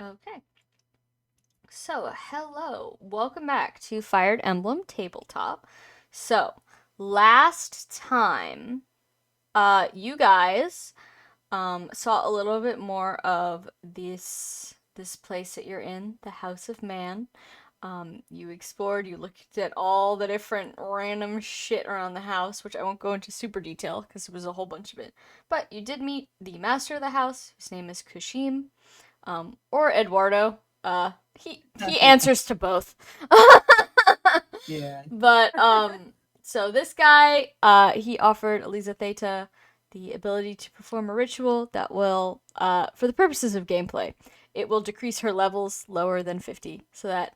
Okay. So, hello. Welcome back to Fire Emblem Tabletop. So, last time, you guys saw a little bit more of this place that you're in, the House of Man. You explored, you looked at all the different random shit around the house, which I won't go into super detail because there was a whole bunch of it. But you did meet the master of the house, his name is Kushim, or Eduardo. He answers to both. Yeah. But so this guy, he offered Eliza Theta the ability to perform a ritual that will, for the purposes of gameplay, it will decrease her levels lower than 50, so that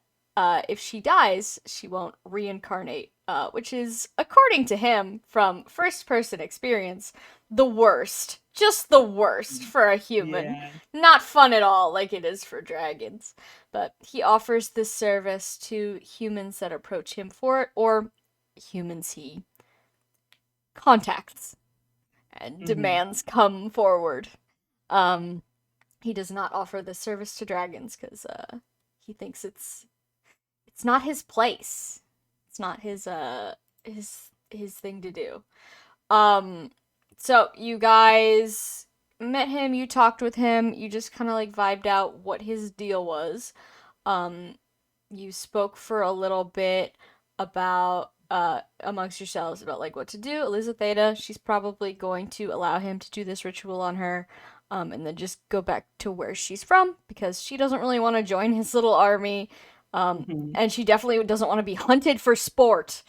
if she dies, she won't reincarnate, which is, according to him, from first-person experience, the worst. Just the worst for a human. Yeah. Not fun at all, like it is for dragons. But he offers this service to humans that approach him for it, or humans he contacts and demands come forward. He does not offer this service to dragons because he thinks it's not his place. It's not his thing to do. So you guys met him, you talked with him, you just kind of like vibed out what his deal was. Um, you spoke for a little bit about amongst yourselves about like what to do. Eliza Theta, she's probably going to allow him to do this ritual on her, and then just go back to where she's from because she doesn't really want to join his little army. And she definitely doesn't want to be hunted for sport,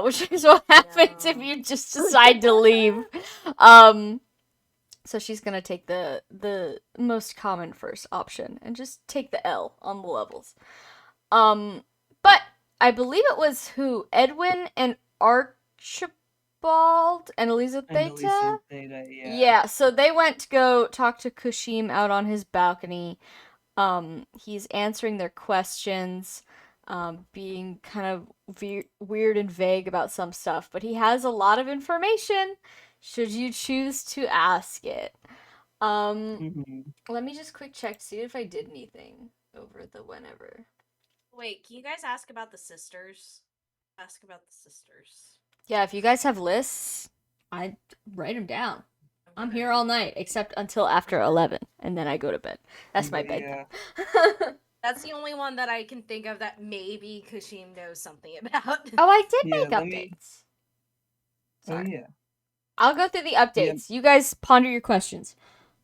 which is what happens if you just decide to leave. Um, so she's gonna take the most common first option and just take the L on the levels. But I believe it was who Edwin and Archibald and Eliza And Theta. Elisa Theta, yeah. Yeah, so they went to go talk to Kushim out on his balcony. He's answering their questions, being kind of weird and vague about some stuff, but he has a lot of information should you choose to ask it. Um, hmm Let me just quick check to see if I did anything over the whenever. Wait, can you guys ask about the sisters? Ask about the sisters. Yeah, if you guys have lists, I'd write them down. I'm here all night, except until after 11, and then I go to bed. That's my bedtime. That's the only one that I can think of that maybe Kushim knows something about. Oh, I did Yeah, make let me- updates. Oh Sorry. yeah. I'll go through the updates. You guys ponder your questions.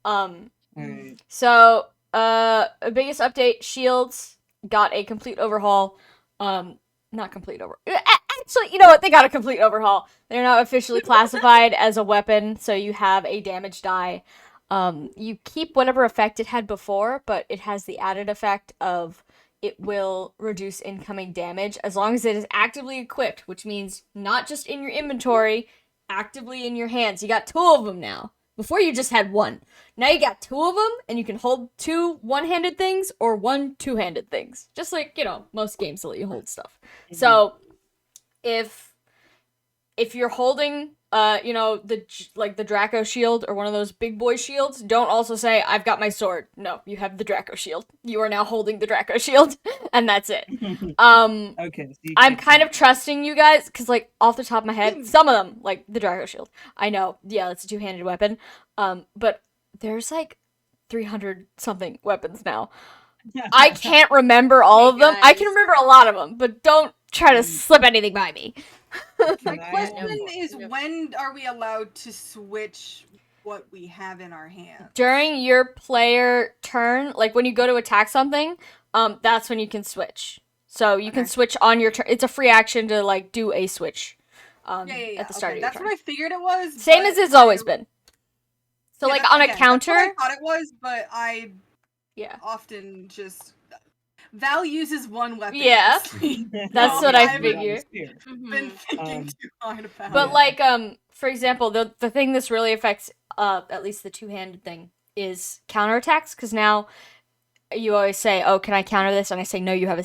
Alright. So, biggest update, shields got a complete overhaul. Not complete over. Actually, you know what? They got a complete overhaul. They're now officially classified as a weapon, so you have a damage die. You keep whatever effect it had before, but it has the added effect of it will reduce incoming damage as long as it is actively equipped, which means not just in your inventory, actively in your hands. You got two of them now. Before you just had one. Now you got two of them, and you can hold two one-handed things or one two-handed things. Just like, most games will let you hold stuff. So, if you're holding the Draco shield or one of those big boy shields, don't also say I've got my sword. No, you have the Draco shield. You are now holding the Draco shield, and that's it. Okay. So I'm kind of trusting you guys because, like, off the top of my head, some of them, like the Draco shield, I know, yeah, it's a two-handed weapon. But there's like 300 something weapons now. I can't remember all of them. I can remember a lot of them, but don't try to slip anything by me. My question is, when are we allowed to switch what we have in our hands? During your player turn, like when you go to attack something, that's when you can switch. So you can switch on your turn. It's a free action to like do a switch. At the start of your That's turn. what I figured it was. Same as it's always been. So Yeah, like on a counter. That's what I thought it was, but I Yeah. often just Val uses one weapon. Yeah. That's what I figure. Been thinking too hard about But it. like for example, the thing this really affects at least the two-handed thing is counterattacks, because now you always say, "Oh, can I counter this?" And I say, "No, you have a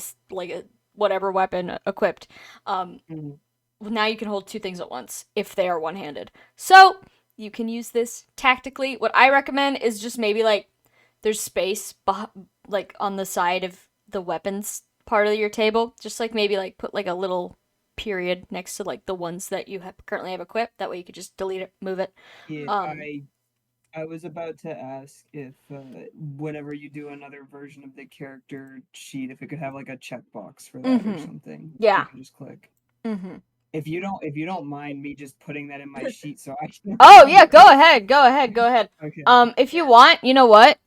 whatever weapon equipped." Now you can hold two things at once if they are one-handed. So you can use this tactically. What I recommend is just maybe like there's space like on the side of the weapons part of your table. Just like maybe like put like a little period next to like the ones that you currently have equipped. That way you could just delete it, move it. Yeah, I was about to ask if whenever you do another version of the character sheet, if it could have like a checkbox for that or something. Yeah. You can just click. Mm-hmm. If you don't mind me just putting that in my sheet, so I can. Oh yeah, go ahead. Okay. If you want, you know what?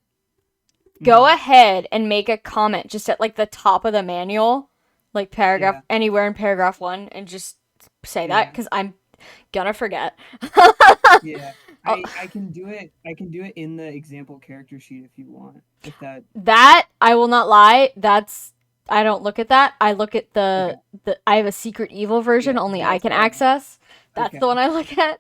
Go ahead and make a comment just at like the top of the manual, like paragraph anywhere in paragraph 1, and just say that because I'm gonna forget. Yeah. I can do it. I can do it in the example character sheet if you want. If that I will not lie. I don't look at that. I look at the I have a secret evil version only I can access. That's the one I look at.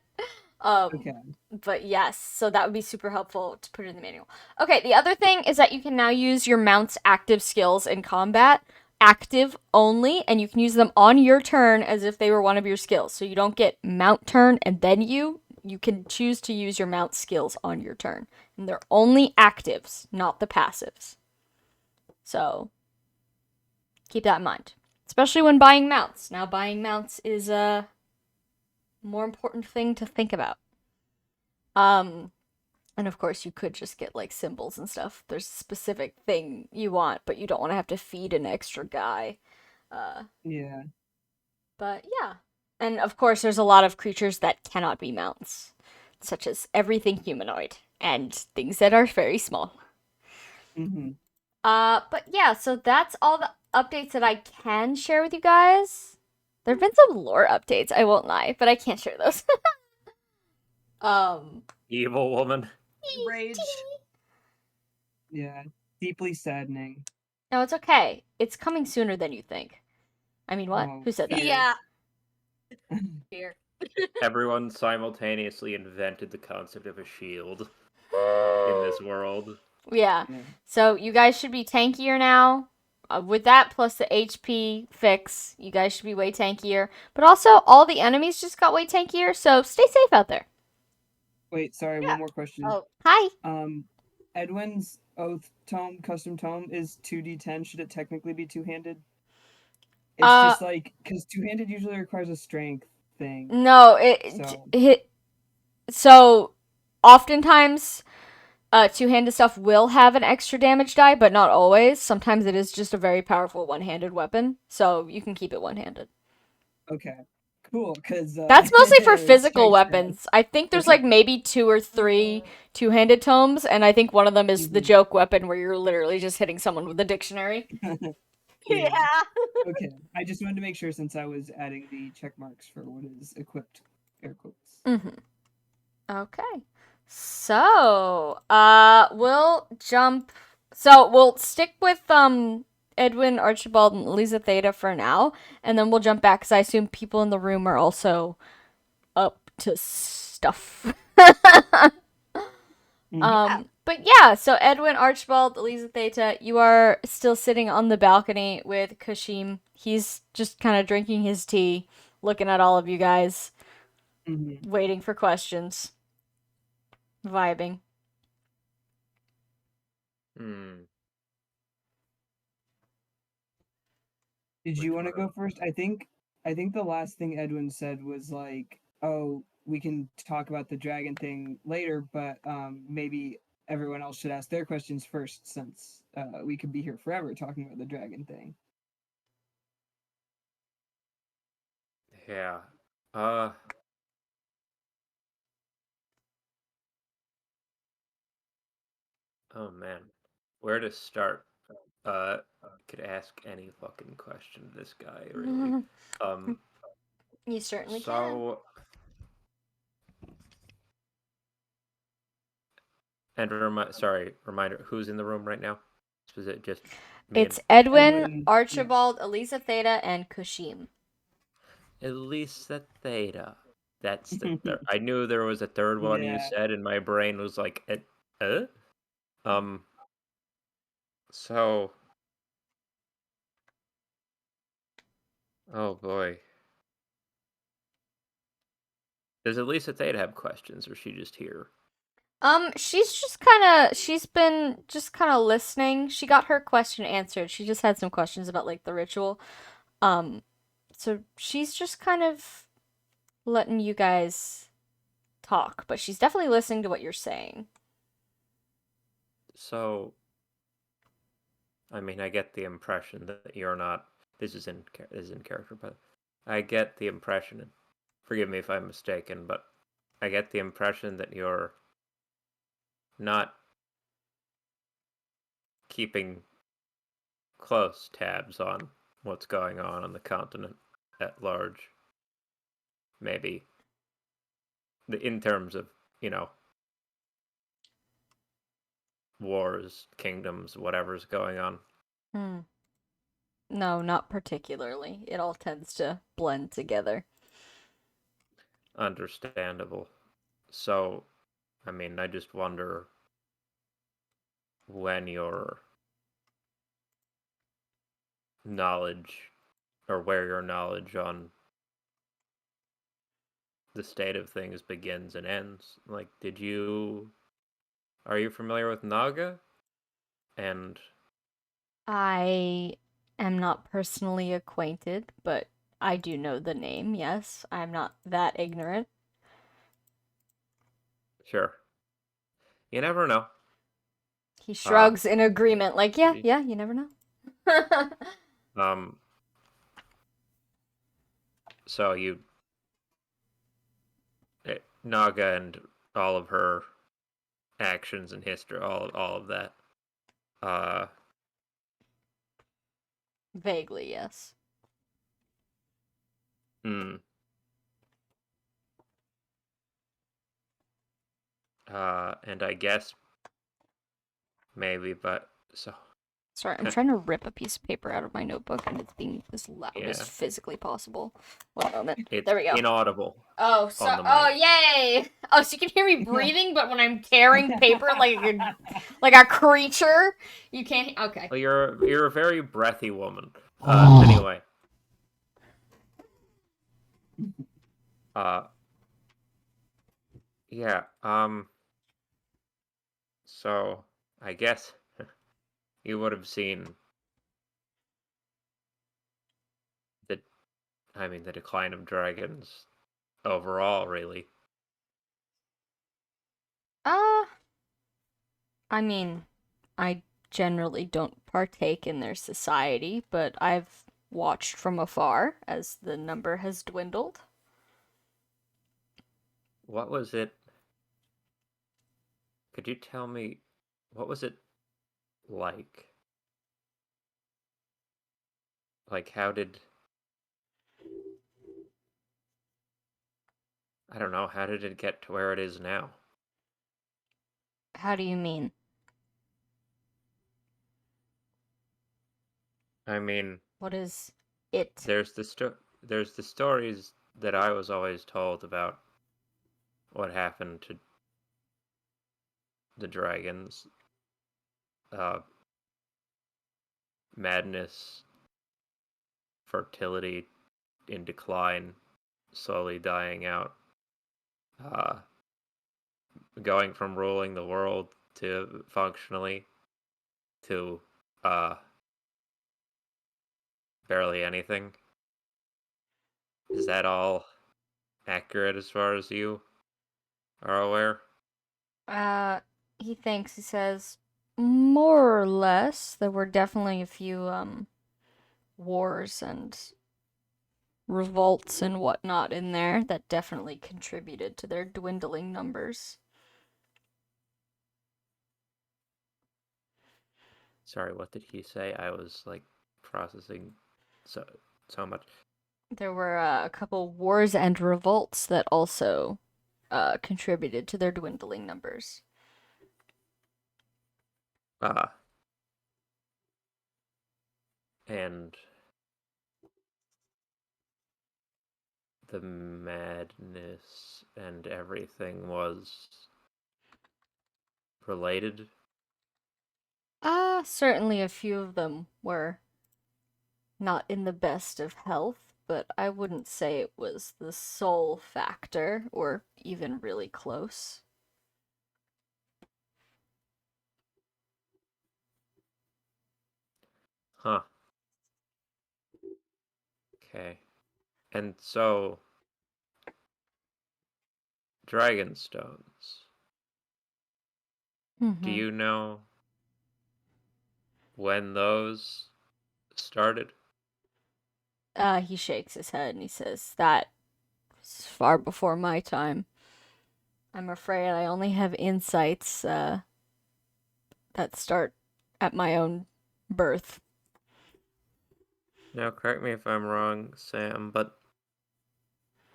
But yes, so that would be super helpful to put it in the manual. Okay, the other thing is that you can now use your mount's active skills in combat, active only, and you can use them on your turn as if they were one of your skills. So you don't get mount turn and then you can choose to use your mount skills on your turn. And they're only actives, not the passives. So keep that in mind, especially when buying mounts. Now buying mounts is a more important thing to think about. And of course you could just get like symbols and stuff. There's a specific thing you want, but you don't want to have to feed an extra guy. Yeah. But yeah. And of course there's a lot of creatures that cannot be mounts, such as everything humanoid and things that are very small. But yeah, so that's all the updates that I can share with you guys. There have been some lore updates, I won't lie, but I can't share those. Evil woman. Rage. Yeah. Deeply saddening. No, it's okay. It's coming sooner than you think. I mean, what? Who said that? Yeah. Fear. Everyone simultaneously invented the concept of a shield in this world. Yeah. So you guys should be tankier now. With that plus the HP fix, you guys should be way tankier. But also, all the enemies just got way tankier, so stay safe out there. Wait, sorry, one more question. Oh, hi. Edwin's Oath Tome, custom tome, is 2d10. Should it technically be two-handed? It's just like, because two-handed usually requires a strength thing. No, so oftentimes two-handed stuff will have an extra damage die, but not always. Sometimes it is just a very powerful one-handed weapon, so you can keep it one-handed. Okay. Cool, because that's mostly for physical weapons. I think there's like maybe 2 or 3 two-handed tomes, and I think one of them is the joke weapon where you're literally just hitting someone with a dictionary. Yeah. Okay, I just wanted to make sure since I was adding the check marks for what is equipped, air quotes. Okay, so we'll jump. So we'll stick with Edwin, Archibald, and Eliza Theta for now, and then we'll jump back because I assume people in the room are also up to stuff. But yeah, so Edwin, Archibald, Eliza Theta, you are still sitting on the balcony with Kashim. He's just kind of drinking his tea, looking at all of you guys, waiting for questions, vibing. Did you want to go first? I think the last thing Edwin said was like, "Oh, we can talk about the dragon thing later, but maybe everyone else should ask their questions first, since we could be here forever talking about the dragon thing." Yeah. Oh man, where to start? Could ask any fucking question to this guy, really. You certainly can. And reminder, who's in the room right now? Is it just me? It's Edwin, Archibald, Eliza Theta, and Kashim. Eliza Theta. That's the third. I knew there was a third one you said, and my brain was like, So, oh boy. Does Eliza Theta have questions, or is she just here? She's been just kind of listening. She got her question answered. She just had some questions about like the ritual. Um, so she's just kind of letting you guys talk, but she's definitely listening to what you're saying. So, I mean, I get the impression that you're not. This is in character, but I get the impression. And forgive me if I'm mistaken, but I get the impression that you're not keeping close tabs on what's going on the continent at large. Maybe in terms of, wars, kingdoms, whatever's going on. No, not particularly. It all tends to blend together. Understandable. So, I mean, I just wonder when your knowledge, or where your knowledge on the state of things begins and ends. Like, are you familiar with Naga? And I am not personally acquainted, but I do know the name, yes. I'm not that ignorant. sure. You never know. He shrugs in agreement, like, yeah, you never know. So Naga and all of her actions and history, all of that. Vaguely, yes. And I guess maybe, but so. Sorry, I'm trying to rip a piece of paper out of my notebook, and it's being as loud as Yeah. physically possible. One moment. It's there we go. Inaudible. Oh, yay! Oh, so you can hear me breathing, but when I'm tearing paper like a creature, you can't. Okay. Well, you're a very breathy woman. Anyway. Yeah. So I guess you would have seen the decline of dragons overall, really. I mean, I generally don't partake in their society, but I've watched from afar as the number has dwindled. What was it? Could you tell me, what was it like? Like, how did... I don't know, how did it get to where it is now? How do you mean? I mean... What is it? There's the stories that I was always told about what happened to the dragons. Madness, fertility in decline, slowly dying out. Going from ruling the world to functionally to barely anything. Is that all accurate as far as you are aware? He thinks, he says, more or less. There were definitely a few, wars and revolts and whatnot in there that definitely contributed to their dwindling numbers. Sorry, what did he say? I was, processing so much. There were a couple wars and revolts that also contributed to their dwindling numbers. And the madness and everything was related? Certainly a few of them were not in the best of health, but I wouldn't say it was the sole factor, or even really close. Huh. Okay. And so, dragon stones. Do you know when those started? He shakes his head and he says, that was far before my time. I'm afraid I only have insights, that start at my own birth. Now, correct me if I'm wrong, Sam, but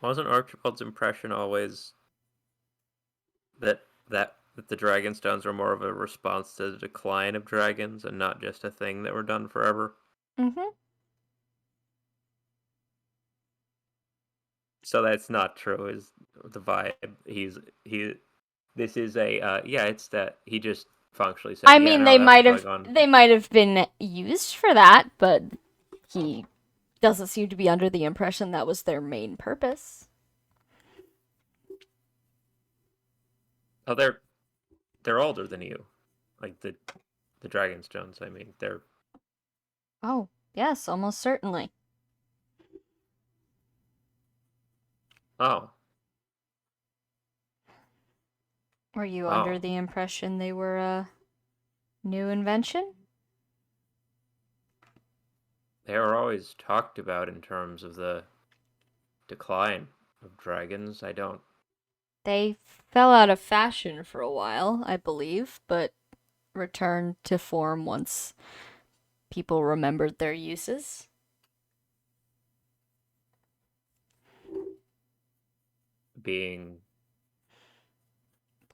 wasn't Archibald's impression always that the dragon stones were more of a response to the decline of dragons and not just a thing that were done forever? Mm-hmm. So that's not true. Is the vibe? This is a yeah. It's that he just functionally said. I Yeah, mean, no, that was going on. they might have been used for that, but he doesn't seem to be under the impression that was their main purpose. Oh, they're older than you, like the dragon stones. I mean, they're Oh, yes, almost certainly. oh Were you oh. under the impression they were a new invention? They were always talked about in terms of the decline of dragons. I don't. They fell out of fashion for a while, I believe, but returned to form once people remembered their uses. Being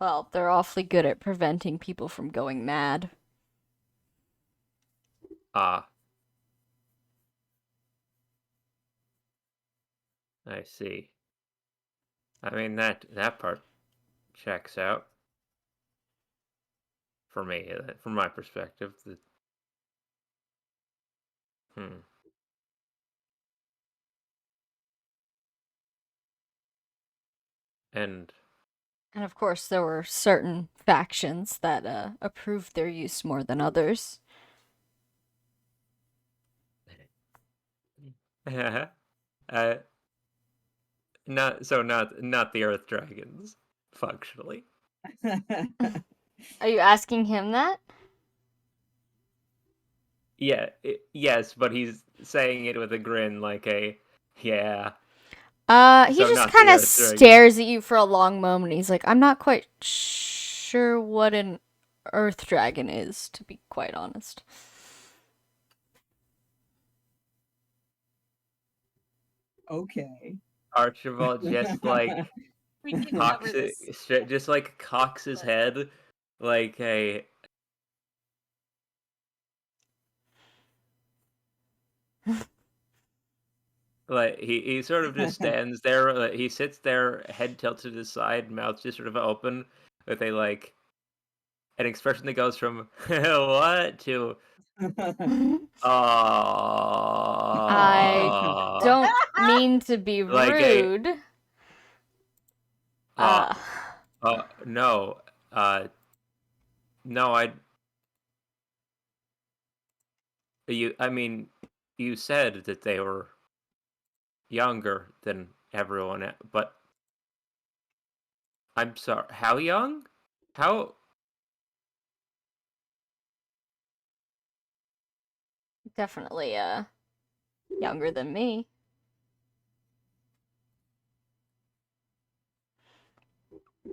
Well, they're awfully good at preventing people from going mad. ah, I see. I mean that part checks out for me, from my perspective. Hmm. And And of course, there were certain factions that approved their use more than others. uh, not the Earth dragons, functionally. Are you asking him that? Yeah, yes, but he's saying it with a grin, like a yeah. He So just not kind the of Earth dragons. stares at you for a long moment. He's like, I'm not quite sure what an earth dragon is, to be quite honest. Okay. Archibald just like We can cocks cover this. just like cocks his head, like a like he sort of just stands there. He sits there, head tilted to the side, mouth just sort of open, with a like an expression that goes from what to I don't mean to be like a rude. uh no no I mean you said that they were younger than everyone, but I'm sorry, how young? How Definitely, younger than me.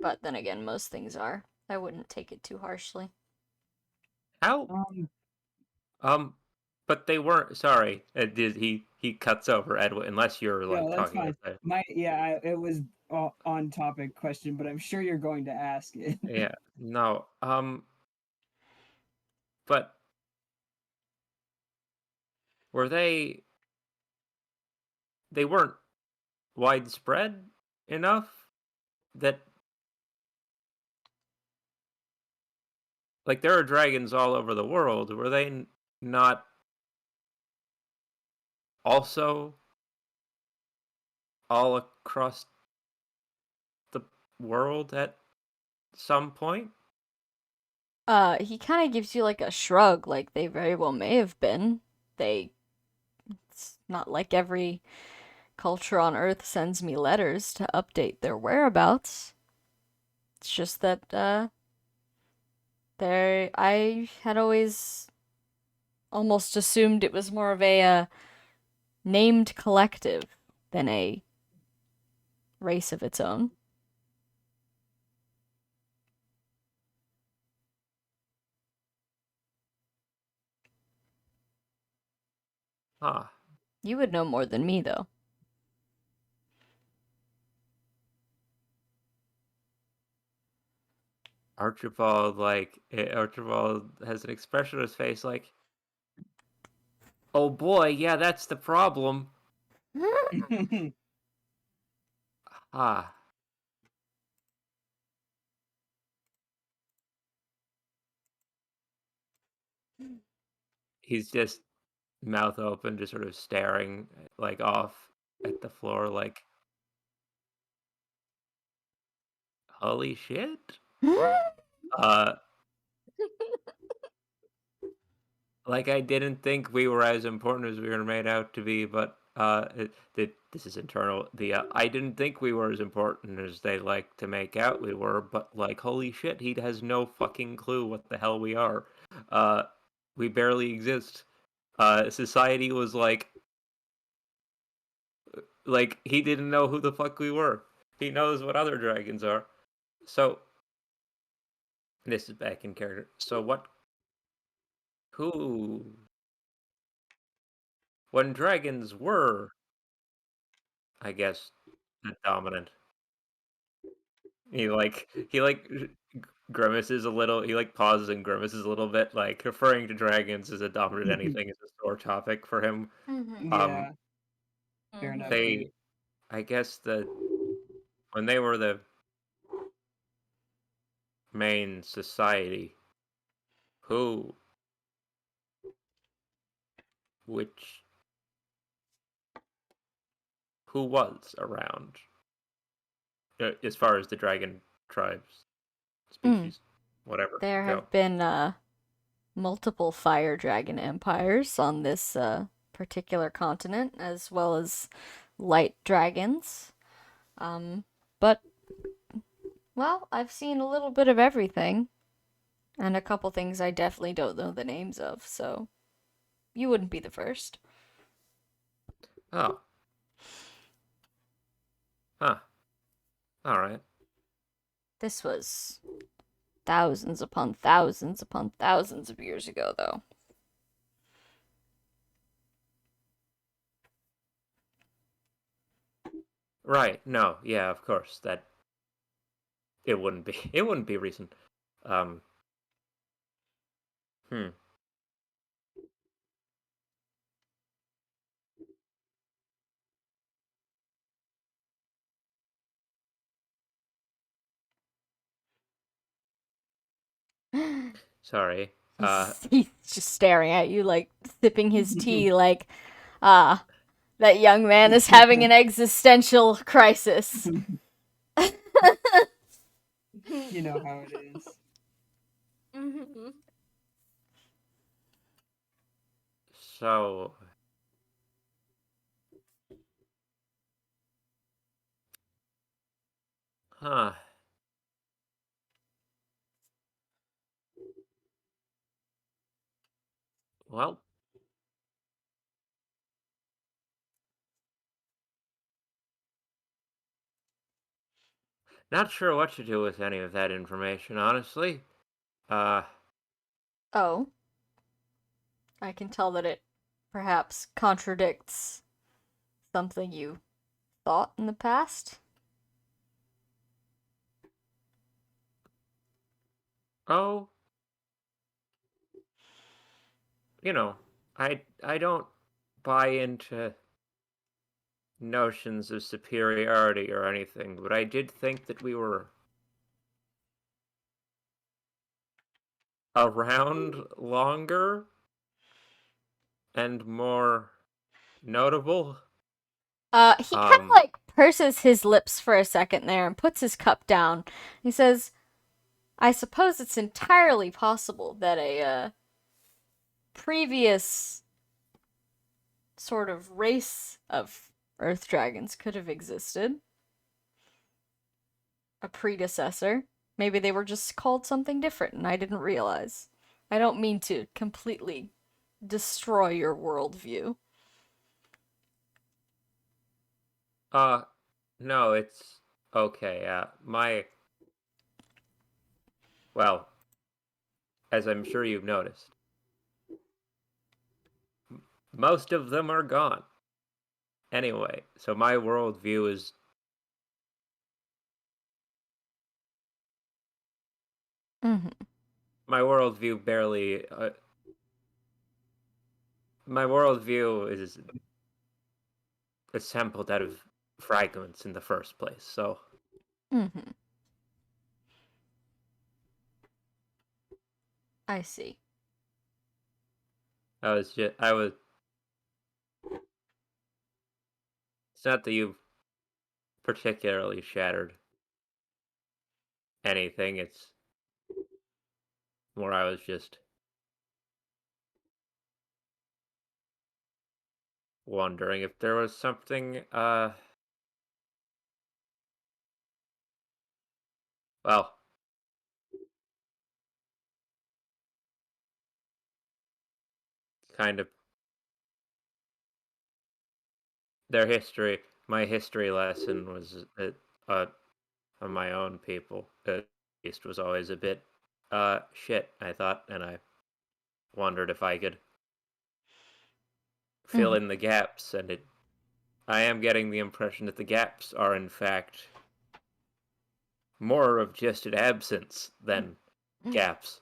But then again, most things are. I wouldn't take it too harshly. how but they weren't. Sorry, he cuts over Edwin unless you're like no, that's talking fine. about It was on topic question, but I'm sure you're going to ask it. yeah no but were they weren't widespread enough that like there are dragons all over the world. Were they not also all across the world at some point? He kind of gives you like a shrug, like they very well may have been. It's not like every culture on Earth sends me letters to update their whereabouts. It's just that, I had always almost assumed it was more of a, named collective than a race of its own. Huh. You would know more than me, though. Archibald has an expression on his face like, oh boy, yeah, that's the problem. Ah. He's just mouth open, just sort of staring like off at the floor like, holy shit. Like, I didn't think we were as important as we were made out to be, but this is internal. I didn't think we were as important as they like to make out we were, but like, holy shit, he has no fucking clue what the hell we are. We barely exist. Society was like he didn't know who the fuck we were. He knows what other dragons are. So this is back in character. So who when dragons were, I guess, the dominant. He grimaces a little. He pauses and grimaces a little bit. Like, referring to dragons as a dominant anything is a sore topic for him. Yeah. Fair enough. I guess when they were the main society, who was around, as far as the dragon tribes, species, whatever. There have been multiple fire dragon empires on this particular continent, as well as light dragons. But, well, I've seen a little bit of everything, and a couple things I definitely don't know the names of, so you wouldn't be the first. Oh. Huh. Alright. This was thousands upon thousands upon thousands of years ago, though. Right. No. Yeah. Of course. That it wouldn't be. It wouldn't be recent. Sorry. He's just staring at you, like, sipping his tea, like, that young man is having an existential crisis. You know how it is. So, huh. Well, not sure what to do with any of that information, honestly. Oh. I can tell that it perhaps contradicts something you thought in the past. Oh. I don't buy into notions of superiority or anything, but I did think that we were around longer and more notable. He kind of purses his lips for a second there and puts his cup down. He says, I suppose it's entirely possible that a previous sort of race of earth dragons could have existed. A predecessor. Maybe they were just called something different and I didn't realize. I don't mean to completely destroy your worldview. No, it's okay. Well, as I'm sure you've noticed, most of them are gone. Anyway, so my worldview is Mm-hmm. my worldview barely. My worldview is assembled out of fragments in the first place. So Mm-hmm. I see. I was. It's not that you've particularly shattered anything. It's more I was just wondering if there was something. Well, kind of their history. My history lesson was on my own people. At least was always a bit shit. I thought, and I wondered if I could fill in the gaps, and I am getting the impression that the gaps are in fact more of just an absence than gaps.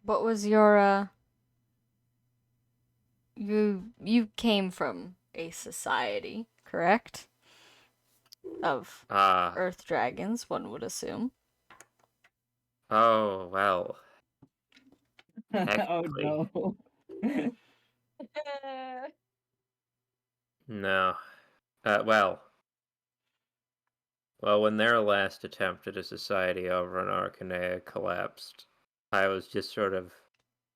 What was your you came from a society, correct? Of earth dragons, one would assume. Oh well. Oh no. No. Well, when their last attempt at a society over in Arcanea collapsed, I was just sort of.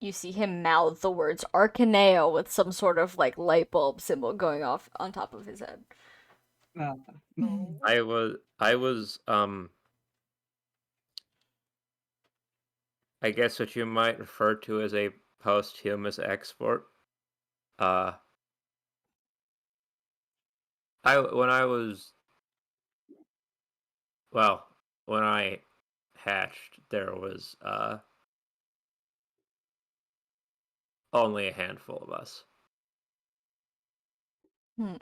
You see him mouth the words Arcaneo with some sort of like light bulb symbol going off on top of his head. I was I guess what you might refer to as a posthumous export. When I hatched, there was only a handful of us.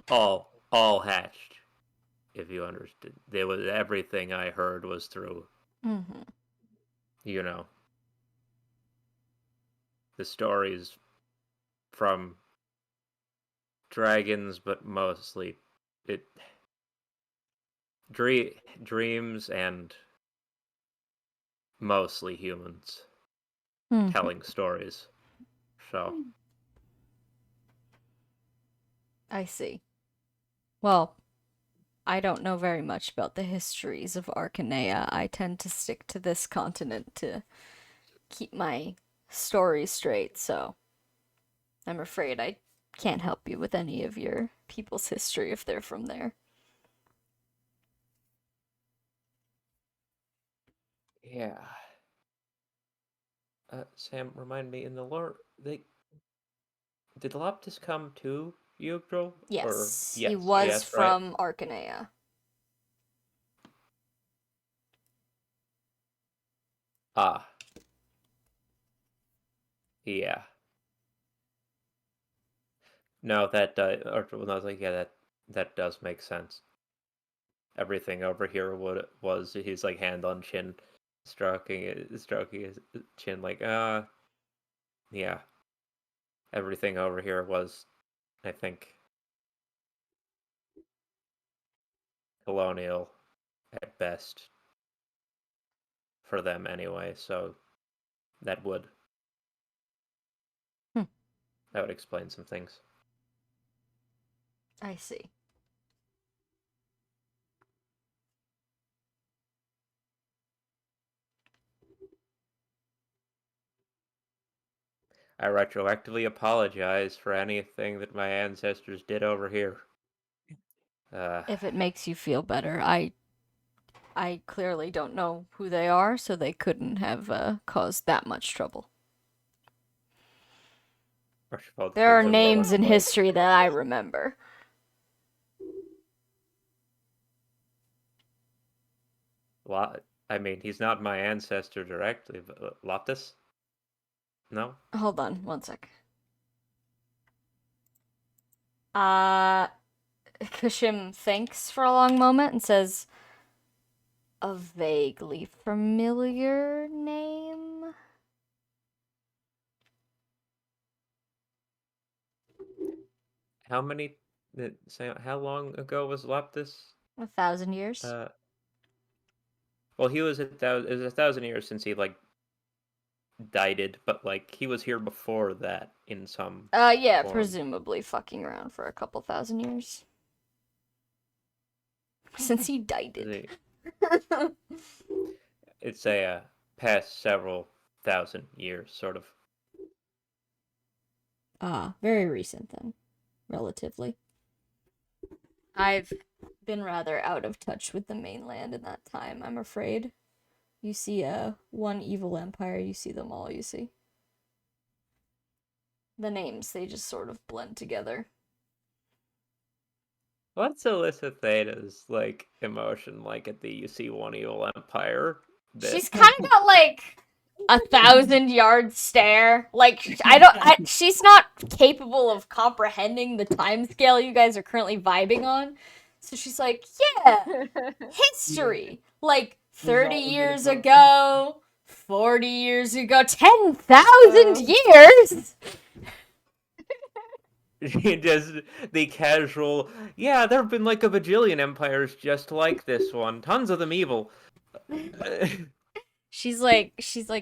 All hatched. If you understood, there was everything I heard was through. You know, the stories from dragons, but mostly dreams and mostly humans telling stories. So I see. Well, I don't know very much about the histories of Arcanea. I tend to stick to this continent to keep my story straight, so I'm afraid I can't help you with any of your people's history if they're from there. yeah. Sam, remind me, in the lore, did Loptus come to Jugdral? Yes, Yes, he was yes, from Arcanea. Ah. Yeah. No, that no, I was like, yeah, that does make sense. Everything over here was he's like hand on chin, stroking his chin, like yeah. Everything over here was, I think, colonial at best for them anyway. So that would explain some things. I see. I retroactively apologize for anything that my ancestors did over here. If it makes you feel better, I clearly don't know who they are, so they couldn't have caused that much trouble. Archibald There are gives a little, names in like, history that I remember. I mean, he's not my ancestor directly, but Loptus? No? Hold on, one sec. Kushim thinks for a long moment and says, a vaguely familiar name? How long ago was Loptus? 1,000 years? Well, it was 1,000 years since he, like, died, but, like, he was here before that in some Yeah, form. presumably fucking around for a couple thousand years. Since he died. It's a past several thousand years, sort of. Very recent then, relatively. I've been rather out of touch with the mainland in that time, I'm afraid. You see one evil empire, you see them all, you see. The names, they just sort of blend together. What's Alyssa Theda's, like, emotion like at the you see one evil empire? She's kind of got, like, 1,000-yard stare. Like, she's not capable of comprehending the time scale you guys are currently vibing on. So she's like, yeah, history. Like, 30 years ago, 40 years ago, 10,000 years! She does the casual, yeah, there have been like a bajillion empires just like this one. Tons of them evil. She's like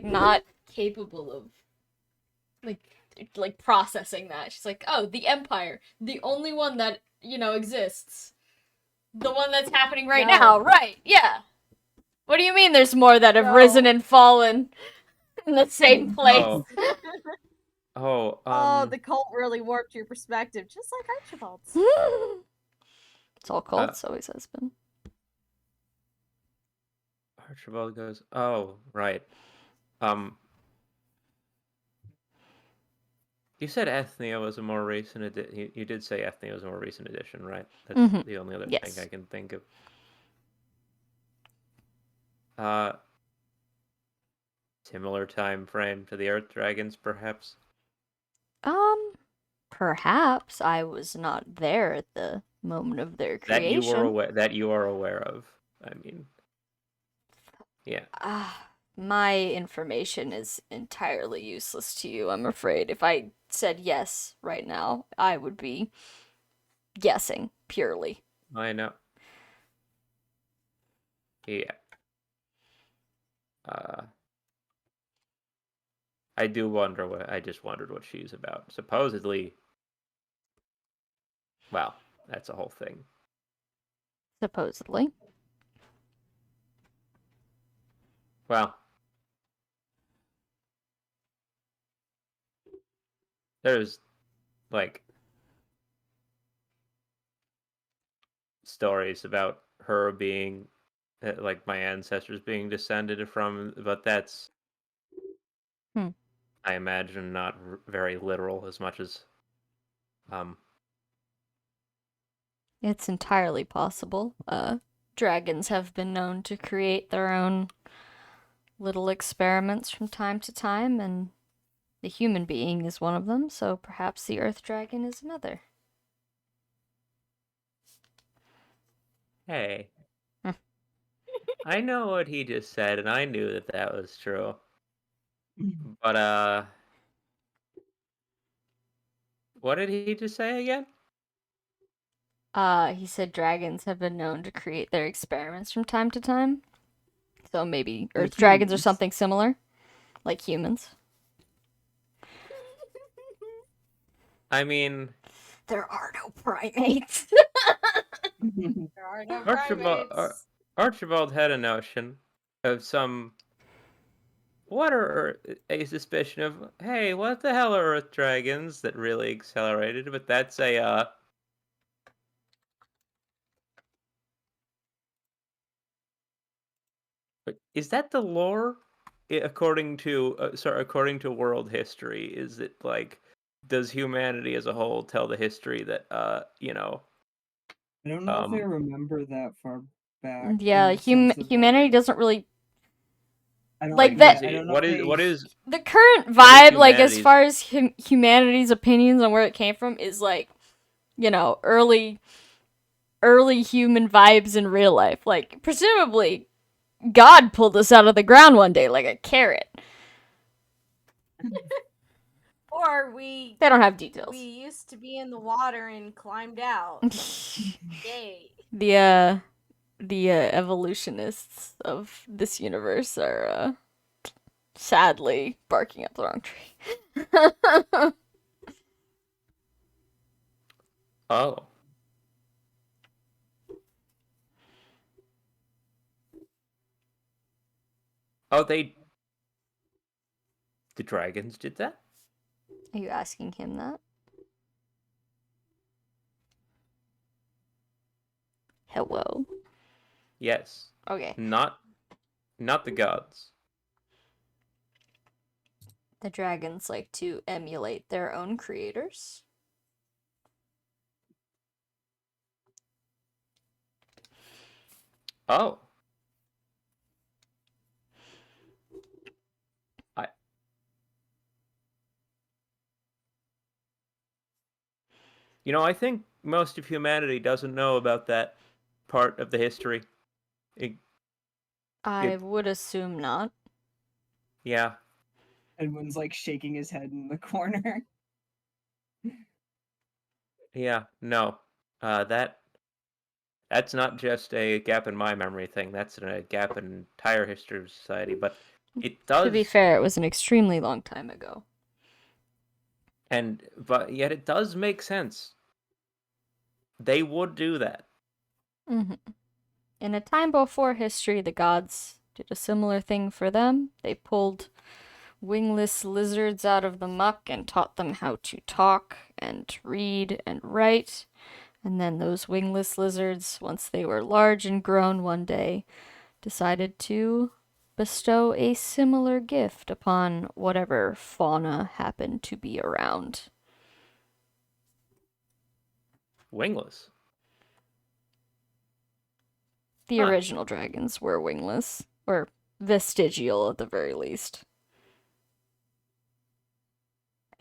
not capable of like processing that. She's like, oh, the Empire, the only one that, exists. The one that's happening right now, right, yeah. What do you mean there's more that have risen and fallen in the same place? The cult really warped your perspective, just like Archibald's. It's all cults, always has been. Archibald goes, oh, right. You said Ethnia was a more recent edition. You did say Ethnia was a more recent edition, right? That's the only other thing I can think of. Similar time frame to the Earth Dragons, perhaps? Perhaps. I was not there at the moment of their creation. That you are aware of. I mean, yeah. My information is entirely useless to you, I'm afraid. If I said yes right now, I would be guessing purely. I know. Yeah. I just wondered what she's about. Supposedly, well, that's a whole thing. Supposedly. Well, there's, like, stories about her being, like, my ancestors being descended from, but that's, I imagine, not very literal as much as, It's entirely possible. Dragons have been known to create their own little experiments from time to time, and the human being is one of them, so perhaps the Earth Dragon is another. Hey. I know what he just said, and I knew that was true. But, what did he just say again? He said dragons have been known to create their experiments from time to time. So maybe Earth dragons or something similar, like humans. I mean, there are no primates. There are no primates. Archibald had a notion of some what are a suspicion of? Hey, what the hell are Earth dragons that really accelerated? But that's a But is that the lore? According to according to world history, is it like does humanity as a whole tell the history that I don't know if I remember that far back. Yeah, in the sense of, humanity doesn't really I don't like yeah, that. I don't know what if is The current what is vibe, like as humanity's- far as humanity's opinions on where it came from, is like, early human vibes in real life. Like presumably, God pulled us out of the ground one day like a carrot. Or we They don't have details. we used to be in the water and climbed out. Yay. The evolutionists of this universe are sadly barking up the wrong tree. Oh. Oh, the dragons did that? Are you asking him that? Hello. Yes. Okay. Not the gods. The dragons like to emulate their own creators. Oh. I think most of humanity doesn't know about that part of the history. I would assume not. Yeah. Edwin's like shaking his head in the corner. Yeah, no. That's not just a gap in my memory thing. That's a gap in entire history of society. But it does. To be fair, it was an extremely long time ago. But yet it does make sense. They would do that. Mm-hmm. In a time before history, the gods did a similar thing for them. They pulled wingless lizards out of the muck and taught them how to talk and read and write. And then those wingless lizards, once they were large and grown one day, decided to bestow a similar gift upon whatever fauna happened to be around. Wingless. The original dragons were wingless, or vestigial at the very least.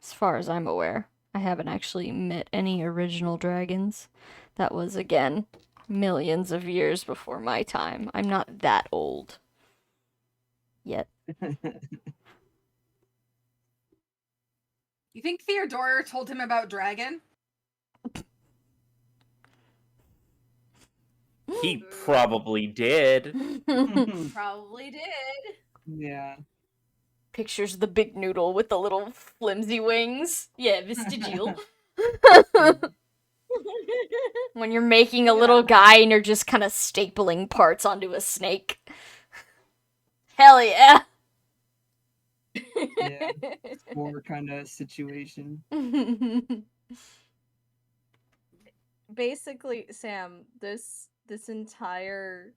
As far as I'm aware, I haven't actually met any original dragons. That was, again, millions of years before my time. I'm not that old. Yet. You think Theodora told him about dragon? He probably did. Probably did. Yeah. Pictures of the big noodle with the little flimsy wings. Yeah, vestigial. When you're making a little guy and you're just kind of stapling parts onto a snake. Hell yeah. Yeah. War kind of situation. Basically, Sam, this entire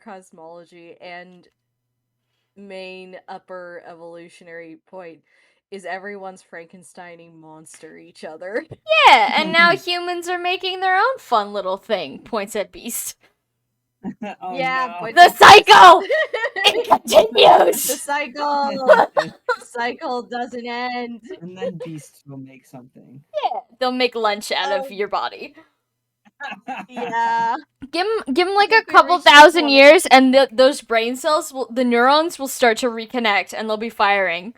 cosmology and main upper evolutionary point is everyone's Frankensteining monster each other. Yeah, and now humans are making their own fun little thing. Points at Beast. Oh, Yeah, no. The cycle! It continues! The cycle doesn't end. And then beasts will make something. Yeah, they'll make lunch out of your body. Yeah. Give them like a think we couple reached the thousand point. years, and those brain cells, the neurons will start to reconnect, and they'll be firing.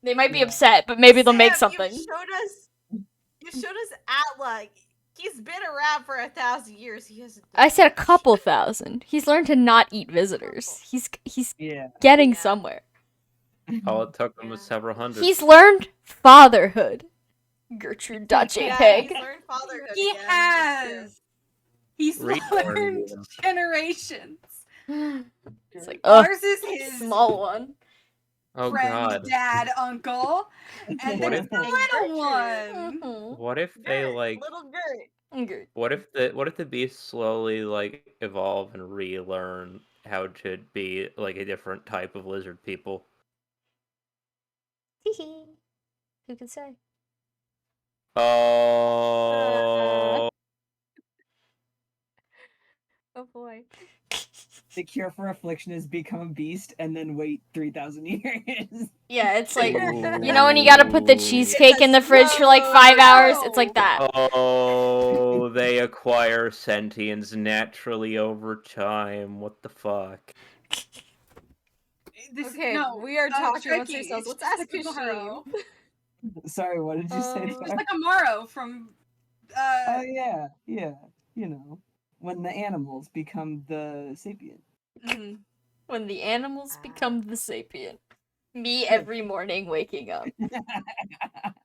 They might be Yeah. upset, but maybe they'll make Sam, something. You showed us Atla. He's been around for 1,000 years. He hasn't. I said a couple thousand. He's learned to not eat visitors. He's Yeah. getting Yeah. somewhere. All it took them was several hundred. He's learned fatherhood. Gertrude.jpg. Yeah, he's learned fatherhood. He again, that's true. has. He's Reborn learned again. generations. It's like, oh, Ours is his. small one. Oh friend, god. dad, uncle, and What there's if the little one. what if they Gert, like little Gert. Good. what if the beasts slowly like evolve and relearn how to be like a different type of lizard people? Who can say? Oh, Oh boy. The cure for affliction is become a beast and then wait 3,000 years. Yeah, it's like Ooh. you know when you gotta put the cheesecake It's a in the fridge for like slow 5 hours. It's like grow. that. Oh, they acquire sentience naturally over time. What the fuck? Okay, No, we are talking amongst Shreki, ourselves. it's Let's just ask like a Kashim. Garo. Sorry, what did you say? It's It's just Tara? like a Morrow from Oh yeah, yeah. You know, when the animals become the sapient. mhm. When the animals Ah. become the sapient. Me Sure. every morning waking up.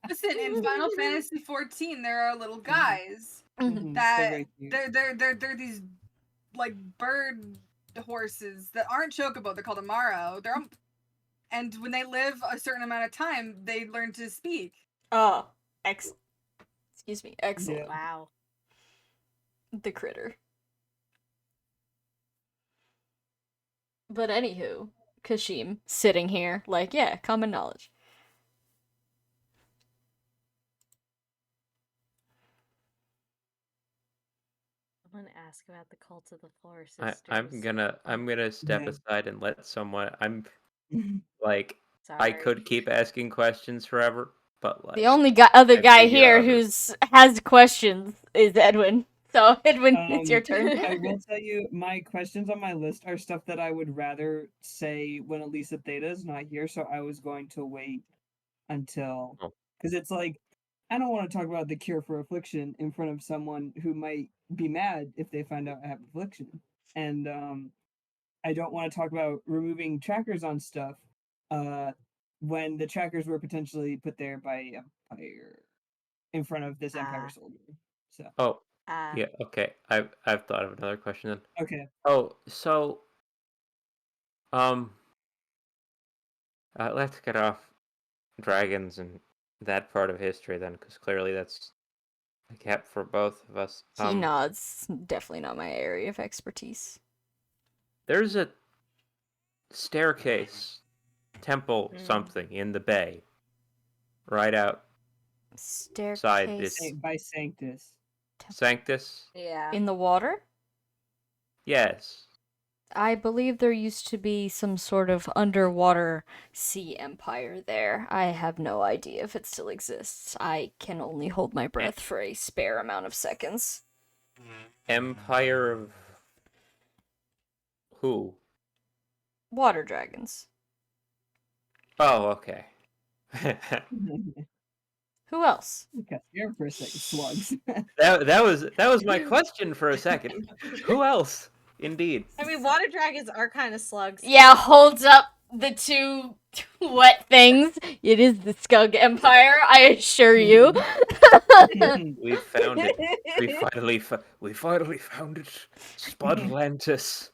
Listen, in Final Fantasy 14 there are little guys Mhm. that They're very cute. they're these like bird horses that aren't chocobo, they're called amaro. And when they live a certain amount of time, they learn to speak. Oh, excellent. Excuse me, excellent. Yeah. Wow. The critter. But anywho, Kashim sitting here, like, yeah, common knowledge. I'm gonna ask about the cult of the Four I'm Sisters. gonna step Yeah. aside and let someone. I'm like Sorry. I could keep asking questions forever, but like The only other I guy figure here others- has questions is Edwin. So Edwin, it's your turn. I will tell you, my questions on my list are stuff that I would rather say when Elisa Theta is not here, so I was going to wait until. Oh. Because it's like, I don't want to talk about the cure for affliction in front of someone who might be mad if they find out I have affliction. And I don't want to talk about removing trackers on stuff when the trackers were potentially put there by Empire in front of this Empire soldier. So, Oh, Ah. yeah, okay. I've thought of another question then. okay. Oh, so let's get off dragons and that part of history then, because clearly that's a gap for both of us. He nods. Definitely not my area of expertise. There's a staircase, temple, something in the bay, right outside this Staircase By Sanctus. Sanctus. Yeah. in the water? Yes. I believe there used to be some sort of underwater sea empire there. I have no idea if it still exists. I can only hold my breath for a spare amount of seconds. Empire of who? Water dragons. Oh, okay. Who else? Okay, here for a second, slugs. that was my question for a second. Who else? Indeed. I mean, water dragons are kind of slugs. Yeah, holds up the two wet things. It is the Skug Empire, I assure you. We found it. We finally found it. Spudlantis.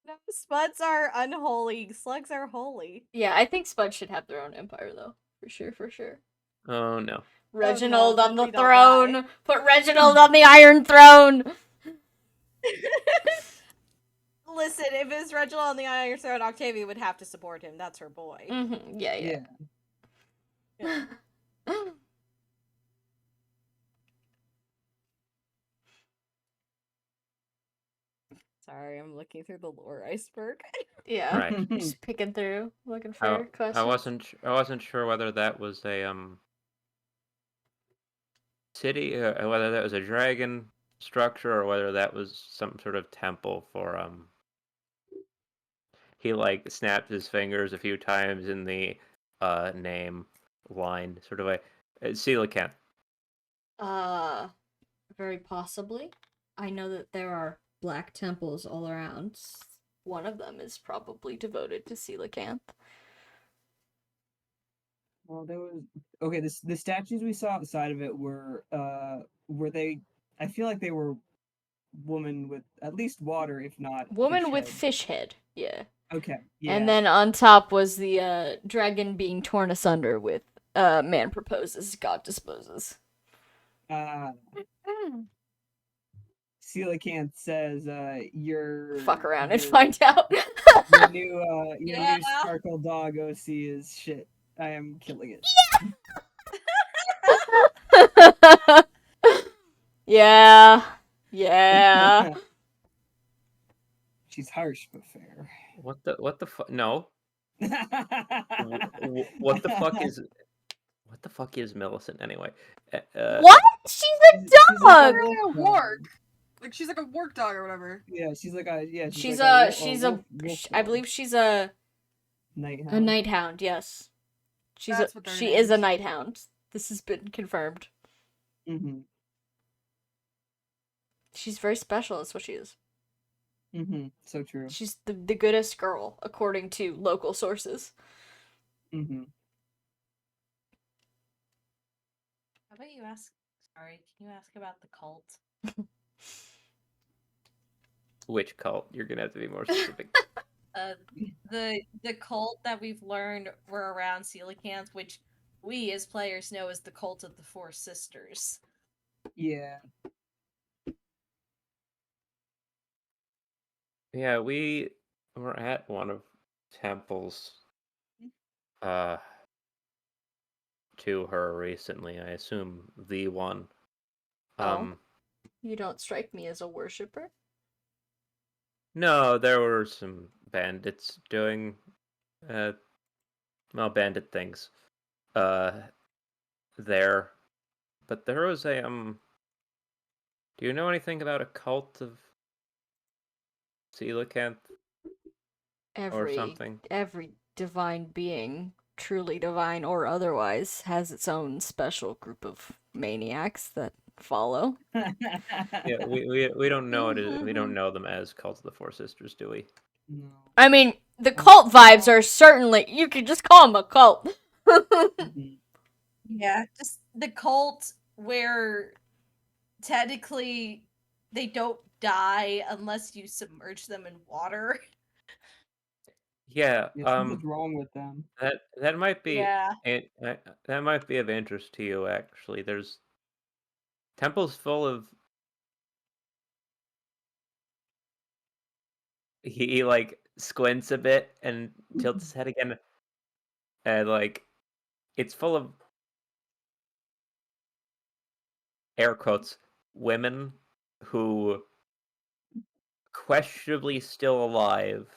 No, spuds are unholy. Slugs are holy. Yeah, I think Spud should have their own empire, though. For sure, for sure. Oh no. Reginald on the then we'd all throne. die. Put Reginald on the Iron Throne. Listen, if it was Reginald on the Iron Throne, Octavia would have to support him. That's her boy. Mm-hmm. Yeah. Sorry, I'm looking through the lore iceberg. Yeah. Right. Just picking through, looking for questions. I wasn't sure whether that was a city, whether that was a dragon structure, or whether that was some sort of temple for He like snapped his fingers a few times in the name line, sort of a coelacanth. Very possibly. I know that there are black temples all around. One of them is probably devoted to coelacanth. Well, there was okay. The statues we saw outside of it were they? I feel like they were woman with at least water, if not Woman fish with head. fish head. Yeah. Okay, yeah. And then on top was the dragon being torn asunder with man proposes, God disposes. Coelacanth says, your Fuck around and your- find out. your new Yeah. sparkle dog OC is shit. I am killing it. Yeah. Yeah. She's harsh but fair. What the fuck? No. What the fuck is Millicent anyway? What? She's a She's dog! like Literally a wolf dog. warg. Like she's like a warg dog or whatever. Yeah, she's like a She's like a I believe she's a night a hound. night hound, yes. That's what their She name is a is. night hound. This has been confirmed. Mm-hmm. She's very special, that's what she is. Mm-hmm. So true. She's the goodest girl, according to local sources. Mm-hmm. How about you ask? Sorry, can you ask about the cult? Which cult? You're gonna have to be more specific. The cult that we've learned were around Coelacanth, which we as players know as the cult of the Four Sisters. Yeah. Yeah, we were at one of Temple's to her recently. I assume the one. Oh. You don't strike me as a worshipper. No, there were some bandits doing bandit things there. But there was a do you know anything about a cult of Coelacanth or something? Every divine being, truly divine or otherwise, has its own special group of maniacs that follow. Yeah, we don't know it. We don't know them as Cult of the Four Sisters, do we? No. I mean, the cult vibes are certainly, you could just call them a cult. Mhm. Yeah, just the cult where technically they don't die unless you submerge them in water. Yeah. Yeah, something's wrong with them. That might be Yeah. that might be of interest to you. Actually, there's temples full of. He like squints a bit and tilts his head again, and like it's full of air quotes women who questionably still alive,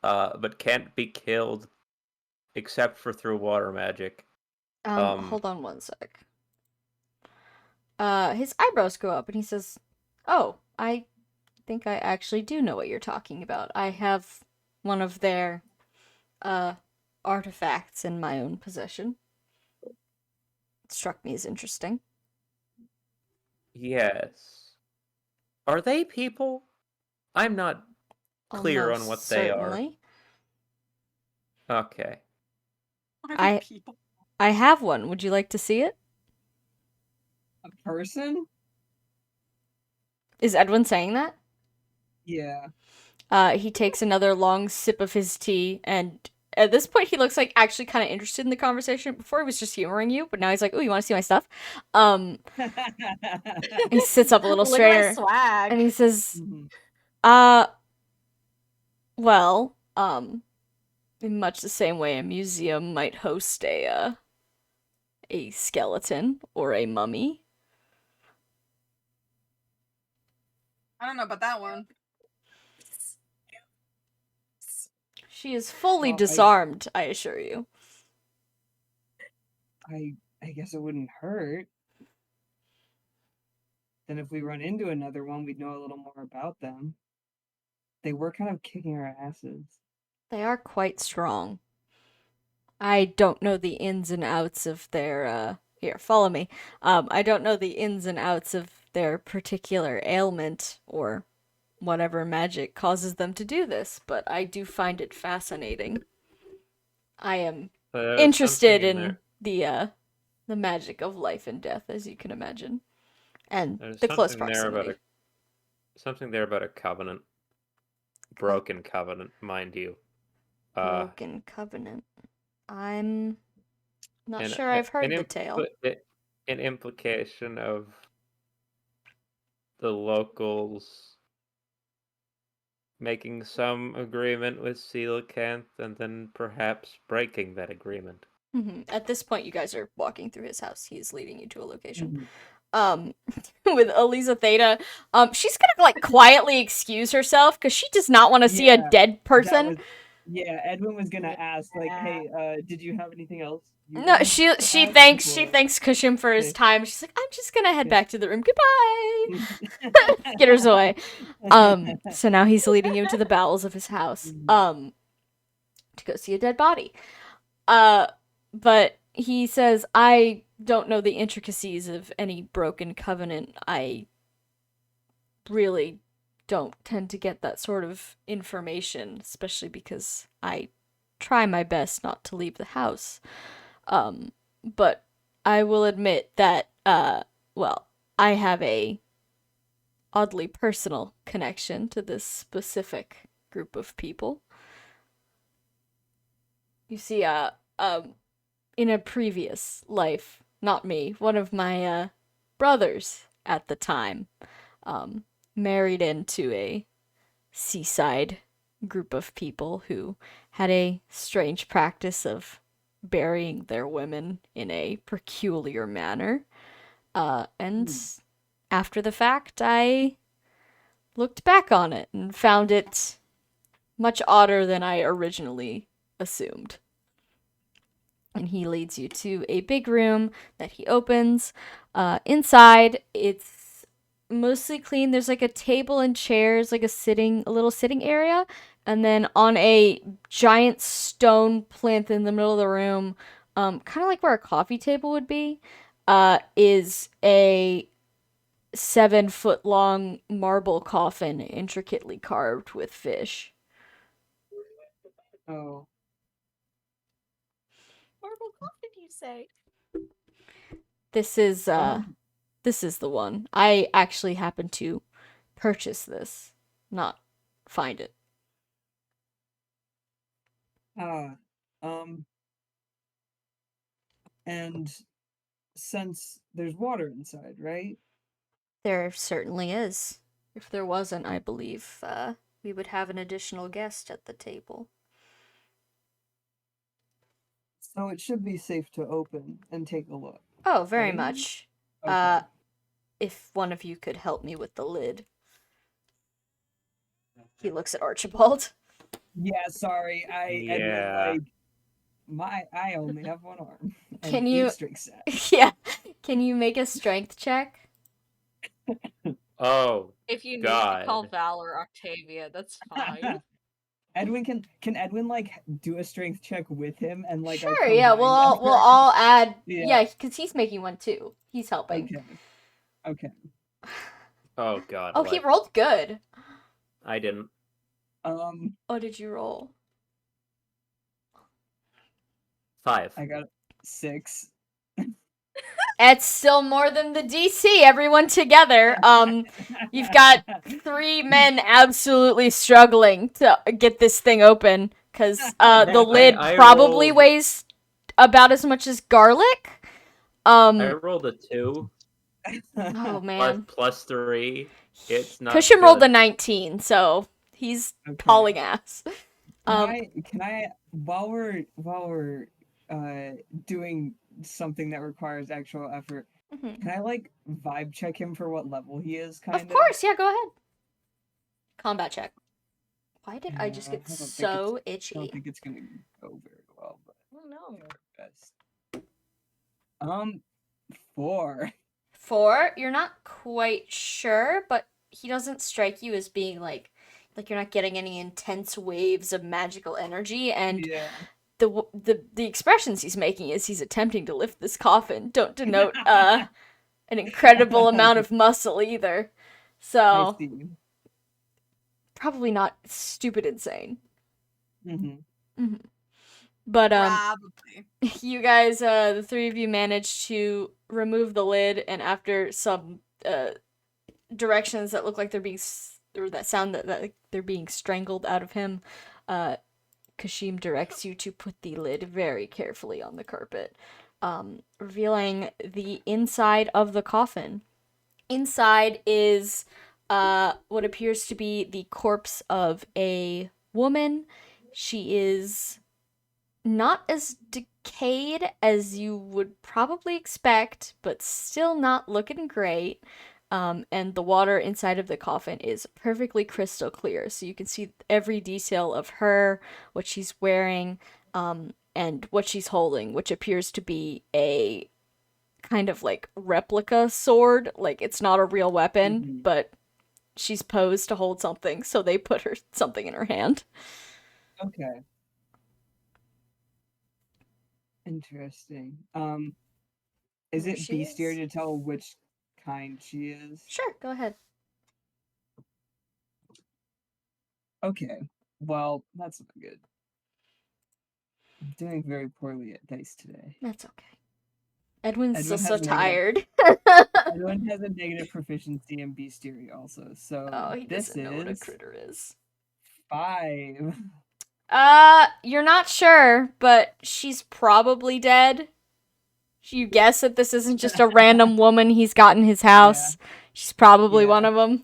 but can't be killed except for through water magic. Hold on one sec. His eyebrows go up and he says, "Oh, I think I actually do know what you're talking about. I have one of their, artifacts in my own possession. It struck me as interesting." Yes. Are they people? I'm not clear on Almost what they are. certainly. Okay. Are I- they people? I have one. Would you like to see it? A person? Is Edwin saying that? Yeah. He takes another long sip of his tea, and at this point he looks like actually kind of interested in the conversation. Before he was just humoring you, but now he's like, "Oh, you want to see my stuff?" He sits up a little Look at my straighter, swag. and he says, Mhm. well, in much the same way a museum might host a skeleton or a mummy." I don't know about that one. She is fully Well, disarmed, I assure you. I guess it wouldn't hurt. Then if we run into another one, we'd know a little more about them. They were kind of kicking our asses. They are quite strong. I don't know the ins and outs of their, here, follow me. I don't know the ins and outs of their particular ailment or whatever magic causes them to do this, but I do find it fascinating. I am There's interested something in the magic of life and death, as you can imagine. And There's the close something there about proximity. something there about a covenant. Broken covenant, mind you. Broken covenant. I'm not And sure I've heard an the tale. an implication of the locals making some agreement with Coelacanth and then perhaps breaking that agreement. At this point, you guys are walking through his house. He's leading you to a location. Mhm. With Elisa Theta, she's gonna like quietly excuse herself because she does not want to see a Yeah, dead That person. was, yeah, Edwin was gonna ask, like, hey, did you have anything else? you No, wanted she to ask thanks before- Cusham for his Okay. time. She's like, I'm just gonna head Okay. back to the room. Goodbye. Skitters away. So now he's leading you to the bowels of his house. Mhm. To go see a dead body. But he says, I don't know the intricacies of any broken covenant. I really don't tend to get that sort of information, especially because I try my best not to leave the house. But I will admit that, well, I have a oddly personal connection to this specific group of people. You see, in a previous life, not me, one of my, brothers at the time, married into a seaside group of people who had a strange practice of burying their women in a peculiar manner. And after the fact, I looked back on it and found it much odder than I originally assumed. And he leads you to a big room that he opens. Inside, it's mostly clean. There's like a table and chairs, like a little sitting area. And then on a giant stone plinth in the middle of the room, kind of like where a coffee table would be, is a 7-foot long marble coffin intricately carved with fish. Oh. Marble coffin, you say? This is Um, this is the one. I actually happened to purchase this, not find it. um, and since there's water inside, right? There certainly is. If there wasn't, I believe we would have an additional guest at the table. So it should be safe to open and take a look. Oh, very Right? much. Okay. If one of you could help me with the lid. He looks at Archibald. Yeah, sorry. Edwin, like, I only have one arm. And Can you- 8 strength stat. Yeah. Can you make a strength check? Oh, If you need God. to call Valor Octavia, that's fine. Edwin can Edwin like do a strength check with him and like I Sure, yeah, combine them? we'll all add Yeah. because he's making one too. He's helping. Okay. Oh God. Oh, he what? rolled good. I didn't. What did you roll? 5. I got 6. It's still more than the DC, everyone together. You've got 3 men absolutely struggling to get this thing open, because the lid I probably rolled- weighs about as much as garlic. I rolled a 2. Oh man. Plus 3. It's not. Cusham rolled a good. 19, so he's Okay. hauling ass. Can I while we're doing something that requires actual effort, Mhm. can I like vibe check him for what level he is kind Of course, yeah, go ahead. Combat check. Why did I just I get don't think so I don't itchy? think it's gonna go very well, but Oh no. best. 4. 4, you're not quite sure, but he doesn't strike you as being like you're not getting any intense waves of magical energy, and Yeah. the expressions he's making as he's attempting to lift this coffin don't denote an incredible amount of muscle either. I So see. probably not stupid insane. Mm-hmm. But Probably. you guys, the 3 of you managed to remove the lid, and after some directions that look like they're being or that sound that like they're being strangled out of him, Kashim directs you to put the lid very carefully on the carpet, revealing the inside of the coffin. Inside is what appears to be the corpse of a woman. She is not as decayed as you would probably expect, but still not looking great. And the water inside of the coffin is perfectly crystal clear, so you can see every detail of her, what she's wearing, and what she's holding, which appears to be a kind of like replica sword. Like it's not a real weapon, but she's posed to hold something, so they put her something in her hand. Okay. Interesting. Is There it she bestiary is. to tell which kind she is? Sure, go ahead. Okay. Well, that's not good. I'm doing very poorly at dice today. That's okay. Edwin's Edwin so has negative- tired. Edwin has a negative proficiency in bestiary also, so Oh, he this doesn't know what a is critter is. 5. You're not sure, but she's probably dead. You guess that this isn't just a random woman he's got in his house. She's probably Yeah. one of them.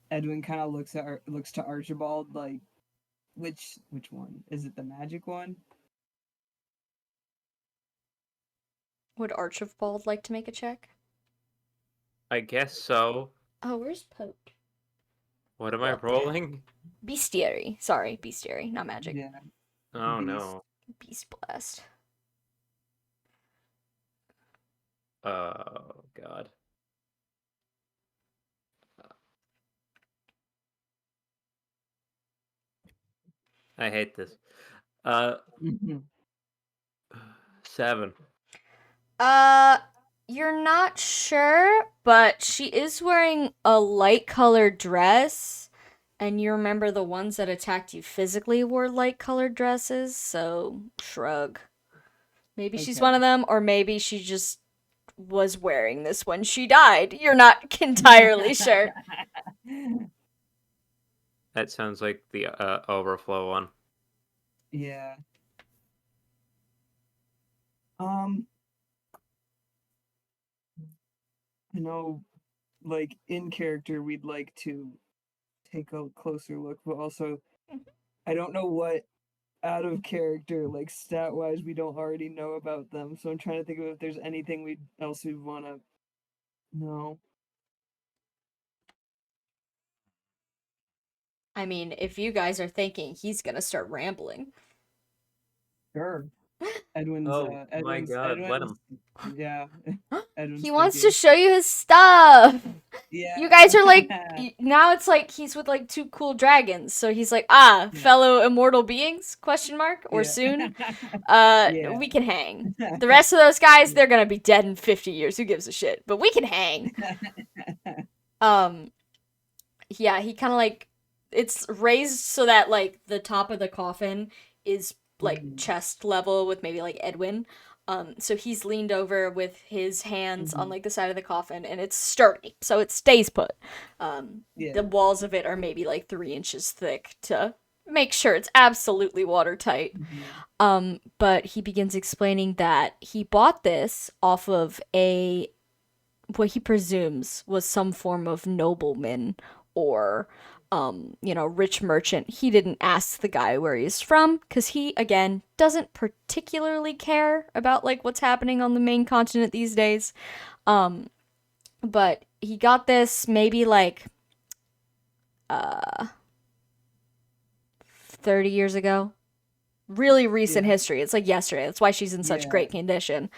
Edwin kind of looks to Archibald like, which one? Is it the magic one? Would Archibald like to make a check? I guess so. Oh, where's Poke? What am I rolling? Bestiary. Sorry, bestiary, not magic. Yeah. Oh Beast. no. Beast blast. Oh god. I hate this. Mhm. 7. You're not sure, but she is wearing a light colored dress, and you remember the ones that attacked you physically wore light colored dresses, so shrug. Maybe she's Okay. one of them, or maybe she just was wearing this when she died. You're not entirely sure. That sounds like the overflow one. Yeah. I know, like, in character, we'd like to take a closer look, but also, I don't know what out of character, like, stat-wise, we don't already know about them, so I'm trying to think of if there's anything else we'd want to know. I mean, if you guys are thinking he's gonna start rambling. Sure. Edwin's, Oh my god, let him. Yeah. Edwin's He wants to thinking. show you his stuff. Yeah. You guys are like, now it's like he's with like two cool dragons. So he's like, fellow immortal beings, question mark, or Yeah. soon. Yeah. We can hang. The rest of those guys, they're gonna be dead in 50 years. Who gives a shit? But we can hang. Yeah, he kind of like, it's raised so that like the top of the coffin is like chest level with maybe like Edwin. So he's leaned over with his hands on like the side of the coffin, and it's sturdy, so it stays put. The walls of it are maybe like 3 inches thick to make sure it's absolutely watertight. But he begins explaining that he bought this off of what he presumes was some form of nobleman or rich merchant. He didn't ask the guy where he's from, because he, again, doesn't particularly care about, like, what's happening on the main continent these days. But he got this maybe, like, 30 years ago. Really recent history. It's like yesterday. That's why she's in such great condition.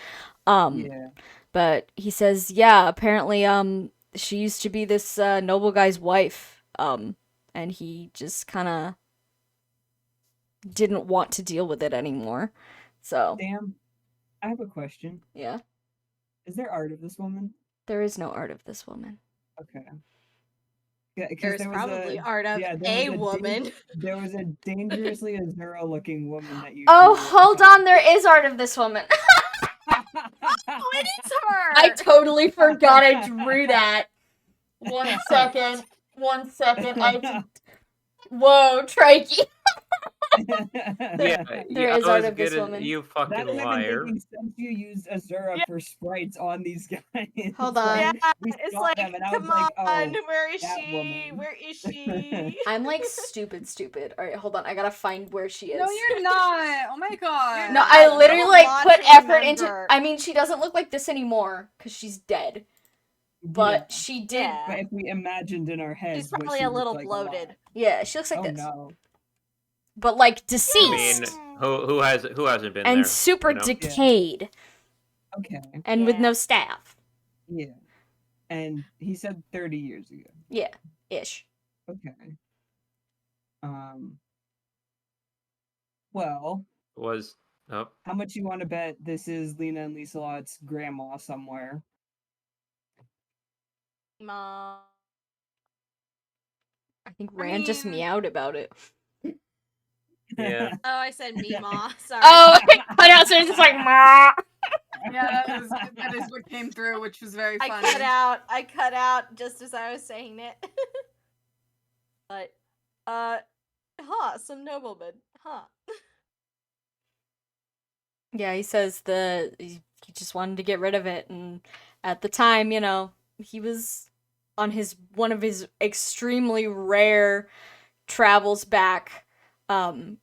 But he says, apparently, she used to be this noble guy's wife. And he just kind of didn't want to deal with it anymore. So. Sam, I have a question. Yeah? Is there art of this woman? There is no art of this woman. Okay. Yeah, There's probably art of a woman. There was a dangerously Azura looking woman that you. Oh, hold on, there is art of this woman. It's her. I totally forgot I drew that. 1 second. 1 second. Whoa, Trikey. Yeah, There I is art was of this good as woman. you That fucking isn't even liar. making sense. You used Azura Yeah. for sprites on these guys. Hold Like, on. Yeah, we it's saw like, them, and I was come like, on, oh, where is that she? woman. Where is she? I'm like stupid. Alright, hold on. I gotta find where she is. No, you're not. Oh my god. No, I You literally have a like lot put to effort into. remember. I mean, she doesn't look like this anymore because she's dead. But Yeah. she did. Yeah. But if we imagined in our heads, She's what probably she a looked little like bloated. alive. Yeah, she looks like Oh this. no. But like I deceased mean, who hasn't been and there? super you know? decayed Okay. and with Yeah. no staff. Yeah. And he said 30 years ago. Yeah, ish. Okay. Well, Was oh, how much you want to bet this is Lena and Lieselot's grandma somewhere? Mom. I think Rand just mean- meowed about it. yeah. Oh, I said Mima. Sorry. Oh, cut out, so it's just like, "Mah." Yeah, that is what came through, which was very funny. I cut out just as I was saying it. But, some nobleman. Huh. Yeah, he says he just wanted to get rid of it, and at the time, you know, he was on one of his extremely rare travels back and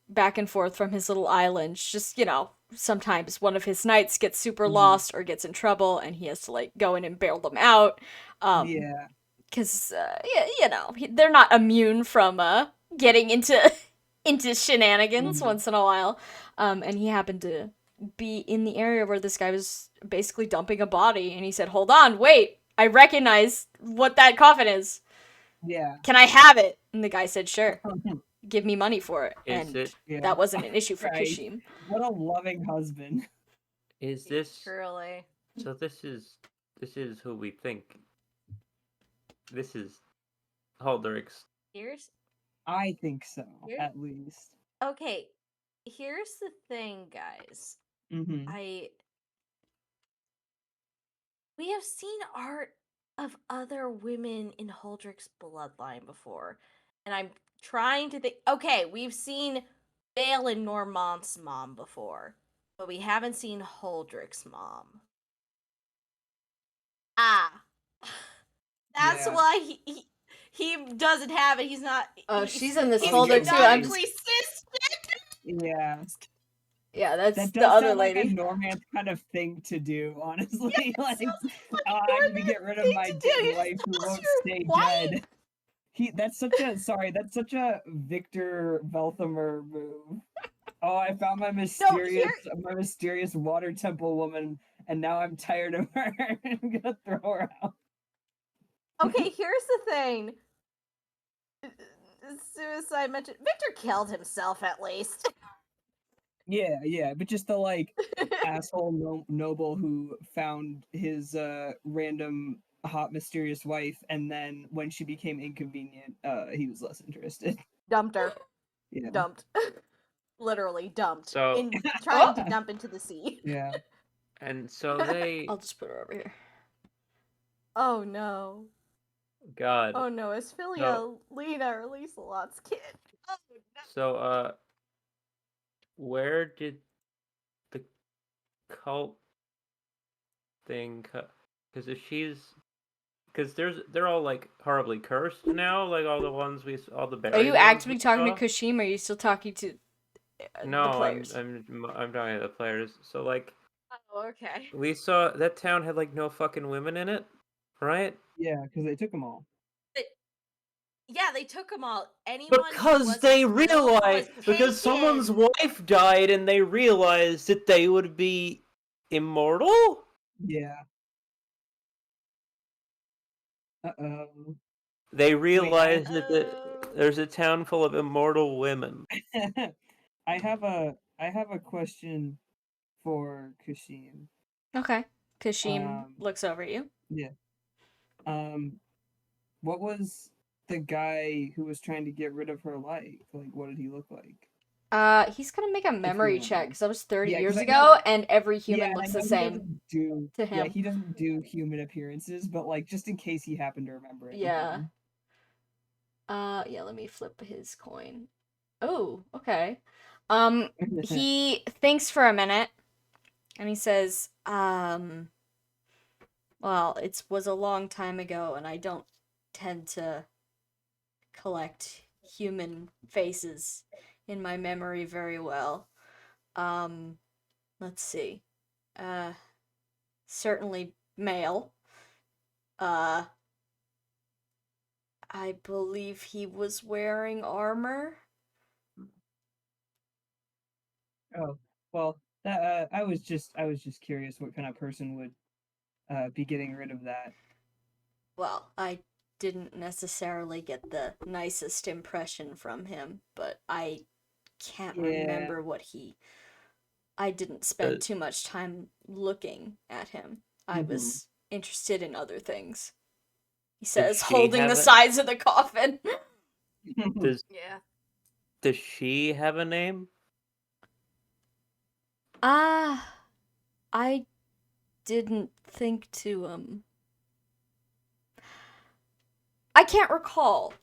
forth from his little island. Just, you know, sometimes one of his knights gets super lost or gets in trouble, and he has to like go in and bail them out. Yeah. Because you know, they're not immune from getting into shenanigans once in a while. And he happened to be in the area where this guy was basically dumping a body, and he said, "Hold on, wait, I recognize what that coffin is. Yeah. Can I have it?" And the guy said, "Sure, give me money for it." Is And it? Yeah. that wasn't an issue for Christ. Kishim. What a loving husband. Is this? Truly. So this is who we think. This is Halderic's. Here's I think so, Yeah. at least. okay. Here's the thing, guys. Mm-hmm. We have seen art of other women in Huldrick's bloodline before, and I'm trying to think. Okay, we've seen Vale and Normant's mom before, but we haven't seen Huldrick's mom. Ah, that's Yeah. why he doesn't have it. He's not. Oh, she's in this he's folder too. I'm just canonically cisgender. Yeah. yeah, that's That the does other sound like a lady. Normant kind of thing to do, honestly. Yeah, Like, sounds like a I need to Normant get rid of thing my to do. dead You wife just who lost won't your stay wife. dead. That's such a Victor Velthamer move. Oh, I found my mysterious water temple woman, and now I'm tired of her. I'm gonna throw her out. Okay, here's the thing. Suicide mentioned Victor killed himself at least. Yeah, but just the like asshole noble who found his random hot mysterious wife, and then when she became inconvenient, he was less interested. Dumped her. Yeah. Dumped. Literally dumped. So Trying to dump into the sea. Yeah. and so they. I'll just put her over here. Oh no. God. Oh no, is Philia No. Lena or Lieselot's kid? Oh no. So where did the cult thing? Because if she's, because they're all like horribly cursed now, like all the ones all the Are buried you ones actively we talking to saw. Kashim, or are you still talking to No, the players? I'm talking to the players. So like Oh, okay. we saw that town had like no fucking women in it, right? Yeah, because they took them all. Yeah, they took them all. Anyone who Because wasn't they killed realized was because someone's taken. wife died and they realized that they would be immortal. Yeah. Uh-oh. They realized that Uh-oh. there's a town full of immortal women. I have a question for Kashim. Okay. Kashim looks over at you. Yeah. What was the guy who was trying to get rid of her like? Like, what did he look like? He's gonna make a memory check remember. because that was 30 Yeah, 'cause years I ago, know- and every human and I looks know the he same. doesn't do. to Yeah, him. he doesn't do human appearances, but like just in case he happened to remember it. Yeah. Yeah, let me flip his coin. Oh, okay. He thinks for a minute and he says, well, it was a long time ago and I don't tend to collect human faces in my memory very well. Let's see. Certainly male. I believe he was wearing armor. Oh, well, that I was just curious what kind of person would be getting rid of that. Well, I didn't necessarily get the nicest impression from him, but I can't Yeah. remember what he. I didn't spend too much time looking at him. I was interested in other things. He says, she holding have the it? sides of the coffin. Does Yeah. does she have a name? I didn't think to, I can't recall.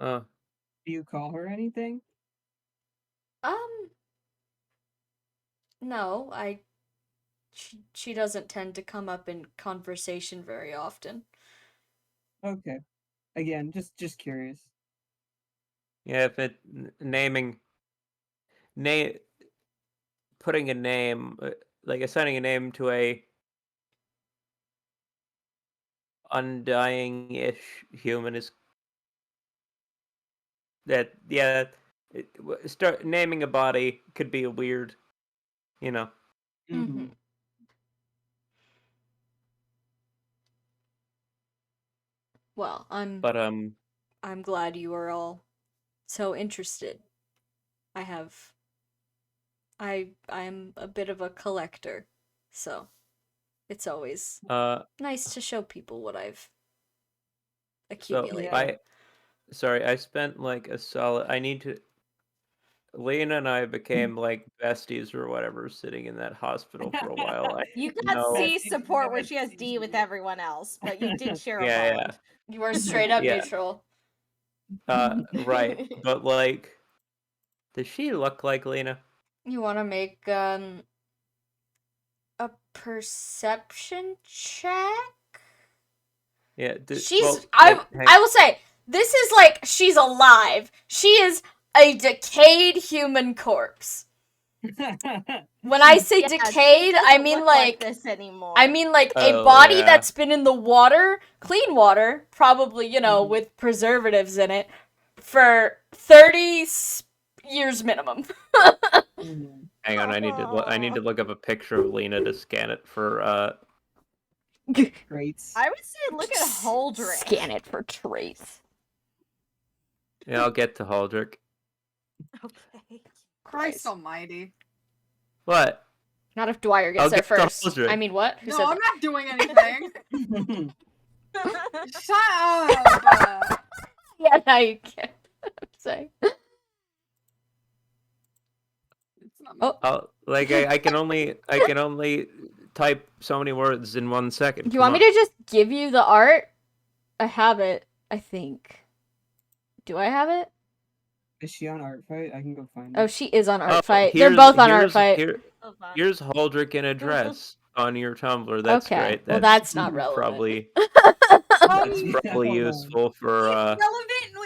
Do you call her anything? No, she doesn't tend to come up in conversation very often. Okay. Again, just curious. Yeah, if it naming name putting a name like assigning a name to a undying-ish human is that yeah start naming a body could be a weird, you know. Mm-hmm. Well, But I'm glad you are all so interested. I'm a bit of a collector, so it's always nice to show people what I've so accumulated. I spent like a solid I need to Lena and I became like besties or whatever sitting in that hospital for a while. You No. got C Besties, support no where she has besties, D with yeah. everyone else, but you did share a Yeah, bond. You are straight up Yeah. neutral. Right. But like does she look like Lena? You want to make a perception check? Yeah. I will say this is like she's alive. She is a decayed human corpse. When I say Yeah, she decayed, I doesn't mean look like this anymore. I mean like a Oh, body yeah. that's been in the water, clean water, probably, you know, with preservatives in it for 30 years minimum. Hang on, I need to look up a picture of Lena to scan it for Traits. I would say look at Holdrick. Scan it for traits. yeah, I'll get to Holdrick. Okay. Christ almighty. What? Not if Dwyer gets I'll there get to first. Holdrick. I mean, what? Who No, said I'm that? not doing anything. Shut up. Yeah, now you can. Say. It's not Oh, I can only type so many words in 1 second. do you want me to just give you the art? I have it, I think. Do I have it? Is she on Art Fight? I can go find Oh, it. she is on Art Fight. They're both on Art Fight. Here's Holdrick in a dress on your Tumblr. That's Okay. great. Well, that's not relevant. Probably That's probably useful for relevant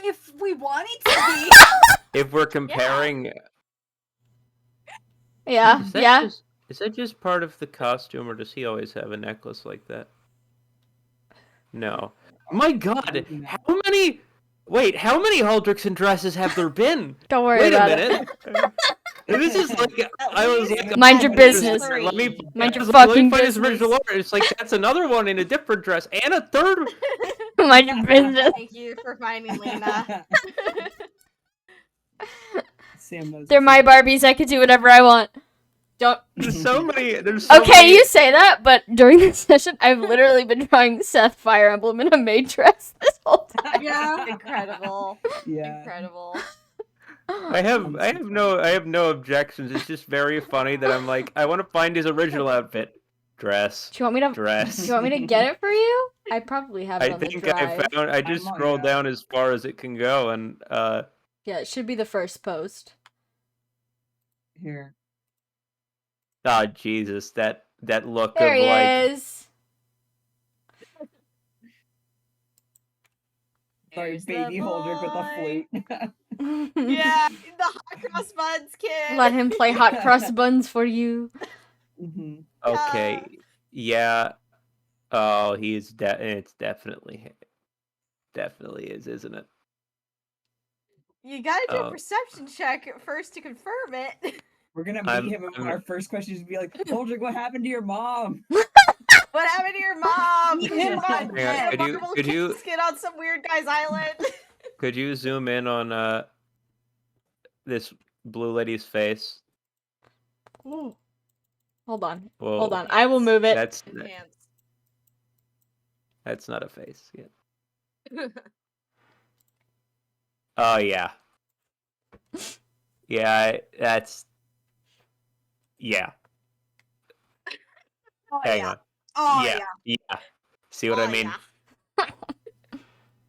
if we want it to be. if we're comparing. Yeah, yeah. Is that just part of the costume, or does he always have a necklace like that? No. My God, how many? Wait, how many Holdricks and dresses have there been? Don't worry Wait about a minute. This is like I was. Like, Mind your business. Let me Mind your let me fucking find his business. original art. It's like that's another one in a different dress and a third. Mind your business. Thank you for finding Lena. Sam knows. They're my Barbies. I can do whatever I want. Don't. There's so many. There's so Okay, many. you say that, but during this session, I've literally been drawing Seth Fire Emblem in a maid dress this whole time. Yeah. Incredible. Yeah. Incredible. I have no objections. It's just very funny that I'm like, I want to find his original outfit. Dress. Do you want me to? Dress. Do you want me to get it for you? I probably have it I on the think drive. I just I'm on scrolled it. down as far as it can go, and Yeah, it should be the first post. Here. Jesus, that look There of he like is. Sorry, Here's the baby Holdrick with a boy. flute. Yeah, the hot cross buns kid. Let him play hot cross buns for you. Mhm. okay, yeah. Oh, it's definitely is, isn't it? You gotta do a Oh. perception check at first to confirm it. We're gonna meet I'm- him, and I'm- our first question is to be like, Holdrick, what happened to your mom? What happened to your mom? Eat him by In the a head. marble could you- casket on some weird guy's island. Could you zoom in on this blue lady's face? Ooh. Hold on. Whoa, Hold on. I will move it. Enhance. That's not a face. Yeah. Oh yeah. Yeah, that's. Yeah. Oh, Hang yeah. on. Oh, yeah. yeah. Yeah. See what Oh, I mean? yeah.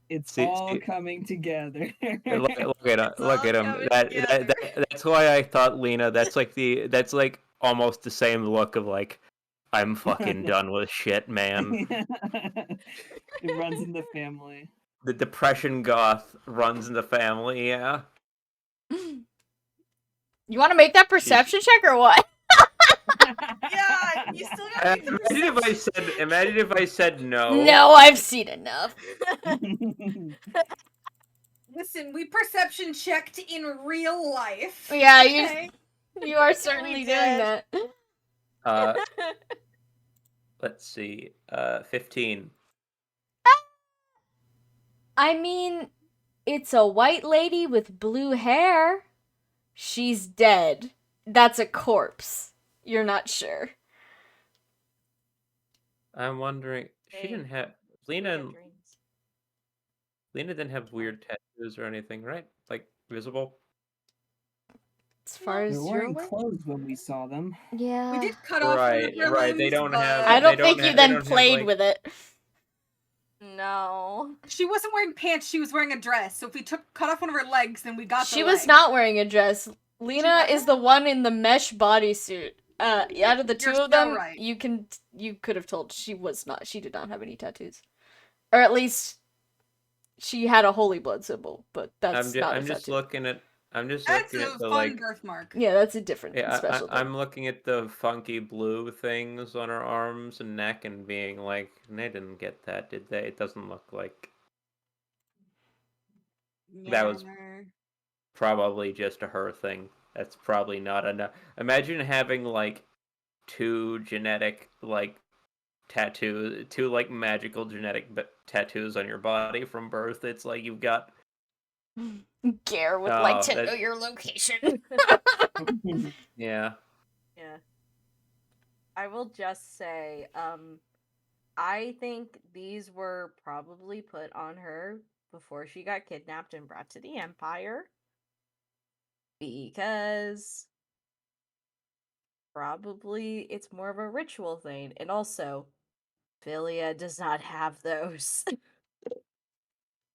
It's See- all see- coming together. Look at him. It's Look at all him. coming That, together. that's why I thought Lena. That's like almost the same look of like, I'm fucking done with shit, man. It runs in the family. The depression goth runs in the family. Yeah. You want to make that perception check or what? Yeah, you still gotta make the Imagine if I said no. No, I've seen enough. Listen, we perception checked in real life. Yeah, okay? you are certainly doing did. that. Let's see. 15. I mean, it's a white lady with blue hair. She's dead. That's a corpse. You're not sure. I'm wondering. She Hey, didn't have We Lena. have dreams. Lena didn't have weird tattoos or anything, right? Like visible. As far They're as you're wearing aware. clothes when we saw them. Yeah. We did cut off one Right, of their right. They limbs, don't but have- I they don't don't think you have- they then don't have, played like- with it. No. she wasn't wearing pants. She was wearing a dress. So if we cut off one of her legs, then we got. She the was leg. not wearing a dress. Lena wasn't? is the one in the mesh bodysuit. Out of the two You're of them, so right. you could have told she was not. She did not have any tattoos, or at least she had a holy blood symbol. But that's not I'm a just tattoo. looking at. I'm just That's looking a at the fun like. birthmark. Yeah, that's a different Yeah, special thing. I'm looking at the funky blue things on her arms and neck and being like, they didn't get that, did they? It doesn't look like. That was- Yeah. Probably just a her thing. That's probably not enough. Imagine having like two genetic like tattoos, two like magical genetic tattoos on your body from birth. It's like you've got. Gare would Oh, like to that- know your location. Yeah. Yeah. I will just say, I think these were probably put on her before she got kidnapped and brought to the Empire. Because probably it's more of a ritual thing. And also, Philia does not have those.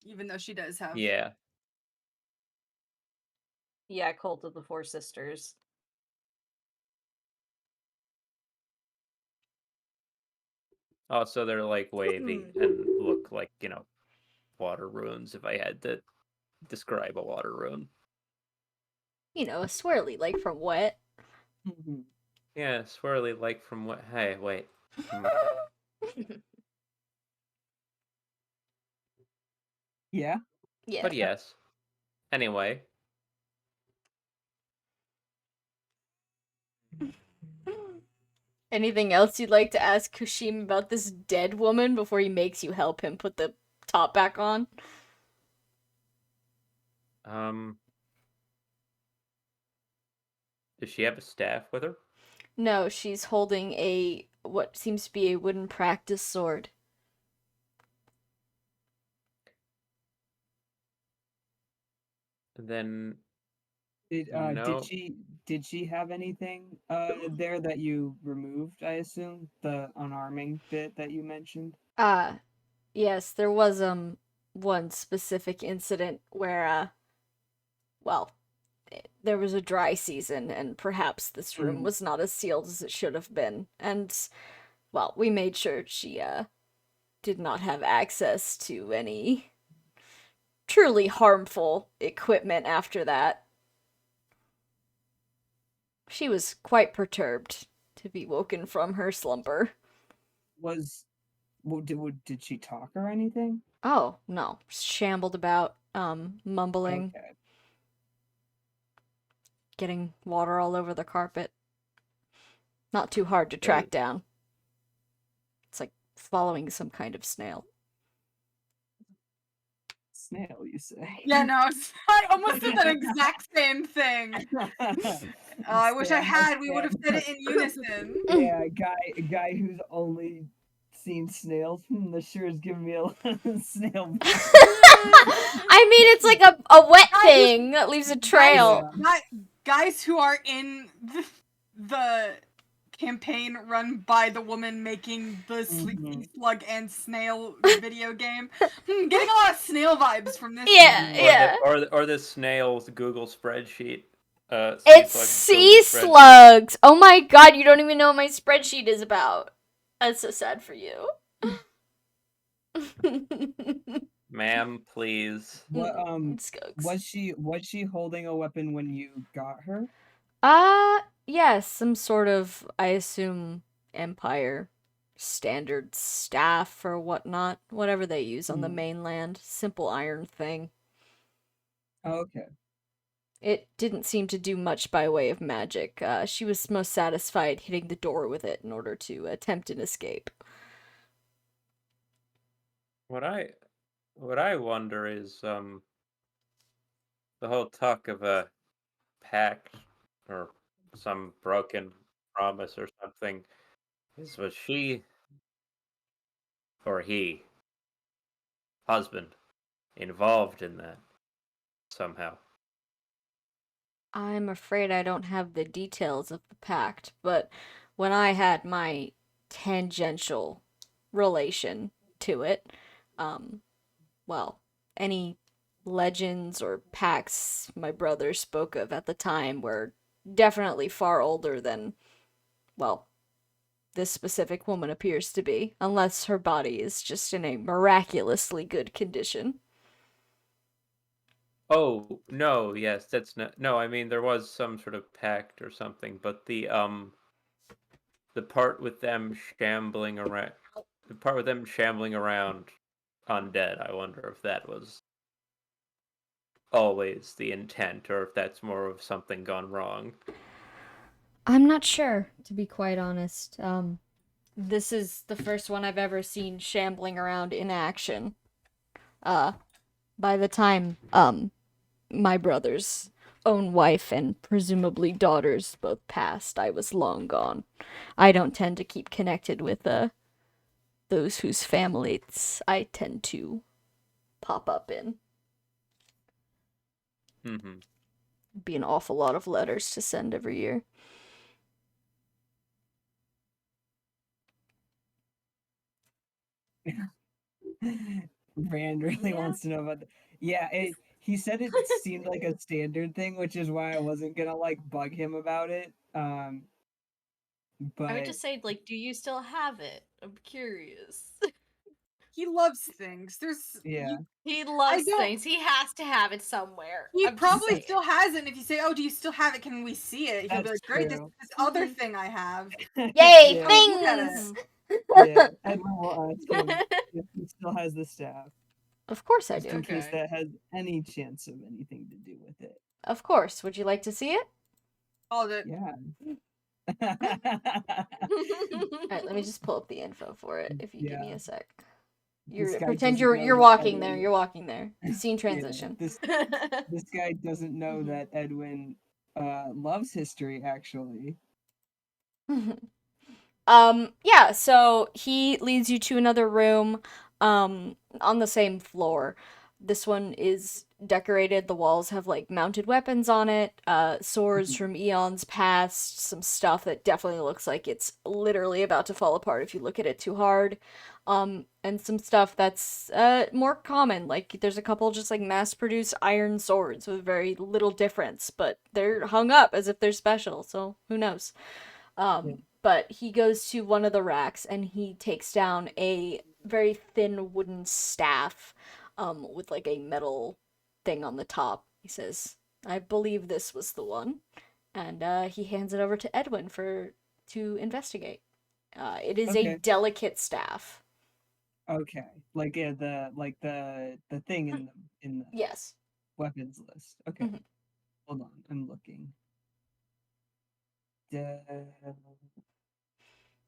Even though she does have. Yeah. Yeah, Cult of the Four Sisters. Also, they're like wavy and look like, water runes if I had to describe a water rune. You know, a swirly, like from Wet. Yeah, swirly like from what? Hey, wait. Yeah. Yeah. But yes. Anyway. Anything else you'd like to ask Kushim about this dead woman before he makes you help him put the top back on? Does she have a staff with her? No, she's holding what seems to be a wooden practice sword. Then Did No. did she have anything there that you removed? I assume the unarming bit that you mentioned. Yes, there was one specific incident where well, there was a dry season and perhaps this room Mhm. was not as sealed as it should have been. And well, we made sure she did not have access to any truly harmful equipment after that. She was quite perturbed to be woken from her slumber. Was did she talk or anything? Oh, no. Shambled about, mumbling, Okay. getting water all over the carpet. Not too hard to track down. It's like following some kind of snail. Snail, you say? Yeah, no, I almost said that exact same thing. I wish I had. We would have said it in unison. Yeah, a guy who's only seen snails. The sure is giving me a snail. I mean, it's like a wet Guys- thing that leaves a trail. Guys who are in the campaign run by the woman making the Sleepy Slug and Snail video game. Getting a lot of snail vibes from this. Yeah, game. yeah. Or the snail's Google spreadsheet. It's sea slugs! Oh my god, you don't even know what my spreadsheet is about. That's so sad for you. Ma'am, please. What Skokes. was she holding a weapon when you got her? Yes, some sort of, I assume, Empire standard staff or whatnot. Whatever they use on the mainland. Simple iron thing. Oh, okay. It didn't seem to do much by way of magic. She was most satisfied hitting the door with it in order to attempt an escape. What I wonder is the whole talk of a pact or some broken promise or something. Was she or he, husband, involved in that somehow? I'm afraid I don't have the details of the pact, but when I had my tangential relation to it, well, any legends or pacts my brother spoke of at the time were definitely far older than, well, this specific woman appears to be, unless her body is just in a miraculously good condition. Oh, no, yes, that's not. No, I mean there was some sort of pact or something, but the part with them shambling around, undead, I wonder if that was always the intent or if that's more of something gone wrong. I'm not sure, to be quite honest. This is the first one I've ever seen shambling around in action. By the time, my brother's own wife and presumably daughters both passed, I was long gone. I don't tend to keep connected with, those whose families I tend to pop up in. Mm-hmm. Be an awful lot of letters to send every year. Rand really wants to know about he said it seemed like a standard thing, which is why I wasn't gonna like bug him about it. But I would just say, like, do you still have it? I'm curious. He loves things. yeah. He loves don't- things. He has to have it somewhere. He I'm just probably saying. still has it. And if you say, "Oh, do you still have it? Can we see it?" He'll be That's like, "Great, this true. other thing I have." Yay, Yeah. Look at things! Yeah, Edwin will ask him if he still has the staff, Of course I just in do. case Okay. that has any chance of anything to do with it. Of course. Would you like to see it? All the Yeah. Alright, let me just pull up the info for it if you give me Yeah. a sec. This guy Pretend doesn't know you're that walking there, Edwin- you're walking there. Scene Yeah, transition. this guy doesn't know that Edwin loves history actually. Yeah, so he leads you to another room, on the same floor. This one is decorated. The walls have like mounted weapons on it, swords Mhm. from eons past, some stuff that definitely looks like it's literally about to fall apart if you look at it too hard. And some stuff that's more common. Like there's a couple just like mass-produced iron swords with very little difference, but they're hung up as if they're special, so who knows. Yeah. But he goes to one of the racks and he takes down a very thin wooden staff with like a metal thing on the top. He says, I believe this was the one. And he hands it over to Edwin to investigate. It is a Okay. delicate staff. Okay. Like the thing in the Yes. weapons list. Okay. Mhm. Hold on. I'm looking.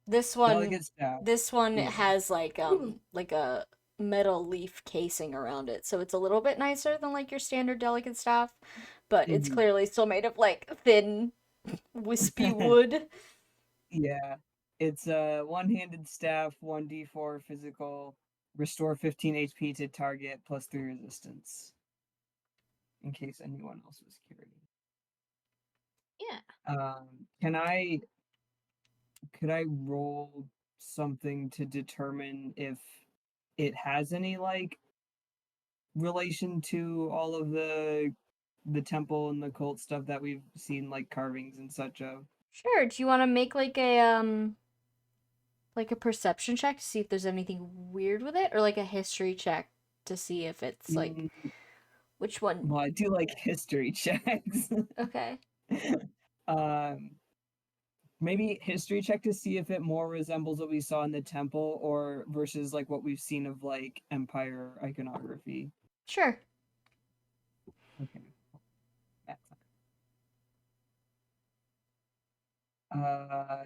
This one Delicate staff. this one Yeah. has like a metal leaf casing around it. So it's a little bit nicer than like your standard delicate staff, but it's Mhm. clearly still made of like thin wispy wood. Yeah. It's a one-handed staff, 1d4 physical, restore 15 HP to target plus 3 resistance. In case anyone else was curious. Yeah. Could I roll something to determine if it has any like relation to all of the temple and the cult stuff that we've seen like carvings and such of? Sure, do you want to make like a perception check to see if there's anything weird with it or like a history check to see if it's like Mm, which one? well, I do like history checks. Okay. um Maybe history check to see if it more resembles what we saw in the temple or versus like what we've seen of like empire iconography. Sure. Okay. That's uh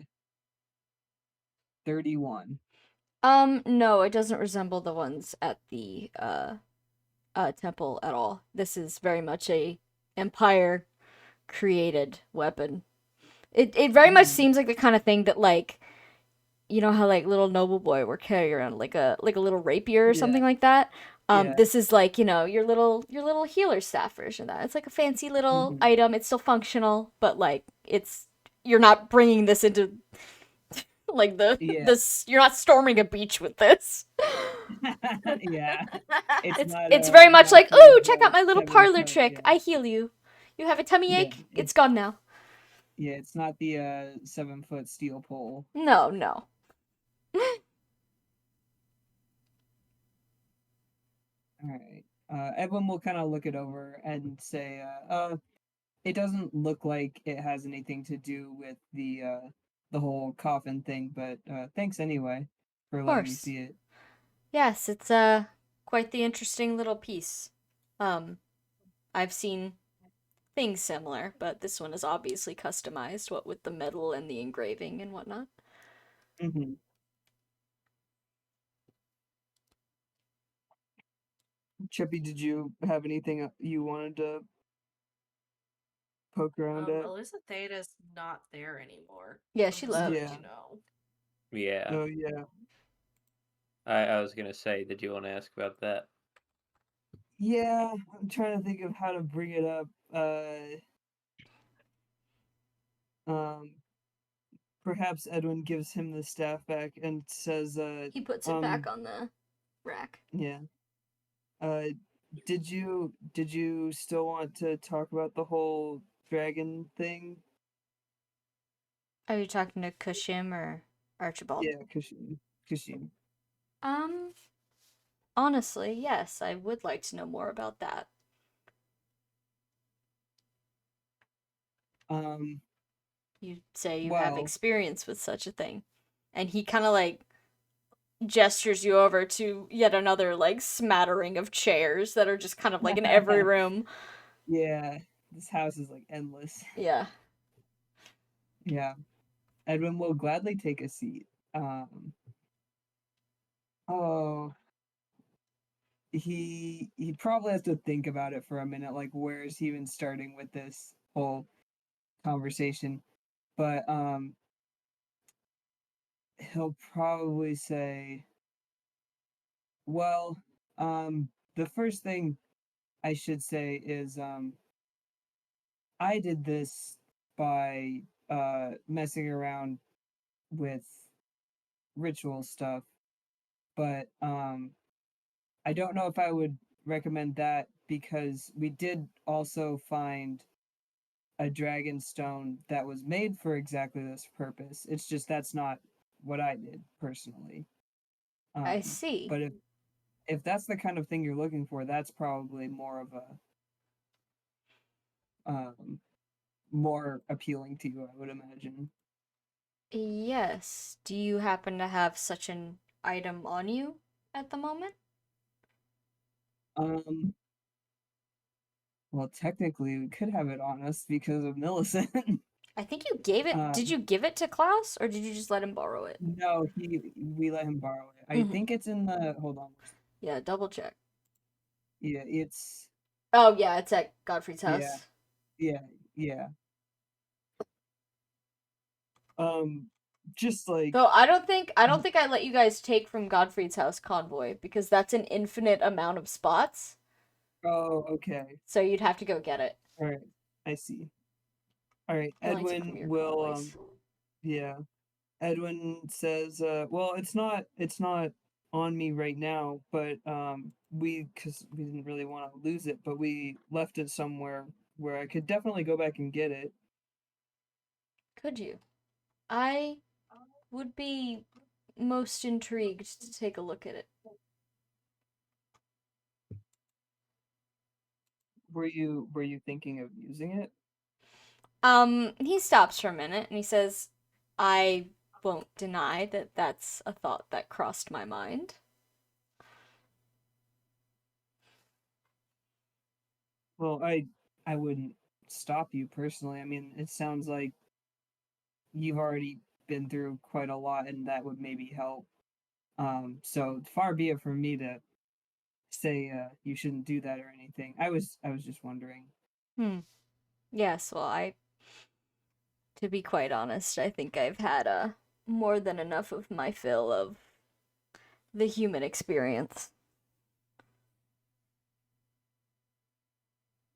31. No, it doesn't resemble the ones at the temple at all. This is very much a empire created weapon. It very much Mm, seems like the kind of thing that like you know how like little noble boy would carry around like a little rapier or yeah, something like that. yeah. This is like you know your little healer staff version of that. It's like a fancy little Mhm. item. It's still functional, but like it's you're not bringing this into like the Yeah. this you're not storming a beach with this. Yeah. It's very It's much not like, some ooh, check out my little Kevin's parlor Cup, trick. yeah. I heal you. You have a tummy Yeah. ache? It's gone now. Yeah, it's not the 7-foot steel pole. No, no. All right. Edwin will kind of look it over and say, it doesn't look like it has anything to do with the whole coffin thing, but thanks anyway for Of letting me course. see it. Yes, it's quite the interesting little piece. Um, I've seen things similar, but this one is obviously customized, what with the metal and the engraving and whatnot. Mm-hmm. Chippy, did you have anything you wanted to poke around at? Alyssa Theta's not there anymore. Yeah, I'm she just letting Yeah. left. you know. Yeah. Oh yeah. I was gonna say, did you want to ask about that? Yeah, I'm trying to think of how to bring it up. Um, Perhaps Edwin gives him the staff back and says, He puts it back on the rack. yeah. Uh, did you still want to talk about the whole dragon thing? Are you talking to Kushim or Archibald? Yeah, Kashim. Um, honestly, yes, I would like to know more about that. Um, You say you have well, experience with such a thing. And he kind of like gestures you over to yet another like smattering of chairs that are just kind of like in every room. yeah, this house is like endless. Yeah. Yeah, Edwin will gladly take a seat. Oh, he probably has to think about it for a minute, like where is he even starting with this whole conversation? But he'll probably say, well, the first thing I should say is I did this by messing around with ritual stuff, but I don't know if I would recommend that because we did also find a dragon stone that was made for exactly this purpose. It's just that's not what I did personally. I see. But if that's the kind of thing you're looking for, that's probably more of a more appealing to you, I would imagine. Yes. Do you happen to have such an item on you at the moment? Um, well, technically, we could have it on us because of Millicent. I think you gave it. Did um, you give it to Klaus or did you just let him borrow it? no, we let him borrow it. I Mhm. think it's in the. Hold on. Yeah, double check. Yeah, it's. Oh, yeah, it's at Godfrey's Yeah, house. yeah, yeah. Um, just like. Though I don't think I let you guys take from Godfrey's house convoy because that's an infinite amount of spots. Oh, okay. So you'd have to go get it. All right, I see. All right, You only take from Edwin your will. convoys. Yeah. Edwin says, well, it's not on me right now, but because we didn't really want to lose it, but we left it somewhere where I could definitely go back and get it. Could you? I would be most intrigued to take a look at it. Were you thinking of using it? He stops for a minute and he says, I won't deny that that's a thought that crossed my mind. Well, I wouldn't stop you personally. I mean, it sounds like you've already been through quite a lot, and that would maybe help. So far be it from me to say you shouldn't do that or anything. I was just wondering. Hmm. Yes, well, to be quite honest, I think I've had more than enough of my fill of the human experience.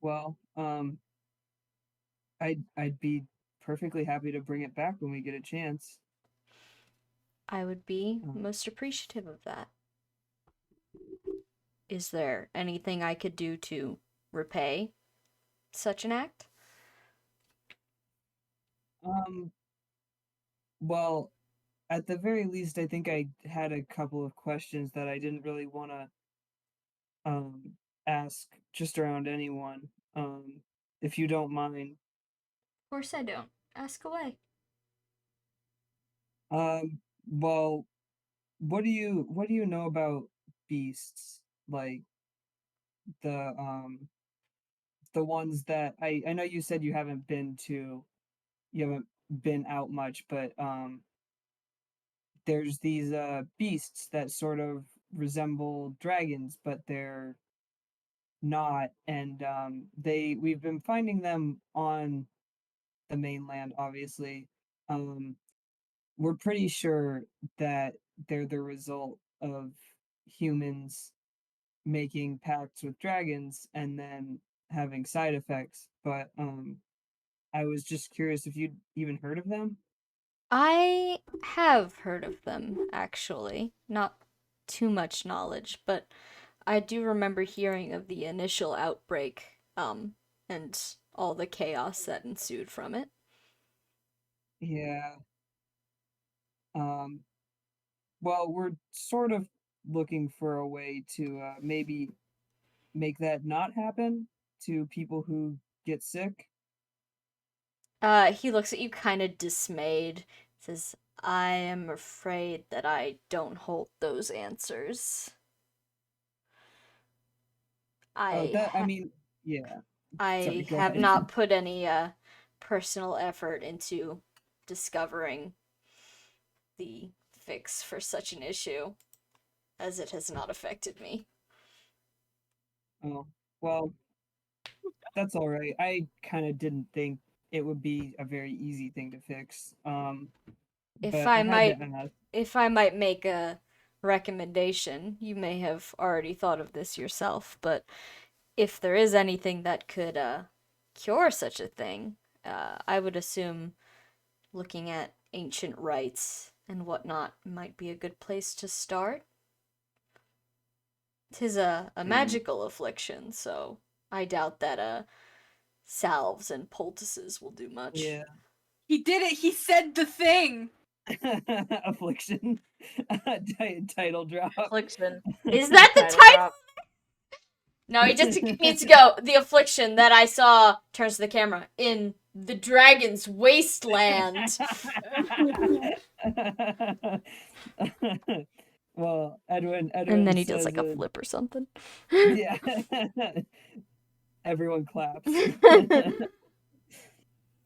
Well, I'd be perfectly happy to bring it back when we get a chance. I would be Um, most appreciative of that. Is there anything I could do to repay such an act? um, well, at the very least, I think I had a couple of questions that I didn't really want to um ask just around anyone. If you don't mind. Of course I don't. Ask away. Well, what do you know about beasts? Like the the ones that I know you said you haven't been out much, but there's these beasts that sort of resemble dragons, but they're not, and we've been finding them on the mainland, obviously. Um, we're pretty sure that they're the result of humans making pacts with dragons and then having side effects. But I was just curious if you'd even heard of them. I have heard of them, actually. Not too much knowledge, but I do remember hearing of the initial outbreak, and all the chaos that ensued from it. Yeah. Um, well, we're sort of looking for a way to maybe make that not happen to people who get sick. He looks at you kind of dismayed. Says, I am afraid that I don't hold those answers. Oh, I that I ha- mean, yeah. Sorry, I go have ahead. not put any personal effort into discovering the fix for such an issue, as it has not affected me. Oh, well, that's all right. I kind of didn't think it would be a very easy thing to fix. If But I I had to might ask. if I might make a recommendation, you may have already thought of this yourself, but if there is anything that could cure such a thing, I would assume looking at ancient rites and whatnot might be a good place to start. 'Tis a magical affliction, so I doubt that salves and poultices will do much. Yeah. He did it. He said the thing. Affliction. Title drop. Affliction. Is that the title? No, he just needs to go. The affliction that I saw, turns to the camera, in the dragon's wasteland. Well, Edwin And then he does says, like a flip or something. yeah. Everyone claps.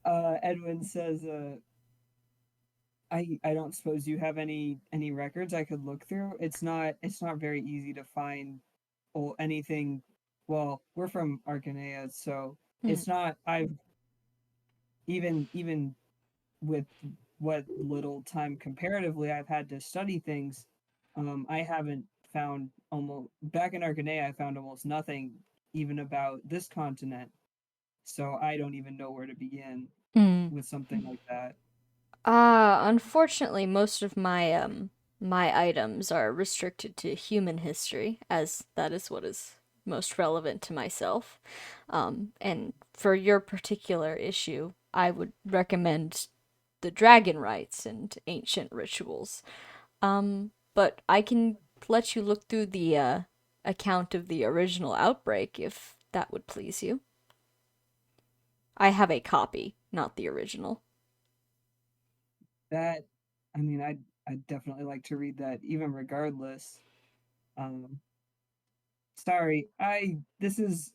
Edwin says, I don't suppose you have any records I could look through. It's not very easy to find anything. Well, we're from Arcanea, so it's not. I've even with what little time comparatively I've had to study things, I haven't found almost back in Arcanea. I found almost nothing even about this continent. So I don't even know where to begin with something like that. Unfortunately, most of my my items are restricted to human history, as that is what is most relevant to myself. And for your particular issue, I would recommend the dragon rites and ancient rituals. But I can let you look through the account of the original outbreak if that would please you. I have a copy, not the original. That, I mean, I'd definitely like to read that, even regardless. Sorry, this is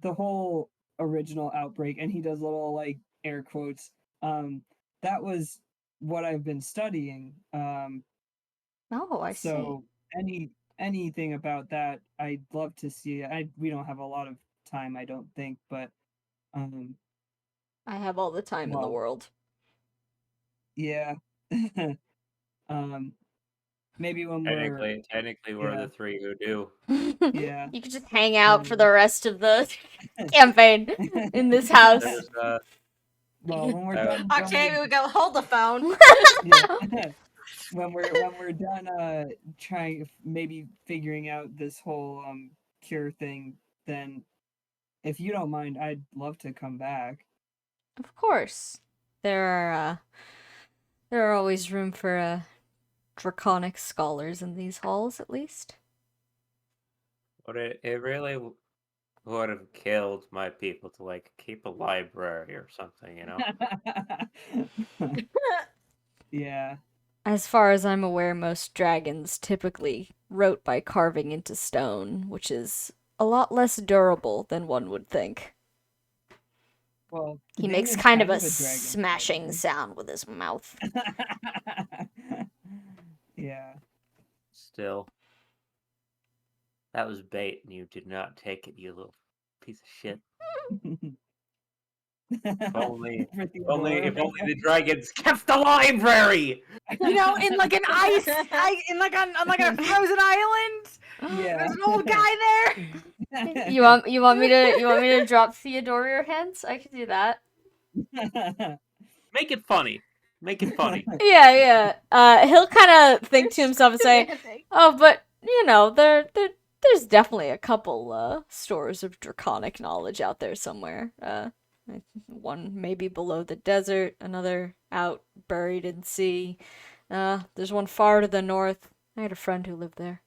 the whole original outbreak, and he does little like air quotes. That was what I've been studying. Oh, I see. So anything about that, I'd love to see. We don't have a lot of time, I don't think, but I have all the time in the well, world. yeah. Maybe when we're Technically, we're the three who do. yeah. You could just hang out for the rest of the campaign in this house. There's, Well, when we're Uh, done, Octavia would go, hold the phone. yeah. when we're done trying maybe figuring out this whole cure thing, then if you don't mind, I'd love to come back. Of course. There are always room for draconic scholars in these halls, at least. But it really would have killed my people to like keep a library or something, you know? Yeah. As far as I'm aware, most dragons typically wrote by carving into stone, which is a lot less durable than one would think. Well, He Dane makes is kind of a dragon smashing person. sound with his mouth. Yeah. Still, that was bait, and you did not take it, you little piece of shit. If only the dragons kept the library. You know, in like an in like a frozen island. Yeah. There's an old guy there. You want me to drop Theodore your hints? I can do that. Make it funny. Make it funny. Yeah. He'll kind of think to himself and say, "Oh, but you know, there's definitely a couple stores of draconic knowledge out there somewhere. One maybe below the desert, another out buried in sea. There's one far to the north. I had a friend who lived there."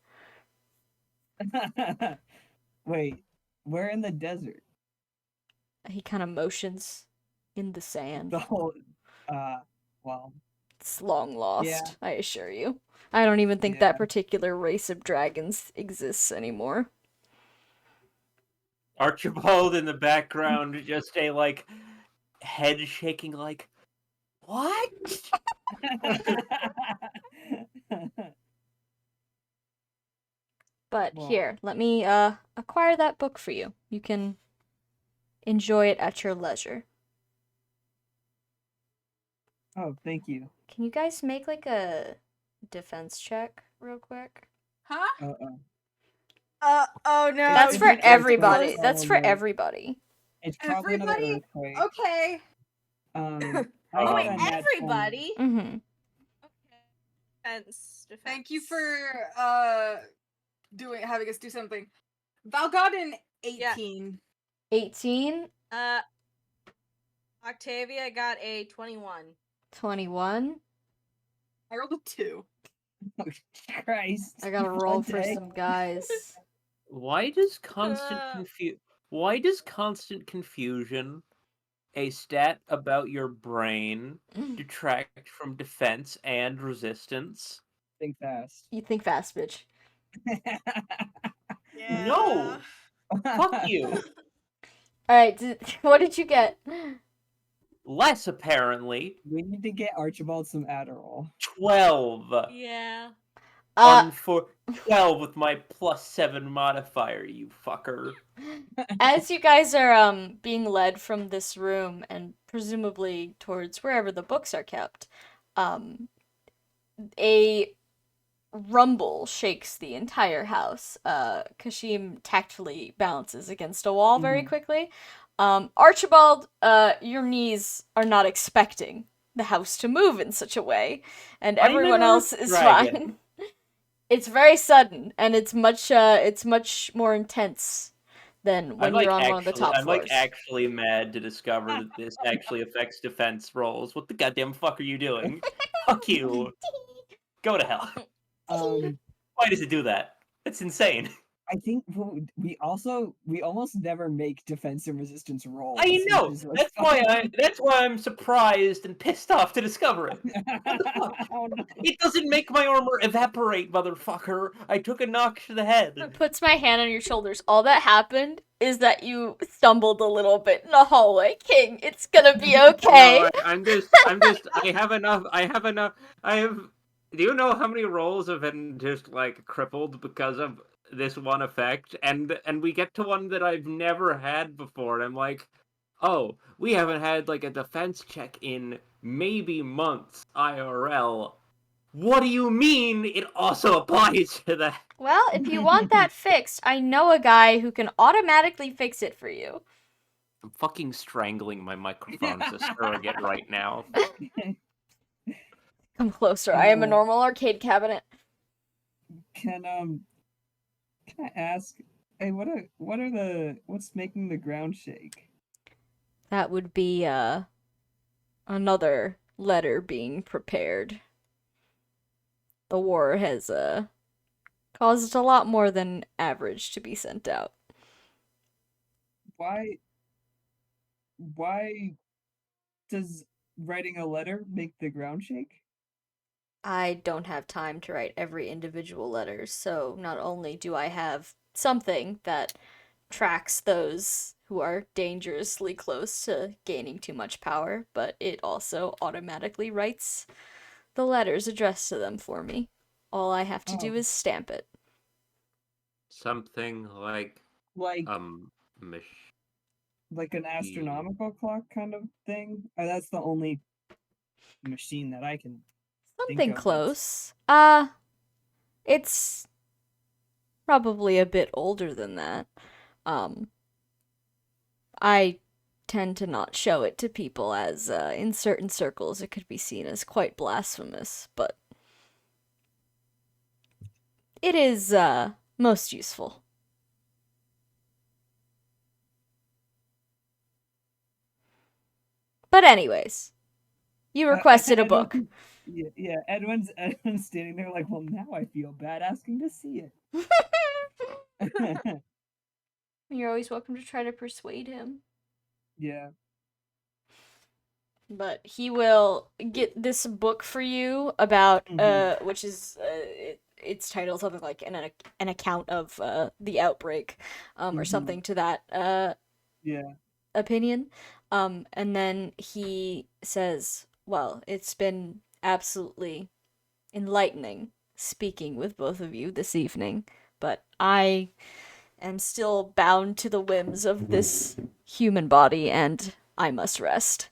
Wait, where in the desert? He kind of motions in the sand. The whole, well, It's long lost, yeah. I assure you. I don't even think Yeah. that particular race of dragons exists anymore. Archibald in the background, just a like head shaking, like what? But Well- here, let me acquire that book for you. You can enjoy it at your leisure. Oh, thank you. Can you guys make like a defense check real quick? Huh? Oh no. That's It's for an everybody. earthquake. That's Oh, for no. everybody. It's probably another Everybody? earthquake. Okay. I Oh got wait, a nat 20. everybody. Mm-hmm. Defense. Thank you for having us do something. Val got an 18. 18, Octavia got a 21. 21. I rolled a 2. Oh, Christ. I gotta roll for Dante. some guys. Why does constant Uh. confusion, a stat about your brain, detract from defense and resistance? Think fast. You think fast, bitch. Yeah. No! Fuck you! Alright, what did you get? Less, apparently. We need to get Archibald some Adderall. 12. Yeah. For 12 with my +7 modifier, you fucker. As you guys are being led from this room and presumably towards wherever the books are kept, a rumble shakes the entire house. Kashim tactfully bounces against a wall very quickly. Archibald, your knees are not expecting the house to move in such a way, and I'm everyone an else earth is dragon. fine. It's very sudden, and it's much more intense than when you're on one of the top I'm floors. actually mad to discover that this actually affects defense rolls. What the goddamn fuck are you doing? Fuck you. Go to hell. Why does it do that? That's insane. I think we almost never make defense and resistance rolls. I know. which is what's That's why I'm surprised and pissed off to discover it. What the fuck? Oh, no. It doesn't make my armor evaporate, motherfucker. I took a knock to the head. Puts my hand on your shoulders. All that happened is that you stumbled a little bit in the hallway. King, it's gonna be okay. No, I have enough. Do you know how many rolls have been just, like, crippled because of this one effect? And we get to one that I've never had before, and I'm like, oh, we haven't had, like, a defense check in maybe months, IRL. What do you mean it also applies to that? Well, if you want that fixed, I know a guy who can automatically fix it for you. I'm fucking strangling my microphone as a surrogate right now. Come closer. I am a normal arcade cabinet. Can I ask? Hey, what's making the ground shake? That would be another letter being prepared. The war has caused a lot more than average to be sent out. Why does writing a letter make the ground shake? I don't have time to write every individual letter, so not only do I have something that tracks those who are dangerously close to gaining too much power, but it also automatically writes the letters addressed to them for me. All I have to do is stamp it. Something like Like mach- like an astronomical clock kind of thing? That's the only machine that I can Something think of close. It's probably a bit older than that. I tend to not show it to people as, in certain circles, it could be seen as quite blasphemous, but it is, most useful. But anyways, you requested a book. Yeah, Edwin's standing there like, well, now I feel bad asking to see it. You're always welcome to try to persuade him. Yeah. But he will get this book for you about, which is, it's titled something like an account of the outbreak, or something to that opinion. And then he says, well, it's been absolutely enlightening speaking with both of you this evening, but I am still bound to the whims of this human body, and I must rest.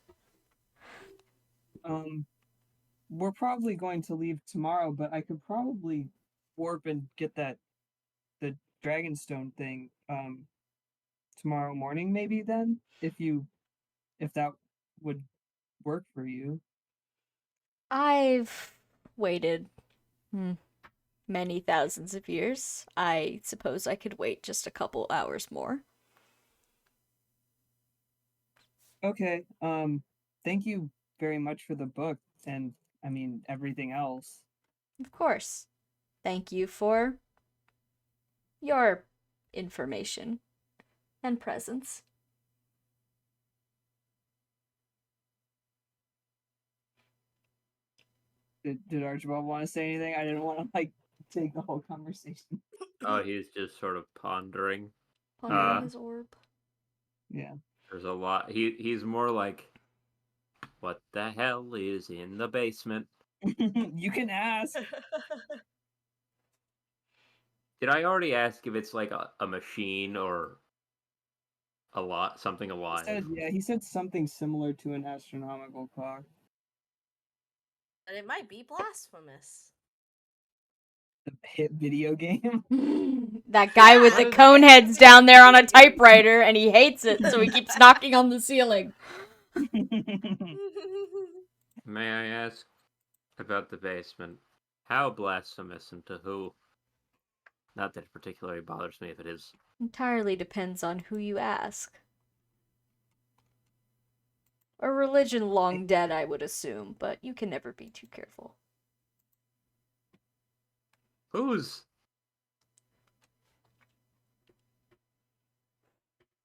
We're probably going to leave tomorrow, but I could probably warp and get the Dragonstone thing tomorrow morning, maybe then, if that would work for you. I've waited many thousands of years. I suppose I could wait just a couple hours more. Okay. Thank you very much for the book and I mean everything else. Of course. Thank you for your information and presence. Did Archibald want to say anything? I didn't want to like take the whole conversation. Oh, he's just sort of pondering. Pondering his orb. Yeah. There's a lot. He's more like, what the hell is in the basement? You can ask. Did I already ask if it's like a machine or something alive? He said something similar to an astronomical clock. But it might be blasphemous. The hit video game. That guy with the cone heads down there on a typewriter, and he hates it, so he keeps knocking on the ceiling. May I ask about the basement? How blasphemous and to who? Not that it particularly bothers me if it is. Entirely depends on who you ask. A religion long dead, I would assume, but you can never be too careful. Whose?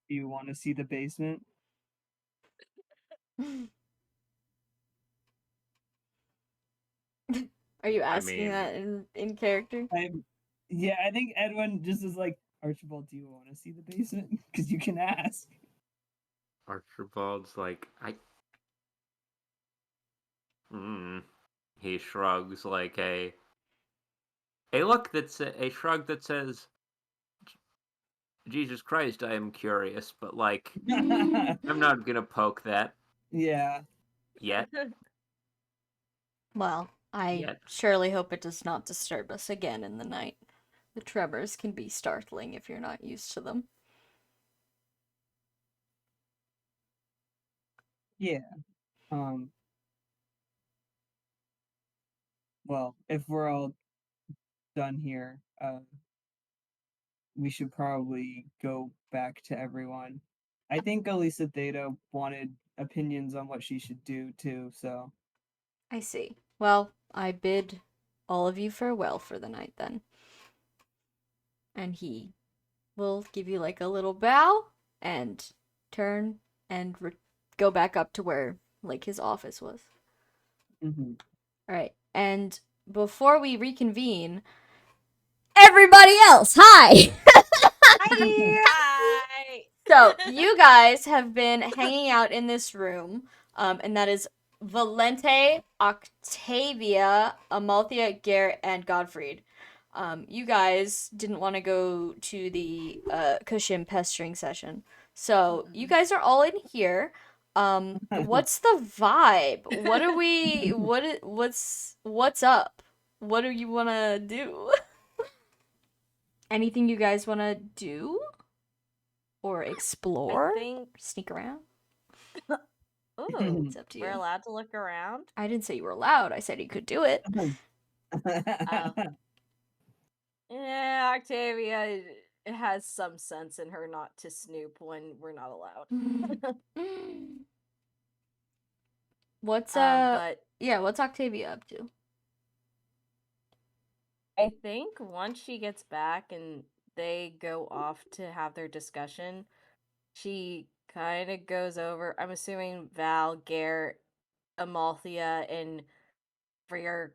Do you want to see the basement? Are you asking that in character? Yeah, I think Edwin just is like, Archibald, do you want to see the basement? Because you can ask. Archibald's like, He shrugs like a shrug that says, Jesus Christ, I am curious, but like, I'm not gonna poke that. Yeah. Yet. Well, I surely hope it does not disturb us again in the night. The tremors can be startling if you're not used to them. Yeah. Well, if we're all done here, we should probably go back to everyone. I think Elisa Theta wanted opinions on what she should do too, so. I see. Well, I bid all of you farewell for the night then. And he will give you like a little bow and turn and go back up to where like his office was. Mm-hmm. All right. And before we reconvene, everybody else, hi! Hi! So, you guys have been hanging out in this room, and that is Valente, Octavia, Amalthea, Garrett, and Godfried. You guys didn't want to go to the Kushim pestering session. So, you guys are all in here. What's the vibe? What are we what's up? What do you want to do? Anything you guys want to do? Or explore? Sneak around? Ooh, It's up to you. We're allowed to look around? I didn't say you were allowed. I said you could do it. Yeah, Octavia has some sense in her not to snoop when we're not allowed. What's what's Octavia up to? I think once she gets back and they go off to have their discussion, she kind of goes over, I'm assuming Val, Garrett, Amalthea, and for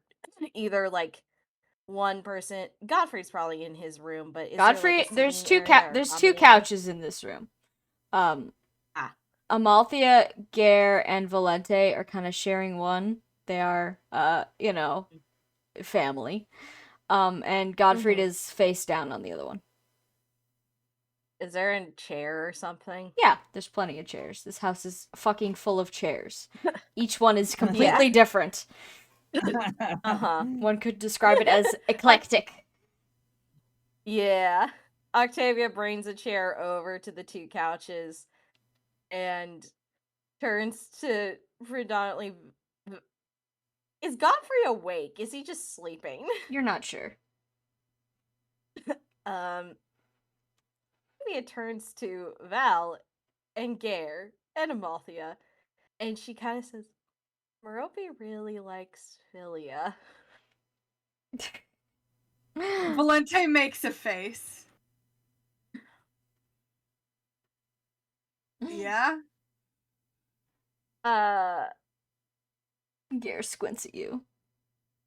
either like one person. Godfrey's probably in his room, but is Godfrey, there there's two couches in this room. Amalthea, Gare, and Valente are kind of sharing one. They are family. And Godfried is face down on the other one. Is there a chair or something? Yeah, there's plenty of chairs. This house is fucking full of chairs. Each one is completely different. Uh-huh. One could describe it as eclectic. Yeah. Octavia brings a chair over to the two couches and turns to predominantly. Is Godfrey awake? Is he just sleeping? You're not sure. Octavia turns to Val and Gare and Amalthea, and she kind of says, Merope really likes Philia. Valente makes a face. Yeah? Gare squints at you.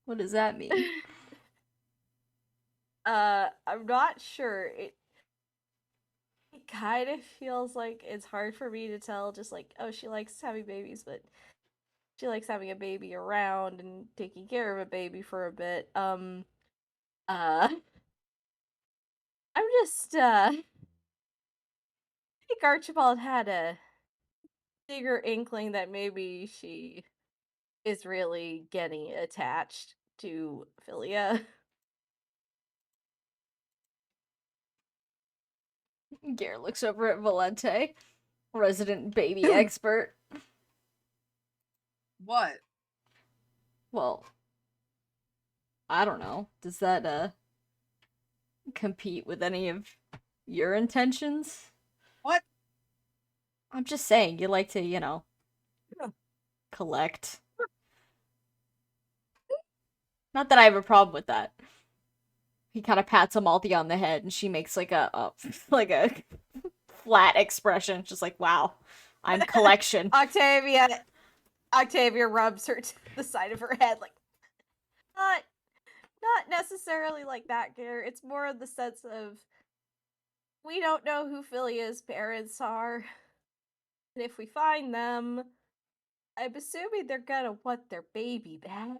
What does that mean? I'm not sure. It kind of feels like it's hard for me to tell, just like, oh, she likes having babies, but she likes having a baby around and taking care of a baby for a bit. I'm just, I think Archibald had a bigger inkling that maybe she is really getting attached to Philia. Gare looks over at Valente, resident baby expert. What? Well, I don't know. Does that compete with any of your intentions? What? I'm just saying, you like to, collect. Not that I have a problem with that. He kind of pats Amalthi on the head, and she makes like a like a flat expression, just like, "Wow, I'm collection." Octavia rubs her to the side of her head, like, not necessarily like that, Gare. It's more of the sense of we don't know who Philia's parents are, and if we find them, I'm assuming they're gonna want their baby back.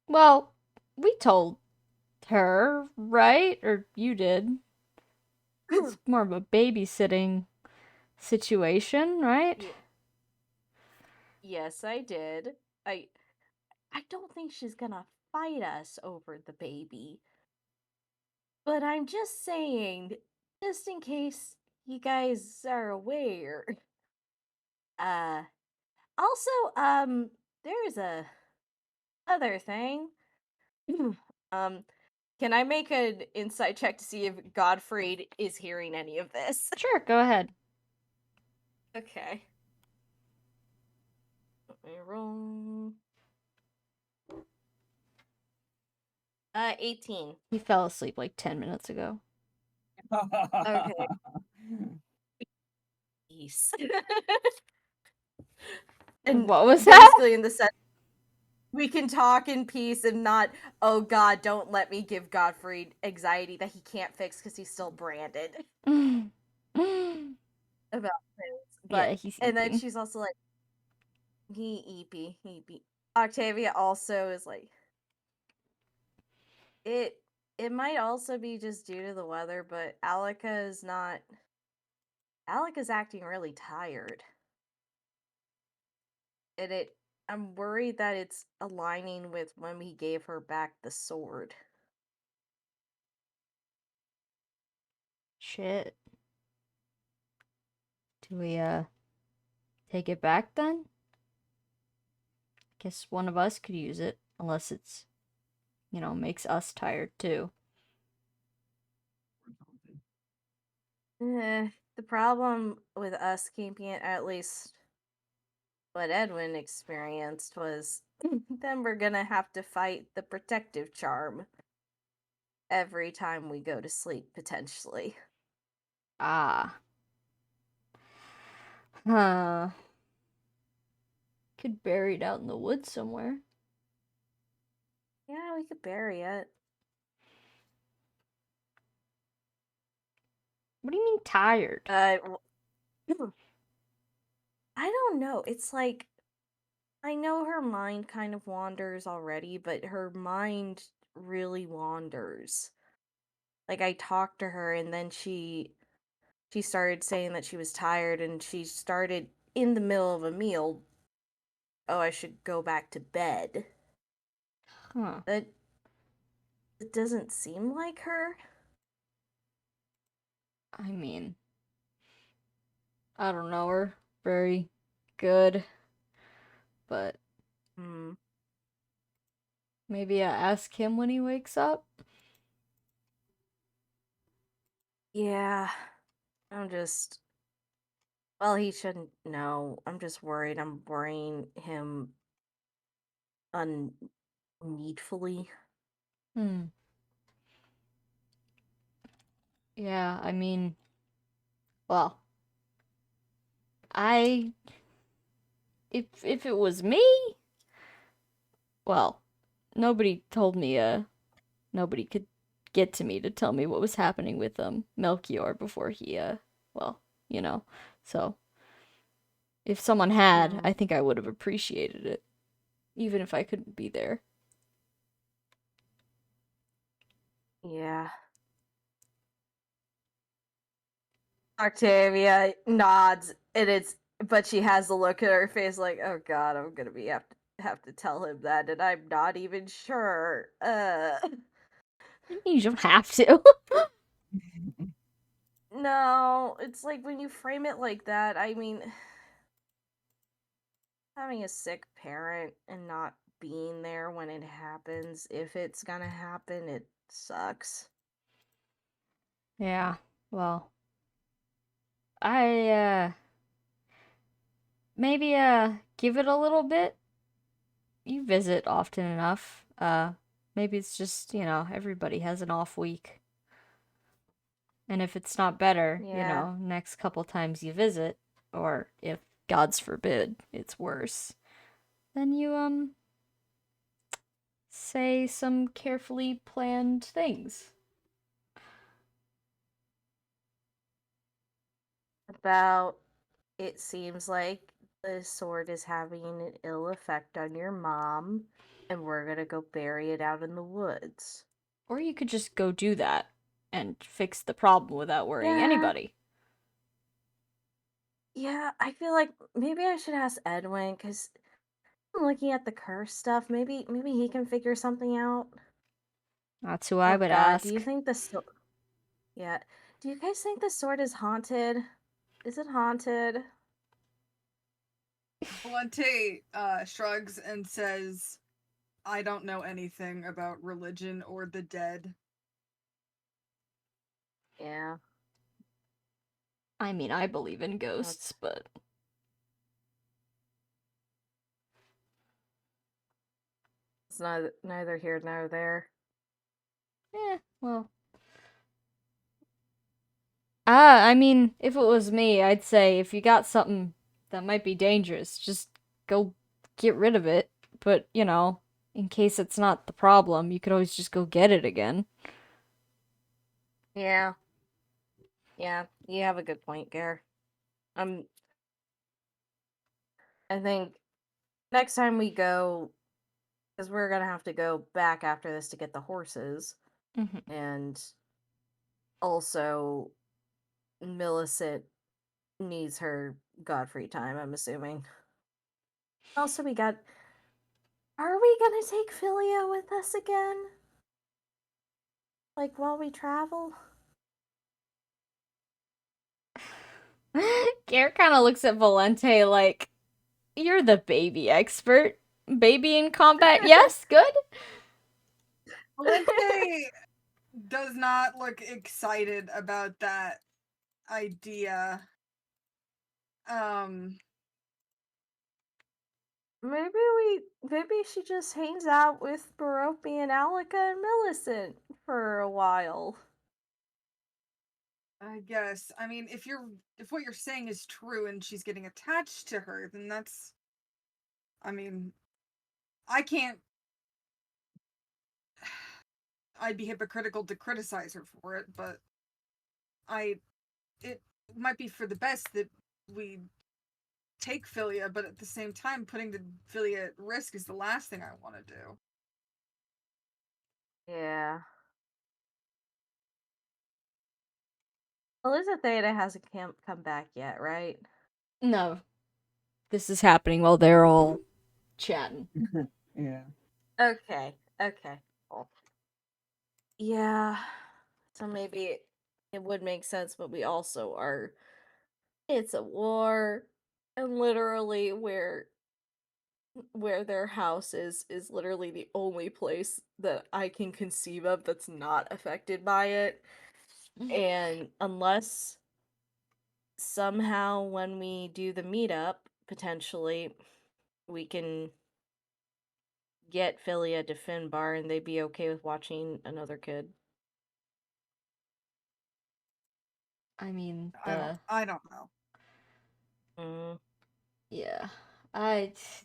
Well, we told her, right? Or you did. It's more of a babysitting situation, right? Yes, I did. I don't think she's gonna fight us over the baby. But I'm just saying, just in case you guys are aware. Also, there's a other thing. Can I make an insight check to see if Godfrey is hearing any of this? Sure, go ahead. Okay. Let me roll. 18. He fell asleep like 10 minutes ago. Okay. Peace. And What was that? basically in the sense we can talk in peace and not, oh god, don't let me give Godfrey anxiety that he can't fix because he's still branded about things. But Yeah, he's and then eating. she's also like, he eepy. Octavia also is like, it might also be just due to the weather, but Alika's acting really tired. And I'm worried that it's aligning with when we gave her back the sword. Shit. Do we, take it back then? Guess one of us could use it, unless it's, makes us tired too. The problem with us keeping it, at least what Edwin experienced, was then we're gonna have to fight the protective charm every time we go to sleep, potentially. Ah. Huh. Could bury it out in the woods somewhere. Yeah, we could bury it. What do you mean tired? I don't know. It's like, I know her mind kind of wanders already, but her mind really wanders. Like, I talked to her and then she started saying that she was tired, and she started in the middle of a meal, oh, I should go back to bed. Huh. It doesn't seem like her. I mean, I don't know her very good, but Hmm. maybe I ask him when he wakes up. Yeah. I'm just. Well, he shouldn't know. I'm just worried. I'm worrying him unneedfully. Hmm. Yeah, I mean, well, I if it was me, well, nobody told me nobody could get to me to tell me what was happening with Melchior before he well, you know. So, if someone had, I think I would have appreciated it even if I couldn't be there. Yeah. Octavia nods, and but she has the look at her face like, oh god, I'm gonna have to tell him that, and I'm not even sure. You don't have to. No, it's like when you frame it like that, I mean, having a sick parent and not being there when it happens, if it's gonna happen, it sucks. Yeah. Well, I maybe give it a little bit. You visit often enough. Maybe it's just, everybody has an off week. And if it's not better, Yeah. next couple times you visit, or if God's forbid it's worse, then you say some carefully planned things. About it seems like the sword is having an ill effect on your mom, and we're gonna go bury it out in the woods. Or you could just go do that and fix the problem without worrying Yeah. anybody. Yeah, I feel like maybe I should ask Edwin because I'm looking at the curse stuff. Maybe he can figure something out. That's who I Oh would God, do you ask. think the sword? Yeah, do you guys think the sword is haunted? Is it haunted? Valente shrugs and says, I don't know anything about religion or the dead. Yeah, I mean, I believe in ghosts, that's but it's neither here nor there. well. I mean, if it was me, I'd say if you got something that might be dangerous, just go get rid of it. But, in case it's not the problem, you could always just go get it again. Yeah, yeah, you have a good point, Gare. I think next time we go, because we're gonna have to go back after this to get the horses, Mhm. and also Millicent needs her Godfrey time, I'm assuming. Also, we got. Are we gonna take Philia with us again? Like while we travel? Garrett kind of looks at Valente like, you're the baby expert. Baby in combat, yes, good. Valente does not look excited about that idea. Maybe she just hangs out with Baropi and Alika and Millicent for a while. I guess. I mean, if what you're saying is true and she's getting attached to her, then that's. I mean, I can't. I'd be hypocritical to criticize her for it, but it might be for the best that we take Philia, but at the same time, putting the Philia at risk is the last thing I want to do. Yeah. Elizabeth hasn't come back yet, right? No, this is happening while they're all chatting. Yeah. Okay. Okay. Cool. Yeah. So maybe it would make sense, but we also are. It's a war, and literally where their house is literally the only place that I can conceive of that's not affected by it. And unless somehow when we do the meetup, potentially, we can get Philia to Finbar and they'd be okay with watching another kid. I mean, I don't know. Mm. yeah, it's,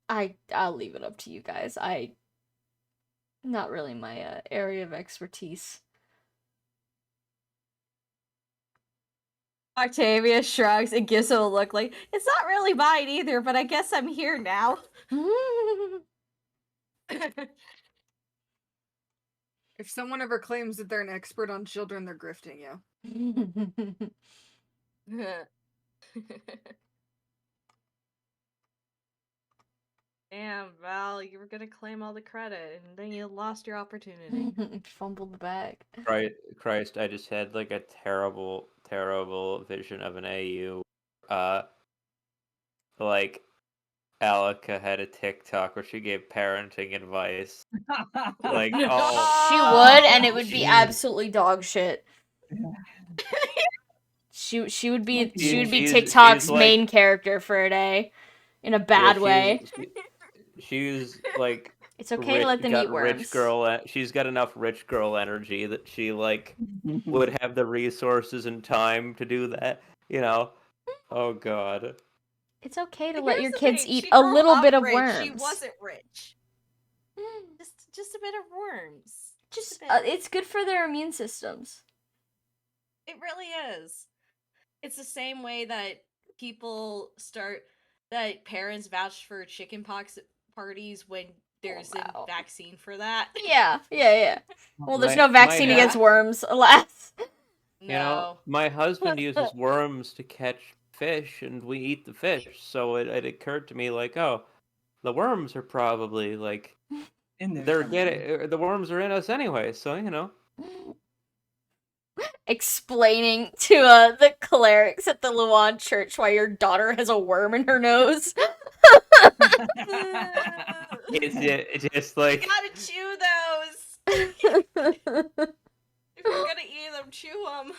I'll leave it up to you guys. Not really my area of expertise. Octavia shrugs and gives him a look like, it's not really mine either, but I guess I'm here now. If someone ever claims that they're an expert on children, they're grifting you. Damn, Val, you were gonna claim all the credit, and then you lost your opportunity. Fumbled the bag. Christ, I just had like a terrible, terrible vision of an AU. Like Alika had a TikTok where she gave parenting advice. Like, oh, She would, and it would be Jeez. absolutely dog shit. She would be She's TikTok's like- main character for a day, in a bad way. She's like It's okay to let them eat worms. rich girl. She's got enough rich girl energy that she like would have the resources and time to do that. You know? Oh God. It's okay to Here's let your the kids thing, eat she a grew little up bit of rich, worms. She wasn't rich. Just a bit of worms. Just a bit. it's good for their immune systems. It really is. It's the same way that that parents vouch for chickenpox parties when there's a wow. vaccine for that. Yeah. Well, there's My- no vaccine my against ha- worms, alas. No. You know, my husband uses worms to catch fish, and we eat the fish. So it occurred to me like, oh, the worms are probably like In there they're somewhere. getting the worms are in us anyway. So you know. Explaining to the clerics at the Luan church why your daughter has a worm in her nose. It's just like You gotta chew those. If you're gonna eat them, chew them.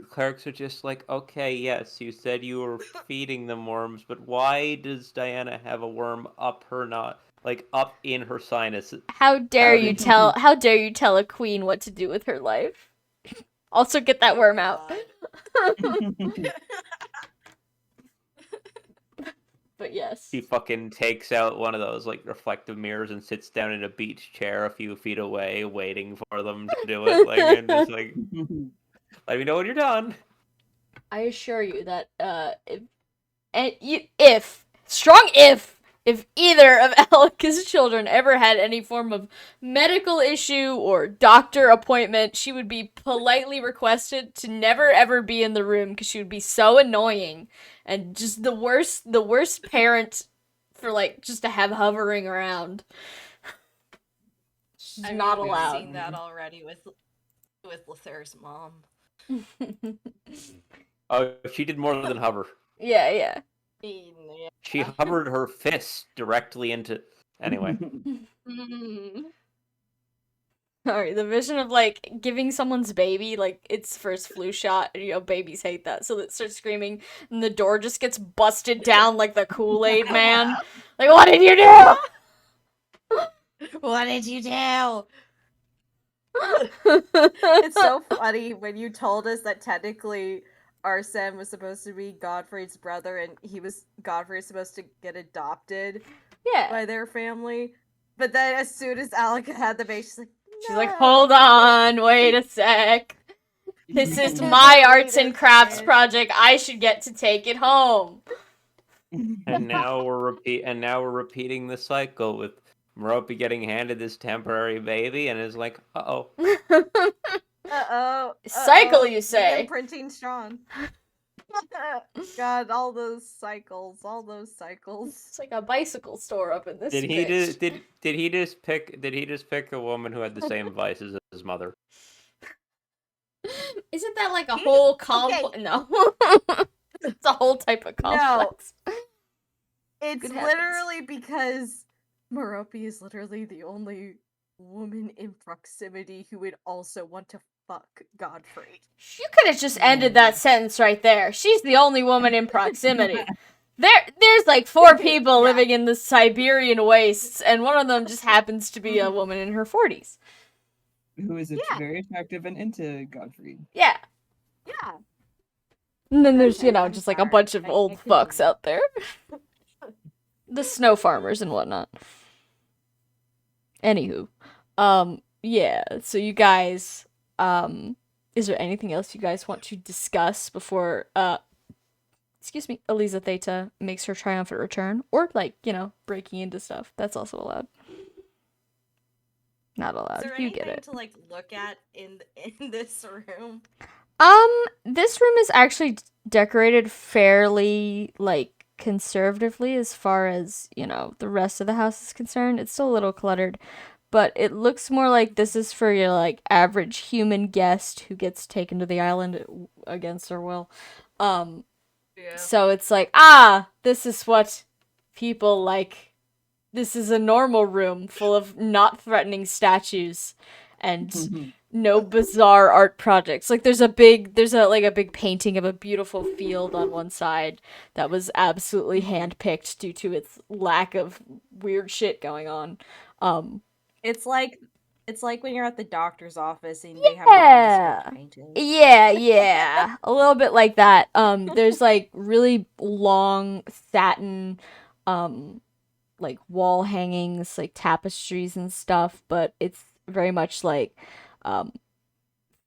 clerics are just like, okay, yes, you said you were feeding them worms, but why does Diana have a worm up her like up in her sinus? How dare How you did you- tell how dare you tell a queen what to do with her life? Also get that worm out. But yes. She fucking takes out one of those like reflective mirrors and sits down in a beach chair a few feet away, waiting for them to do it. Like, and just like, let me know when you're done. I assure you that if either of Alika's children ever had any form of medical issue or doctor appointment, she would be politely requested to never ever be in the room because she would be so annoying and just the worst parent for like just to have hovering around. She's not We've allowed. seen that already with Lothair's mom. Oh, she did more than hover. Yeah. She hovered her fist directly into. Anyway. Sorry, the vision of like giving someone's baby like its first flu shot, and, you know, babies hate that, so it starts screaming, and the door just gets busted down like the Kool-Aid man. Like, what did you do? What did you do? It's so funny when you told us that technically Arsene was supposed to be Godfrey's brother and Godfrey's supposed to get adopted Yeah. by their family. But then as soon as Alika had the baby, She's like, hold on, wait a sec. This is my arts and crafts project. I should get to take it home. And now we're repeating the cycle with Merope getting handed this temporary baby and is like, uh-oh. Uh-oh. Cycle, you say? Imprinting strong. God, all those cycles. It's like a bicycle store up in this Did he bitch. just did he just pick a woman who had the same vices as his mother? Isn't that like a He- whole okay. complex? No. It's a whole type of No. complex. It's Good heavens. literally because Merope is literally the only woman in proximity who would also want to fuck Godfrey. You could have just ended that sentence right there. She's the only woman in proximity. There's like 4 people Yeah. living in the Siberian wastes, and one of them just happens to be a woman in her 40s. Who is Yeah. very attractive and into Godfrey. Yeah. Yeah. And then there's, Okay, I'm just like a sorry. bunch of I old can't fucks continue. out there. The snow farmers and whatnot. Anywho. Yeah, so you guys, is there anything else you guys want to discuss before, excuse me, Eliza Theta makes her triumphant return? Or, like, breaking into stuff. That's also allowed. Not allowed. Is there You anything get it. to like look at in this room? This room is actually decorated fairly, like, conservatively as far as, the rest of the house is concerned. It's still a little cluttered, but it looks more like this is for your, like, average human guest who gets taken to the island against their will. Yeah. So it's like, this is what people like. This is a normal room full of not threatening statues and no bizarre art projects. Like there's a big painting of a beautiful field on one side that was absolutely handpicked due to its lack of weird shit going on. It's like when you're at the doctor's office and they have Yeah. nondescript painting. Yeah. A little bit like that. There's like really long satin like wall hangings, like tapestries and stuff, but it's very much like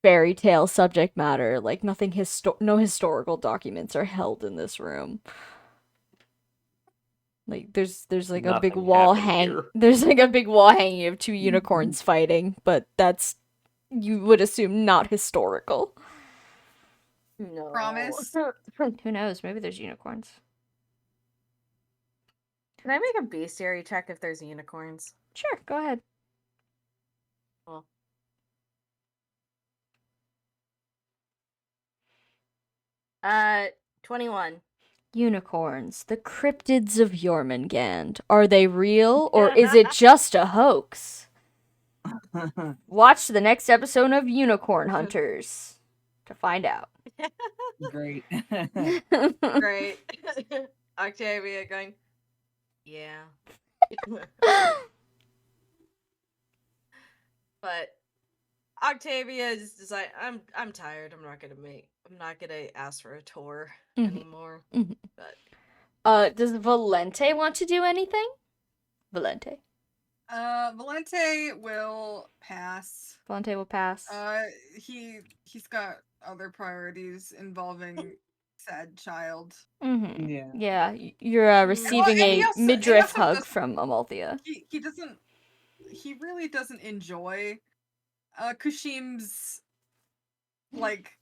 fairy tale subject matter. Like nothing no historical documents are held in this room. Like there's like a big Nothing wall happened here. There's like a big wall hanging of 2 unicorns fighting, but that's, you would assume, not historical. No. Promise. Who knows? Maybe there's unicorns. Can I make a bestiary check if there's unicorns? Sure, go ahead. Well. 21. Unicorns, the cryptids of Jormungand. Are they real, or is it just a hoax? Watch the next episode of Unicorn Hunters to find out. Great. Great. Octavia going, yeah. But Octavia just decided, I'm tired. I'm not gonna ask for a tour anymore. Mhm. But Does Valente want to do anything? Valente Valente will pass. will pass. He's got other priorities involving said child. Mm-hmm. Yeah. Yeah, you're receiving and he a also- midriff he also hug does- from Amalthea. He really doesn't enjoy Kushim's like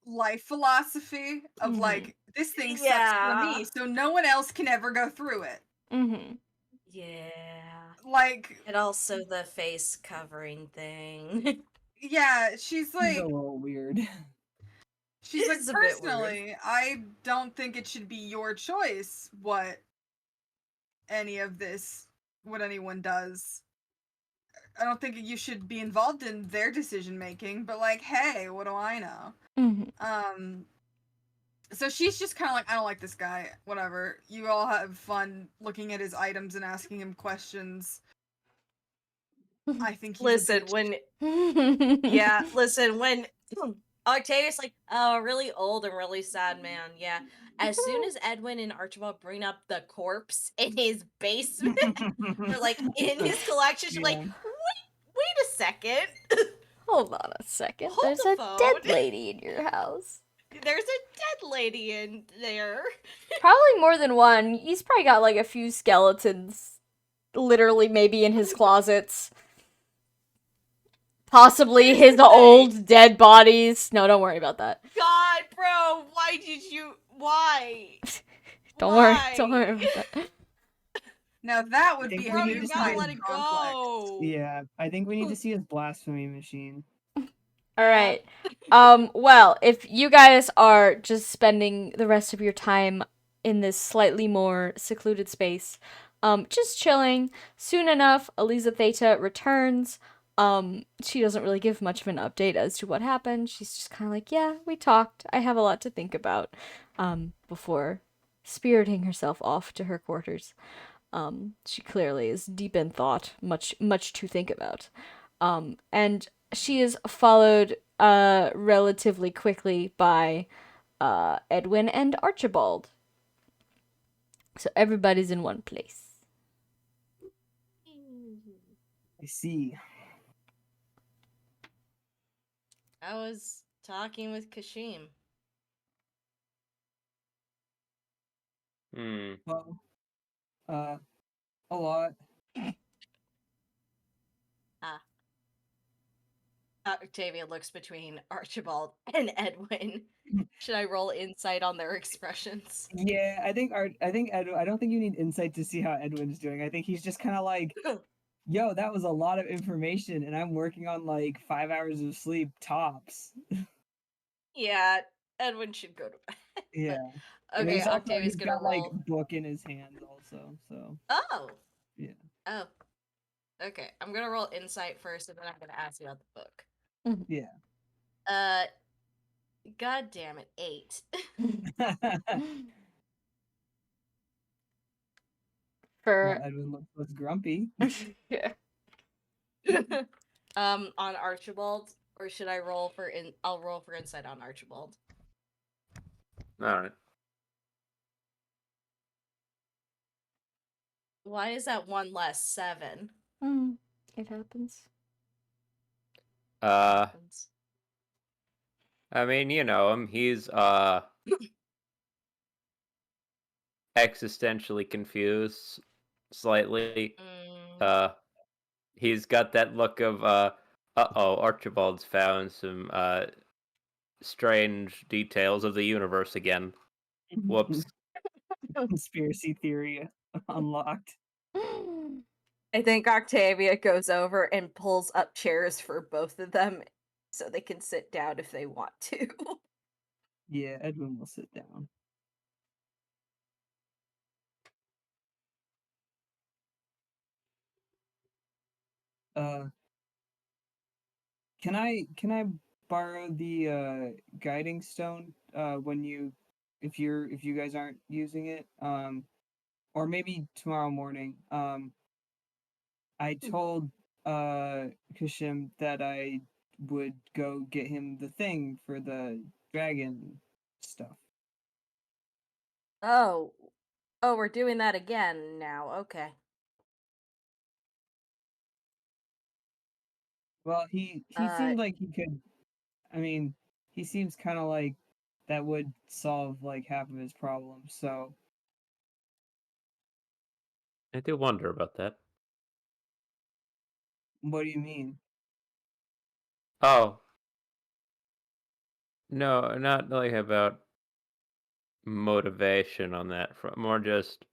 life philosophy of like, this thing sucks for me, so no one else can ever go through it. Mm-hmm. yeah. Like, And also the face covering thing. yeah, she's It's like, a little weird. she's like, It's a bit weird. personally, I don't think it should be your choice what anyone does. I don't think you should be involved in their decision making, but like, hey, what do I know? Mm-hmm. So she's just kind of like, I don't like this guy. Whatever. You all have fun looking at his items and asking him questions. I think he's a bitch. Listen, when Octavius like, oh, really old and really sad man, yeah. As soon as Edwin and Archibald bring up the corpse in his basement, or like in his collection, she's like, Yeah. wait a second. Hold on a second. Hold There's the a phone. dead lady in your house. There's a dead lady in there. Probably more than one. He's probably got like a few skeletons, literally maybe in his closets. possibly his old dead bodies. No, don't worry about that. God, bro, why did you? Why? Don't Why? worry about that. Now that would think be we a need Bro, to you see gotta his let it complex. go. Yeah, I think we need to see his blasphemy machine. All right. Well, if you guys are just spending the rest of your time in this slightly more secluded space, just chilling, soon enough, Eliza Theta returns. She doesn't really give much of an update as to what happened. She's just kind of like, yeah, we talked. I have a lot to think about, before spiriting herself off to her quarters. She clearly is deep in thought, much to think about. And she is followed relatively quickly by Edwin and Archibald. So everybody's in one place. I see. I was talking with Kashim. Well, a lot. Ah. Octavia looks between Archibald and Edwin. Should I roll insight on their expressions? Yeah, I think Edwin. I don't think you need insight to see how Edwin's doing. I think he's just kind of like, yo, that was a lot of information, and I'm working on like 5 hours of sleep tops. Yeah, Edwin should go to bed. Yeah. But, And okay, he's also Octavia's he's gonna got like roll. book in his hands also. So Oh. yeah. Oh. Okay, I'm gonna roll insight first, and then I'm gonna ask you about the book. Yeah. God damn it, 8. Well, For Edwin looks grumpy. yeah. On Archibald, or should I roll for I'll roll for insight on Archibald. Alright. Why is that one less 7? It happens. I mean, you know him. He's existentially confused slightly. He's got that look of uh-oh, Archibald's found some strange details of the universe again. Whoops. Conspiracy theory unlocked. I think Octavia goes over and pulls up chairs for both of them so they can sit down if they want to. Yeah, Edwin will sit down. Uh, can I borrow the guiding stone when if you guys aren't using it or maybe tomorrow morning. I told Kashim that I would go get him the thing for the dragon stuff. Oh. Oh, we're doing that again now. Okay. Well, he seemed like he could. I mean, he seems kind of like that would solve like half of his problems. So I do wonder about that. what do you mean? Oh. No, not like about motivation on that front. More just,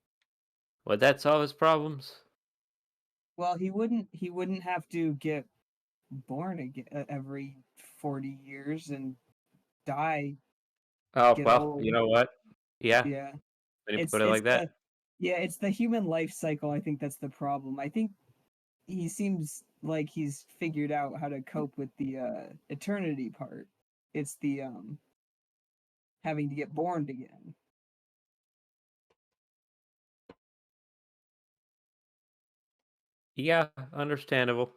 would that solve his problems? Well, he wouldn't have to get born again every 40 years and die, Oh, get well, old. you know what? Yeah, Yeah. when you It's put it it's like that. the yeah, it's the human life cycle. I think that's the problem. I think he seems like he's figured out how to cope with the eternity part. It's the having to get born again. Yeah, understandable.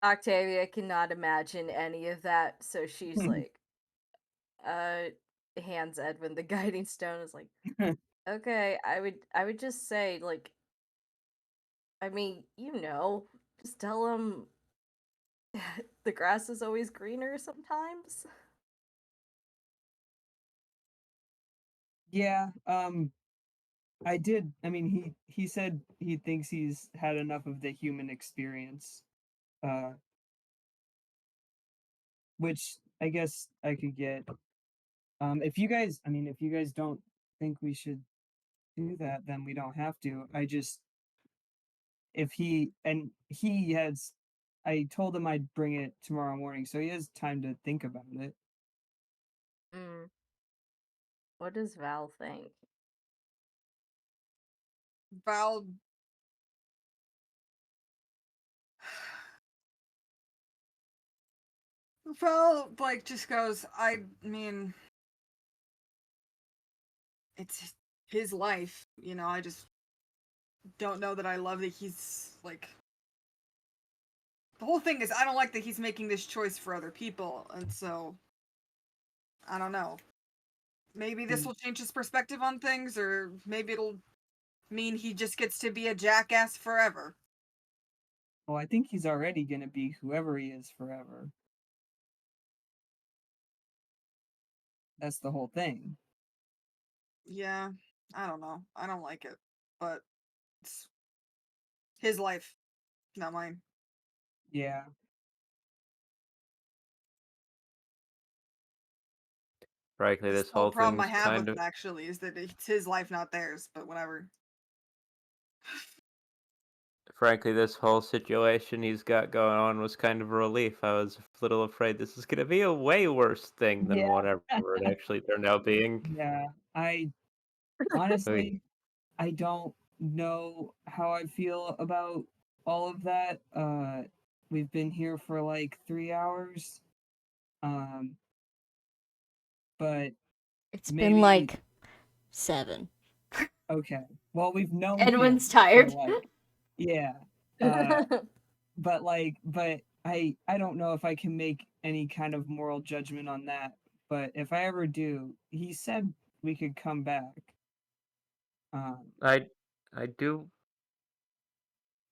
Octavia cannot imagine any of that, so she's like, hands Edwin the guiding stone, is like, okay, I would just say, like, I mean, just tell him the grass is always greener sometimes. Yeah, I did. I mean, he said he thinks he's had enough of the human experience, uh, which I guess I could get. If you guys, I mean, if you guys don't think we should do that, then we don't have to. I just, if he and he has, I told him I'd bring it tomorrow morning, so he has time to think about it. Mm. What does Val think? Val. Val, like, just goes, I mean, it's his life, you know, I just don't know that I love that he's, like... The whole thing is, I don't like that he's making this choice for other people, and so... I don't know. Maybe this will change his perspective on things, or maybe it'll mean he just gets to be a jackass forever. Well, I think he's already gonna be whoever he is forever. That's the whole thing. Yeah, I don't know. I don't like it, but it's his life, not mine. Yeah. Frankly, That's this the whole whole problem I thing's have with kind it, of. actually, is that it's his life, not theirs, but whatever. Frankly, this whole situation he's got going on was kind of a relief. I was a little afraid this is going to be a way worse thing than Yeah. whatever it actually turned out being. Yeah. I Oy. honestly, I don't know how I feel about all of that. We've been here for like 3 hours. Um, but It's been maybe like 7. okay. Well, we've known Edwin's him for tired. like yeah. But I don't know if I can make any kind of moral judgment on that. But if I ever do, he said we could come back. I do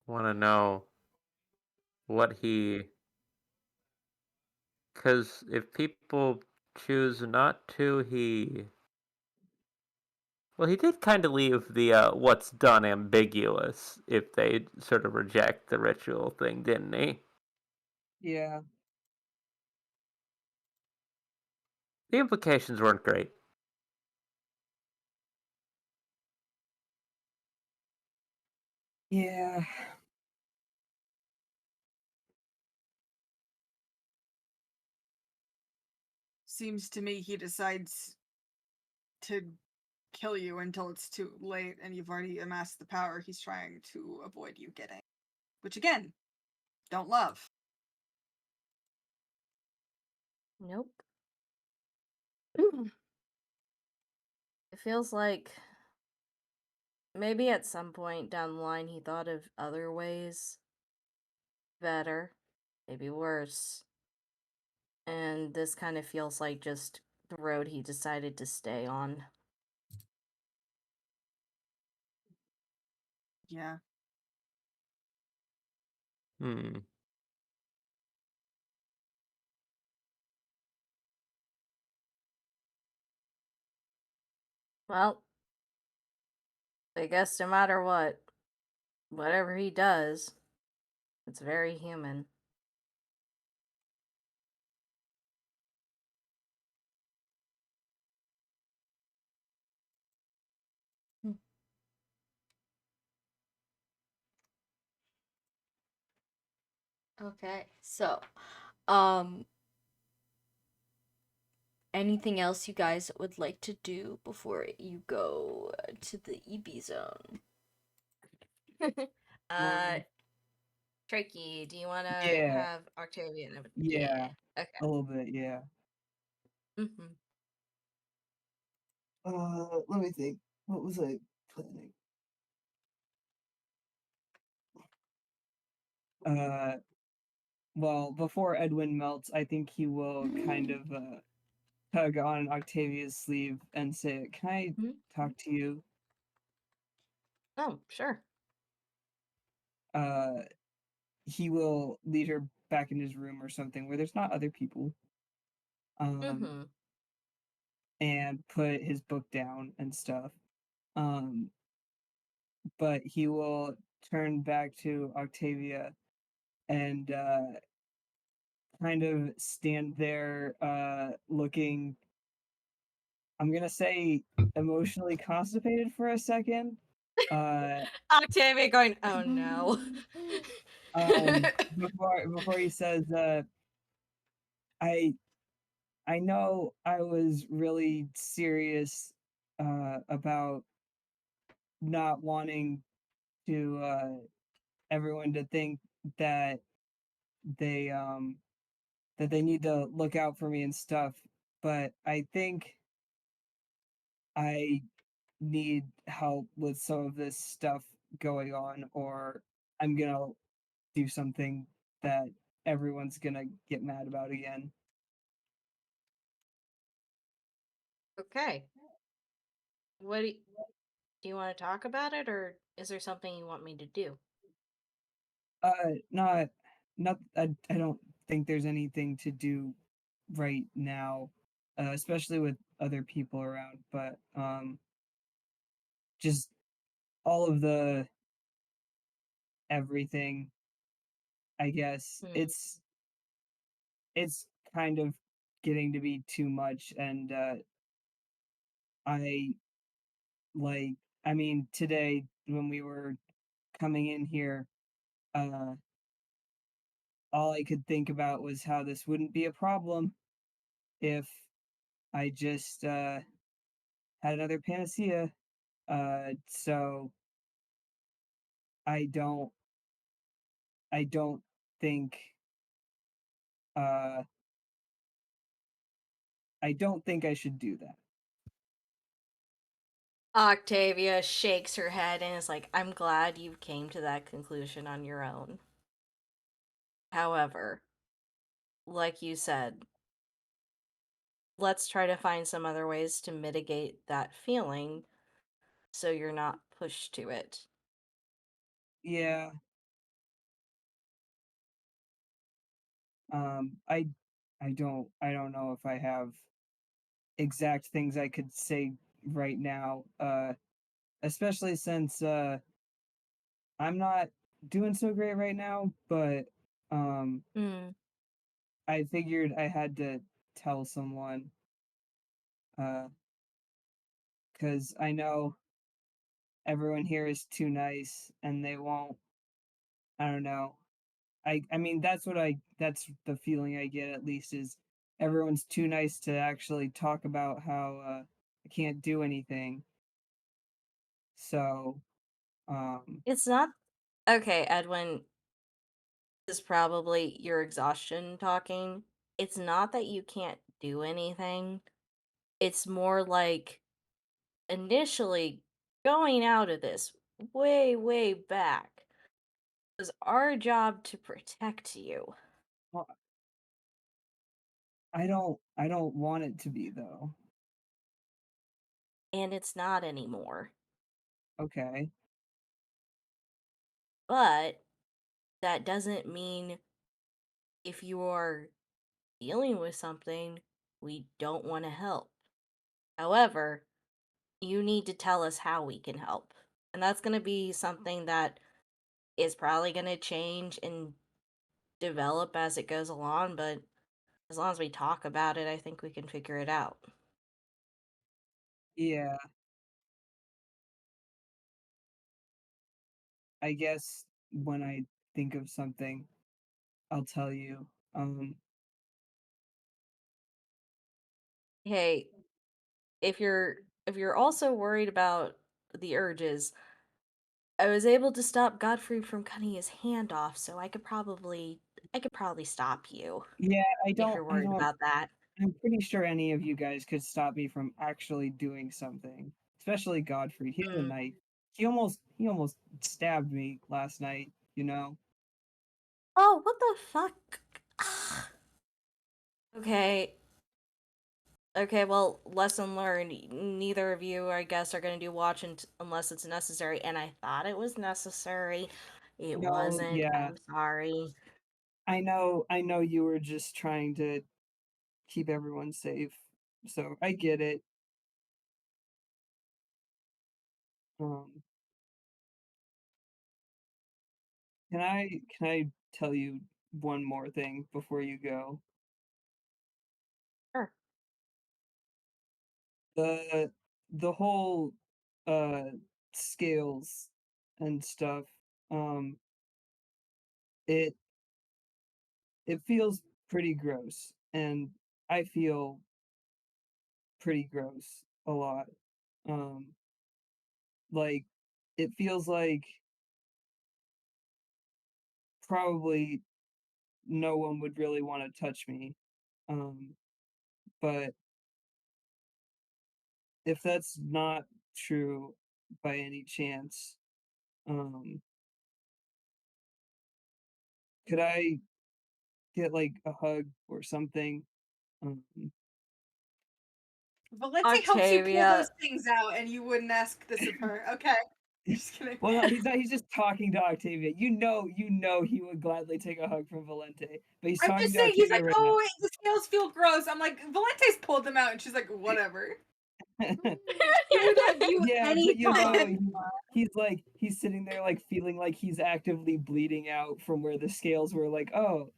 want to know what he, because if people choose not to, he did kind of leave the what's done ambiguous if they sort of reject the ritual thing, didn't he? Yeah. The implications weren't great. Yeah. Seems to me he decides to kill you until it's too late and you've already amassed the power he's trying to avoid you getting. Which, again, don't love. Nope. It feels like maybe at some point down the line he thought of other ways better, maybe worse. And this kind of feels like just the road he decided to stay on. Yeah. Hmm. Well, I guess no matter what, whatever he does, it's very human. Okay, so, anything else you guys would like to do before you go to the EB zone? Tricky, do you want to Yeah. have Octavian? Yeah. Okay. A little bit, yeah. Mm-hmm. Let me think. What was I planning? Uh, well, before Edwin melts, I think he will kind of tug on Octavia's sleeve and say, "Can I talk to you?" Oh, sure. Uh, he will lead her back in his room or something where there's not other people. Mm-hmm. And put his book down and stuff. Um, but he will turn back to Octavia and kind of stand there looking, I'm gonna say, emotionally constipated for a second. Octavia going, oh no. Before he says, I I know I was really serious about not wanting to everyone to think that they that they need to look out for me and stuff, but I think I need help with some of this stuff going on, or I'm gonna do something that everyone's gonna get mad about again. Okay. What do you want to talk about it, or is there something you want me to do? Not, I don't think there's anything to do right now, especially with other people around. But just all of the everything. I guess Hmm. it's kind of getting to be too much, and I like. I mean, today when we were coming in here, uh, all I could think about was how this wouldn't be a problem if I just had another panacea. So I don't I don't think uh I don't think I should do that. Octavia shakes her head and is like, I'm glad you came to that conclusion on your own. However, like you said, let's try to find some other ways to mitigate that feeling so you're not pushed to it. Yeah. Um I I don't know if I have exact things I could say right now. Especially since I'm not doing so great right now, but um Hmm. I figured I had to tell someone uh cuz I know everyone here is too nice and they won't, I don't know. I mean that's the feeling I get, at least, is everyone's too nice to actually talk about how I can't do anything. So, um It's not okay, Edwin. This is probably your exhaustion talking. It's not that you can't do anything. It's more like initially going out of this way, way back was our job to protect you, well, I don't want it to be though. and it's not anymore. Okay. But that doesn't mean if you are dealing with something, we don't want to help. However, you need to tell us how we can help. And that's going to be something that is probably going to change and develop as it goes along, but as long as we talk about it, I think we can figure it out. Yeah, I guess when I think of something, I'll tell you. Hey, if you're also worried about the urges, I was able to stop Godfrey from cutting his hand off, so I could probably stop you Yeah, if you're I worried don't about that. I'm pretty sure any of you guys could stop me from actually doing something. Especially Godfrey. He has a Mm. knife. He almost stabbed me last night, you know? Oh, what the fuck? Okay. Okay, well, lesson learned. Neither of you, I guess, are gonna do watching unless it's necessary, and I thought it was necessary. It No, wasn't. yeah. I'm sorry. I know you were just trying to keep everyone safe. So I get it. Um Can I tell you one more thing before you go? Sure. The whole uh scales and stuff, um it it feels pretty gross, and I feel pretty gross a lot. Um like it feels like probably no one would really want to touch me. Um but if that's not true by any chance, um could I get like a hug or something? Um Valente helps you pull Octavia. those things out, and you wouldn't ask this of her. Okay. Just kidding. Well, no, he's not. He's just talking to Octavia. You know, he would gladly take a hug from Valente, but he's I'm talking just to saying, he's Octavia like, right oh, wait, the scales feel gross. I'm like, Valente's pulled them out, and she's like, whatever. now. He would hug you Yeah, but you know, anytime. he's sitting there like feeling like he's actively bleeding out from where the scales were. Like, oh,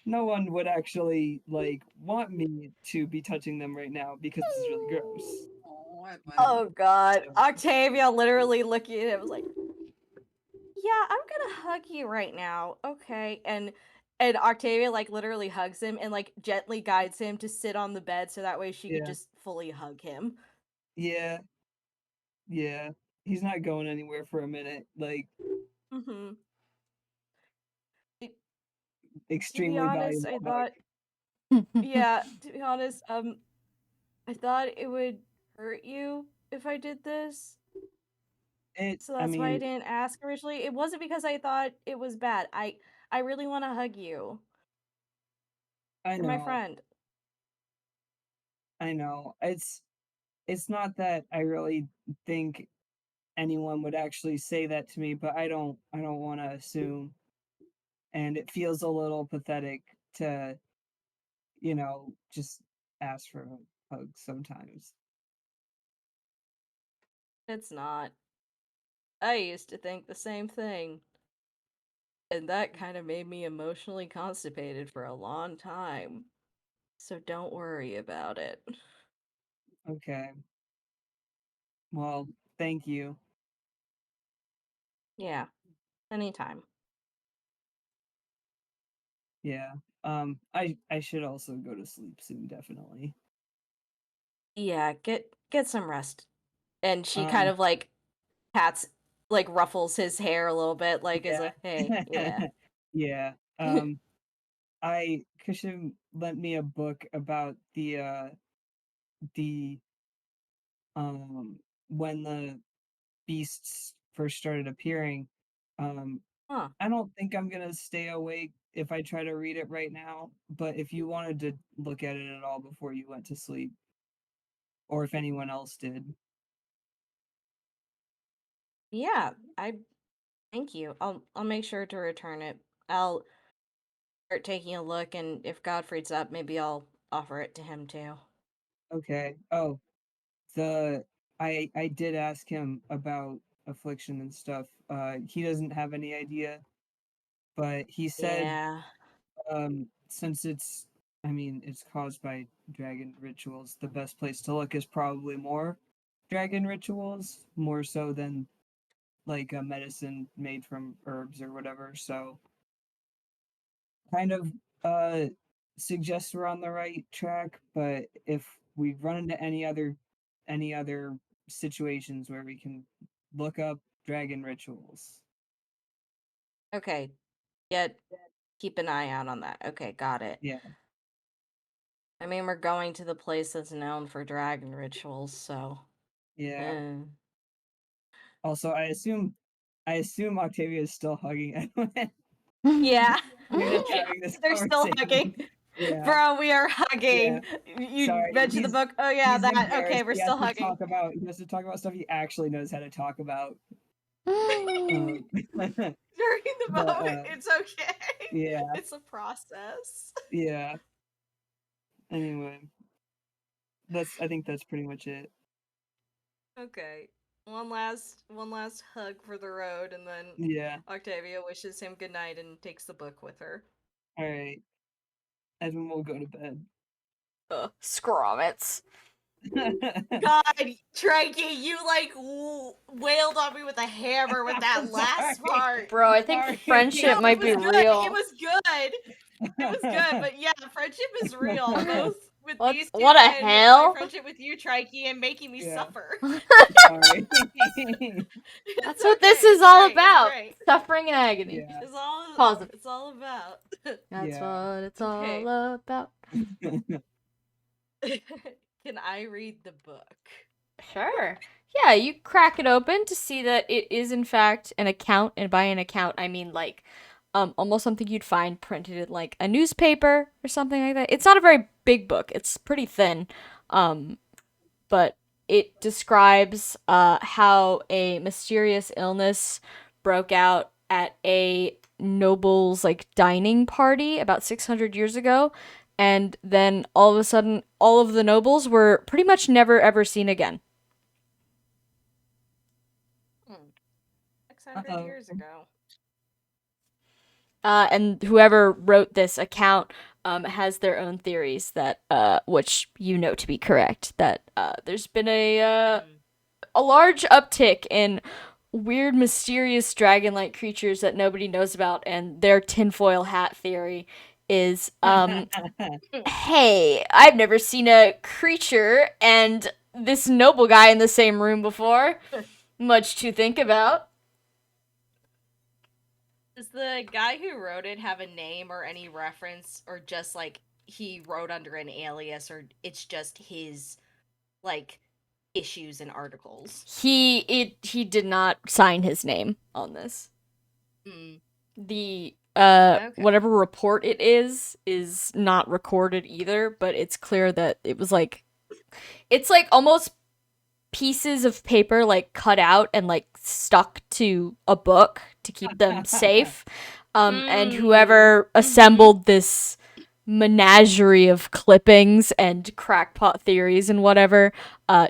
no one would actually like want me to be touching them right now because this is really gross. Oh, I Oh god. So, Octavia literally looking at him was like, yeah, I'm gonna hug you right now. Okay. And Octavia like literally hugs him and like gently guides him to sit on the bed so that way she could yeah, just fully hug him. yeah, yeah. He's not going anywhere for a minute. Like, Mm-hmm. To be extremely honest, valuable I hug. thought yeah, to be honest, I thought it would hurt you if I did this. So I that's why I mean, didn't ask originally. It wasn't because I thought it was bad. I really want to hug you. I You're my know, friend. I know. It's not that I really think anyone would actually say that to me, but I don't want to assume, and it feels a little pathetic to, just ask for a hug sometimes. It's not. I used to think the same thing. And that kind of made me emotionally constipated for a long time. So don't worry about it. Okay. Well, thank you. Yeah, anytime. Yeah. I should also go to sleep soon, definitely. Yeah, get some rest. And she kind Um, of like pats like ruffles his hair a little bit, like as yeah. a hey, yeah. Yeah. Kushim lent me a book about the when the beasts first started appearing. Um, Huh. I don't think I'm gonna stay awake if I try to read it right now, but if you wanted to look at it at all before you went to sleep, or if anyone else did. Yeah, I thank you. I'll make sure to return it. I'll start taking a look and if Godfrey's up, maybe I'll offer it to him too. Okay. Oh, the I did ask him about affliction and stuff. He doesn't have any idea, but he said Yeah. since it's caused by dragon rituals, the best place to look is probably more dragon rituals, more so than like a medicine made from herbs or whatever. So kind of uh suggests we're on the right track, but if we run into any other situations where we can look up dragon rituals. Okay. Yet keep an eye out on that. Okay, got it. Yeah, I mean, we're going to the place that's known for dragon rituals, so. yeah. eh. Also, I assume Octavia is still hugging Edwin. Yeah. We're just having this They're still conversation. hugging. Yeah, Bro, we are yeah. hugging. You Sorry, mentioned the book. Oh, yeah, he's that. Okay, embarrassed. we're still hugging. He has to talk about stuff he actually knows how to talk about. During Um, During the but moment, it's okay. yeah, It's a process. yeah. Anyway, I think that's pretty much it. Okay. One last hug for the road, and then Yeah. Octavia wishes him goodnight and takes the book with her. All right. Edwin will go to bed. Scrommets. God, Tranky, you like wailed on me with a hammer with that I'm last sorry. part. Bro, I think Sorry. friendship No, might it be was good. real. It was good. It was good, but yeah, friendship is real. Both with What- these two what a and hell? my friendship with you, Trikey, and making me Yeah. suffer. Sorry. That's It's what this okay, is it's all great, it's about. great. Suffering and agony. Yeah. Positive. It's all about. That's Yeah. what it's Okay. all about. Can I read the book? Sure. Yeah, you crack it open to see that it is in fact an account, and by an account I mean like almost something you'd find printed in like a newspaper or something like that. It's not a very big book. It's pretty thin. But it describes how a mysterious illness broke out at a noble's like dining party about 600 years ago, and then all of a sudden all of the nobles were pretty much never ever seen again. 600 Uh-oh. years ago. And whoever wrote this account has their own theories that which you know to be correct, that there's been a large uptick in weird, mysterious dragon-like creatures that nobody knows about, and their tinfoil hat theory is, hey, I've never seen a creature and this noble guy in the same room before. Much to think about. Does the guy who wrote it have a name or any reference, or just like he wrote under an alias, or it's just his like issues and articles? He did not sign his name on this. Mm. The Okay. whatever report it is not recorded either, but it's clear that it was like, it's like almost pieces of paper like cut out and like stuck to a book to keep them safe. And whoever assembled this menagerie of clippings and crackpot theories and whatever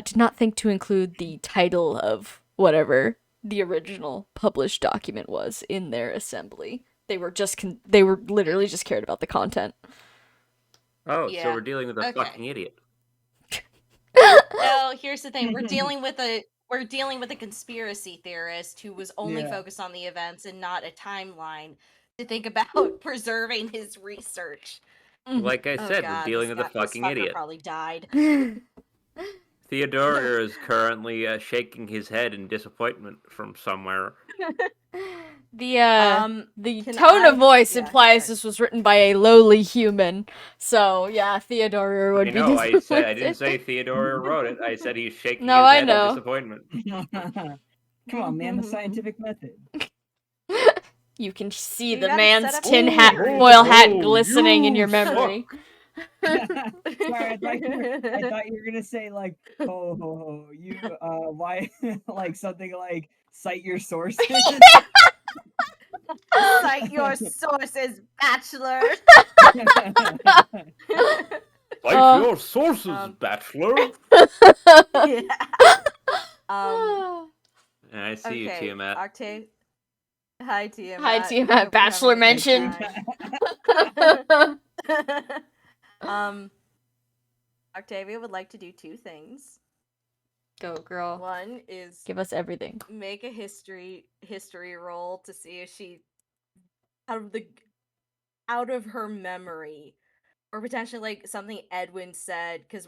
did not think to include the title of whatever the original published document was in their assembly. They were just they were literally just cared about the content. Oh, Yeah. so we're dealing with a Okay. fucking idiot. No, here's the thing. We're dealing with a conspiracy theorist who was only Yeah. focused on the events and not a timeline to think about preserving his research. Like I Oh said, God, we're dealing with a this fucking fucker idiot. probably died. Theodore is currently shaking his head in disappointment from somewhere. The Can tone of voice yeah, implies sorry. this was written by a lowly human. So yeah, Theodore would I be know, I disappointed. didn't say Theodore wrote it. I said he's shaking No, his I head know. in disappointment. Come on, man. The scientific method. You can see You the gotta man's set up tin your hat, theory. foil hat Oh, glistening in you your memory. Sorry, I thought you were gonna say like, ho ho ho, you why like something like cite your sources. Cite your sources, bachelor. Cite your sources, bachelor. Yeah. I see you, Okay, Tiamat. Octave. Hi, Tiamat. Hi, I Tiamat. hope you're Bachelor having a good mention. time. Octavia would like to do two things. Go, girl. One is Give us everything. make a history roll to see if she out of her memory, or potentially like something Edwin said, because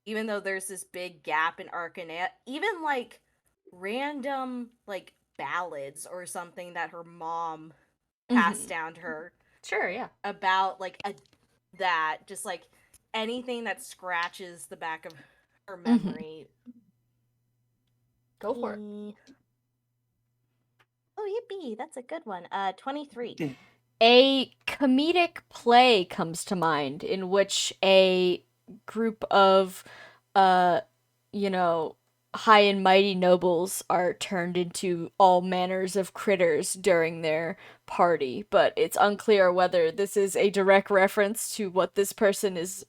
even though there's this big gap in Arcanet, even like random like ballads or something that her mom passed down to her Sure, yeah. about like that, just like anything that scratches the back of her memory. Go for it. Oh, yippee, that's a good one. 23. A comedic play comes to mind in which a group of, high and mighty nobles are turned into all manners of critters during their party, but it's unclear whether this is a direct reference to what this person is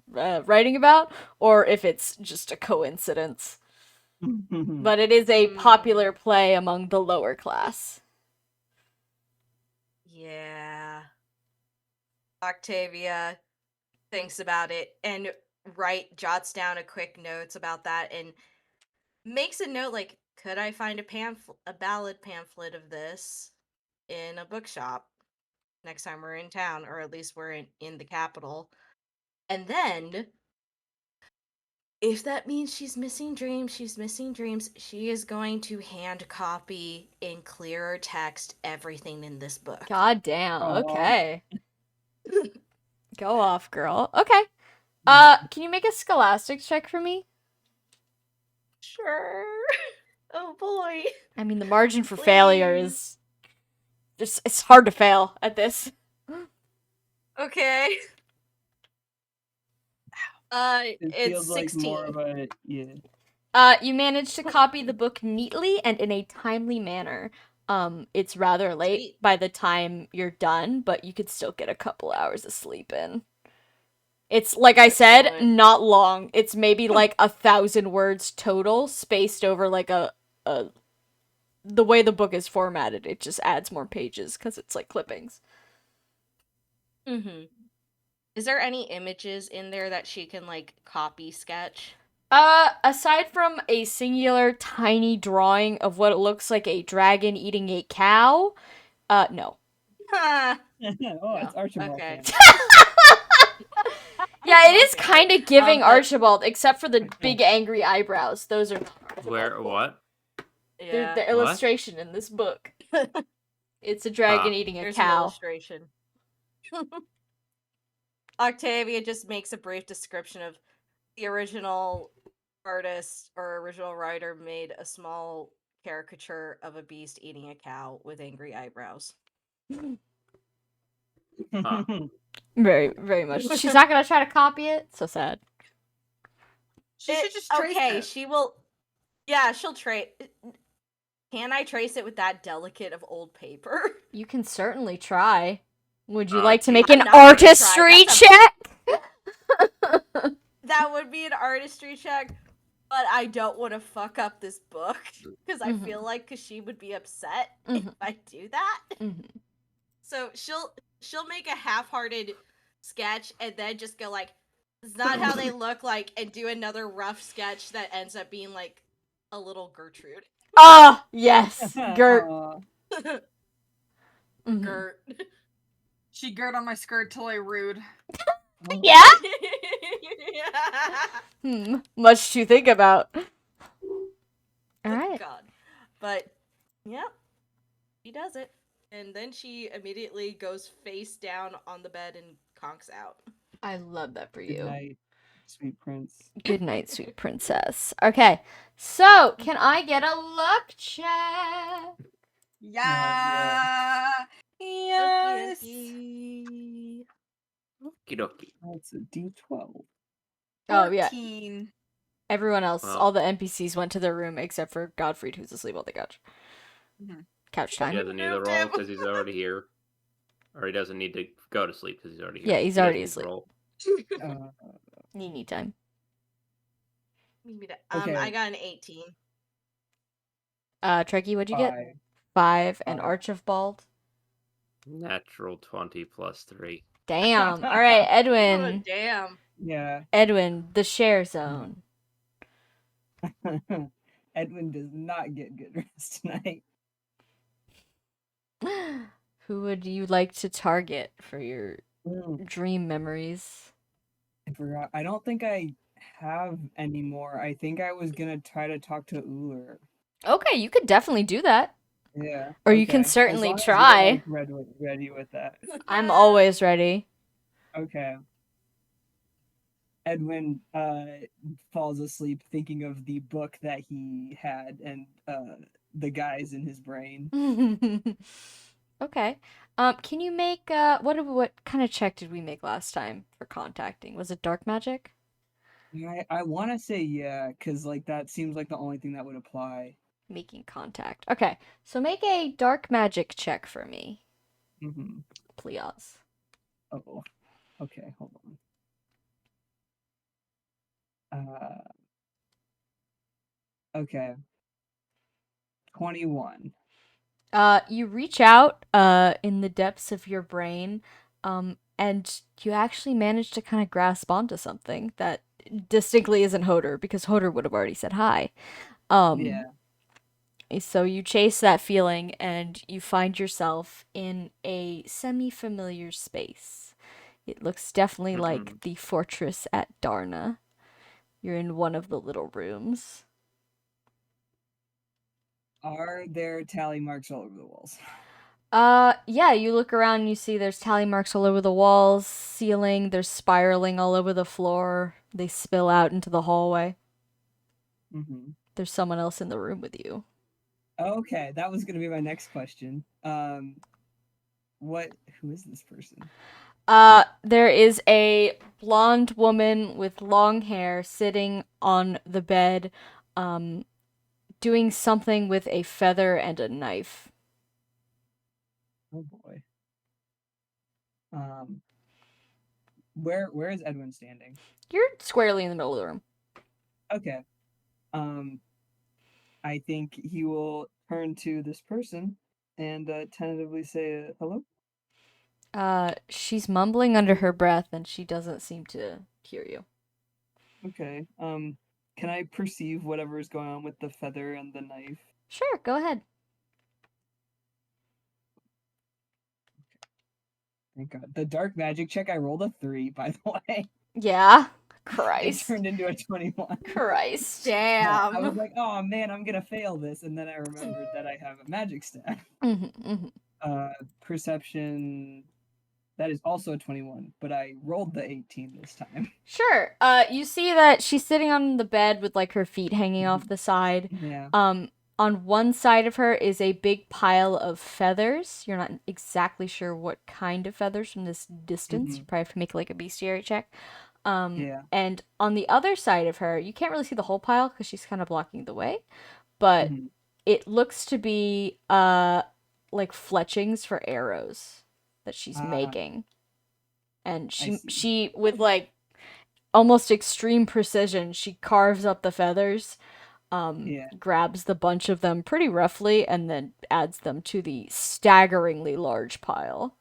writing about, or if it's just a coincidence. but it is a popular play among the lower class. Yeah. Octavia thinks about it and jots down a quick notes about that and makes a note like, could I find a ballad pamphlet of this in a bookshop next time we're in town, or at least we're in the capital? And then, if that means she's missing dreams, she is going to hand copy in clearer text everything in this book. God damn. Aw. Okay. Go off, girl. Okay. Can you make a scholastics check for me? Sure. Oh boy. I mean, the margin for failure is just, it's hard to fail at this. Okay. It It's feels like 16. more of a You managed to copy the book neatly and in a timely manner. It's rather late Sweet. by the time you're done, but you could still get a couple hours of sleep in. It's, like I said, Excellent. not long. It's maybe like 1,000 words total, spaced over like a the way the book is formatted, it just adds more pages because it's like clippings. Mm-hmm. Is there any images in there that she can like copy sketch? Aside from a singular tiny drawing of what it looks like a dragon eating a cow, no. Huh. oh, it's Archibald. Okay. Fan. Yeah, it is Okay. kind of giving but- Archibald, except for the big angry eyebrows. Those are not Archibald. Where? What? They're Yeah. the illustration in this book. It's a dragon eating a There's an cow. illustration. Octavia just makes a brief description of the original artist or original writer made a small caricature of a beast eating a cow with angry eyebrows. Huh. Very, very much. She's not gonna try to copy it. So sad. She should just trace okay, it. she will. Yeah, she'll trace. Can I trace it with that delicate of old paper? You can certainly try. Would you Uh, like to I'm make an not gonna try. artistry That's a- check? That would be an artistry check, but I don't want to fuck up this book because I feel like she would be upset if I do that. So she'll make a half-hearted sketch and then just go like, "It's not how they look like," and do another rough sketch that ends up being like a little Gertrude. Ah, yes. Gert. Aw. Mhm. Gert. She girt on my skirt till I rude. Yeah? Much to think about. Alright. God. But, yeah. She does it. And then she immediately goes face down on the bed and conks out. I love that for Good you. night, sweet prince. Good night, sweet princess. Okay, so can I get a luck check? Yeah. Yes. Okie Okie dokie. That's a D12. Oh, yeah. 14. Everyone else, Wow. all the NPCs went to their room except for Godfried, who's asleep on the couch. Mhm. Couch He time. doesn't need to roll because he's already here. Or he doesn't need to go to sleep because he's already here. Yeah, he's He doesn't already need to asleep. roll. Need time. Okay. I got an 18. Trekkie, what'd you get? 5. 5. And Five. Archibald? Natural 20 plus 3. Damn. Alright, Oh, Edwin. damn. Yeah. Edwin, the share zone. Edwin does not get good rest tonight. Who would you like to target for your Mm, dream memories? I forgot. I don't think I have any more. I think I was gonna try to talk to Uller. Okay, you could definitely do that. Yeah. Or you can okay. As certainly long as you're, try. like, ready with that. I'm always ready. Okay. Edwin falls asleep thinking of the book that he had and the guys in his brain. Okay. Can you make what kind of check did we make last time for contacting? Was it dark magic? I want to say yeah, because like that seems like the only thing that would apply. Making contact. Okay. So make a dark magic check for me, Mm-hmm. please. Oh, okay, hold on. Okay. 21. You reach out in the depths of your brain, and you actually manage to kind of grasp onto something that distinctly isn't Hodor, because Hodor would have already said hi. Yeah. So you chase that feeling and you find yourself in a semi-familiar space. It looks definitely like the fortress at Darna. You're in one of the little rooms. Are there tally marks all over the walls? Yeah, you look around and you see there's tally marks all over the walls, ceiling, there's spiraling all over the floor. They spill out into the hallway. Mm-hmm. There's someone else in the room with you. Okay, that was gonna be my next question. Who is this person? There is a blonde woman with long hair sitting on the bed, um, doing something with a feather and a knife. Oh boy. Where is Edwin standing? You're squarely in the middle of the room. Okay. I think he will turn to this person and tentatively say hello. She's mumbling under her breath and she doesn't seem to hear you. Okay. Can I perceive whatever is going on with the feather and the knife? Sure, go ahead. Thank God. The dark magic check, I rolled a 3, by the way. Yeah. It Christ. turned into a 21. Christ. I was Damn. like, oh man, I'm gonna fail this, and then I remembered that I have a magic stat. Perception. That is also a 21, but I rolled the 18 this time. Sure. You see that she's sitting on the bed with like her feet hanging off the side. Yeah. On one side of her is a big pile of feathers. You're not exactly sure what kind of feathers from this distance. You probably have to make like a bestiary check. Yeah. And on the other side of her, you can't really see the whole pile because she's kind of blocking the way, but it looks to be like fletchings for arrows that she's making. And she with like almost extreme precision, she carves up the feathers, grabs the bunch of them pretty roughly, and then adds them to the staggeringly large pile.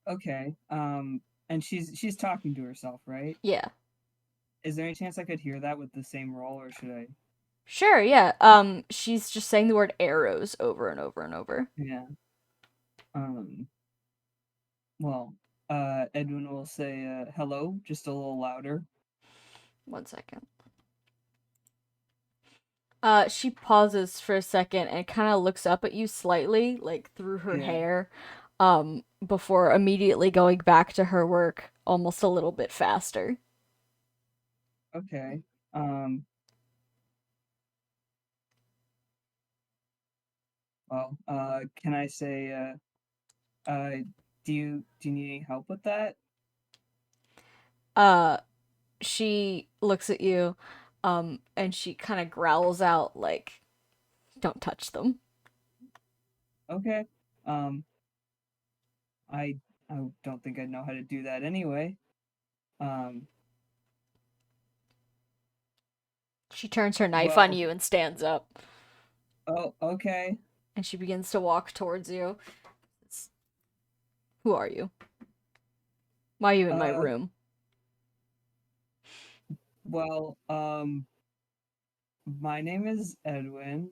Okay. And she's talking to herself, right? Yeah. Is there any chance I could hear that with the same roll, or should I? Sure, yeah. She's just saying the word arrows over and over and over. Yeah. Well, Edwin will say hello, just a little louder. 1 second. She pauses for a second and kind of looks up at you slightly, like through her hair, before immediately going back to her work almost a little bit faster. Okay. Well, can I say, do you need any help with that? She looks at you, and she kind of growls out like, "Don't touch them." Okay. I don't think I'd know how to do that anyway. She turns her knife on you and stands up. Oh, okay. And she begins to walk towards you. Who are you? Why are you in my room? Well, my name is Edwin.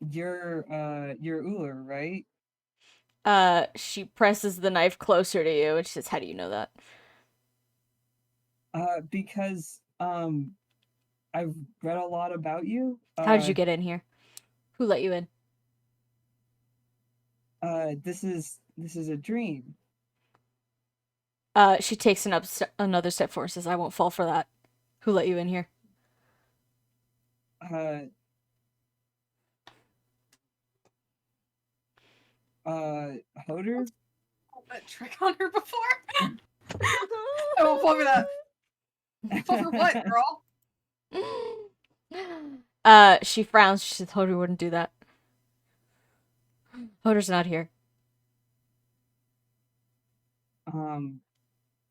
You're Uller, right? She presses the knife closer to you and she says, "How do you know that?" Because I've read a lot about you. How did you get in here? Who let you in? This is a dream. She takes another step forward and says, "I won't fall for that." Who let you in here? Hodor? That trick on her before? I won't fall for that. Fall for what, girl? She frowns. She says, "Hodor wouldn't do that. Hodor's not here."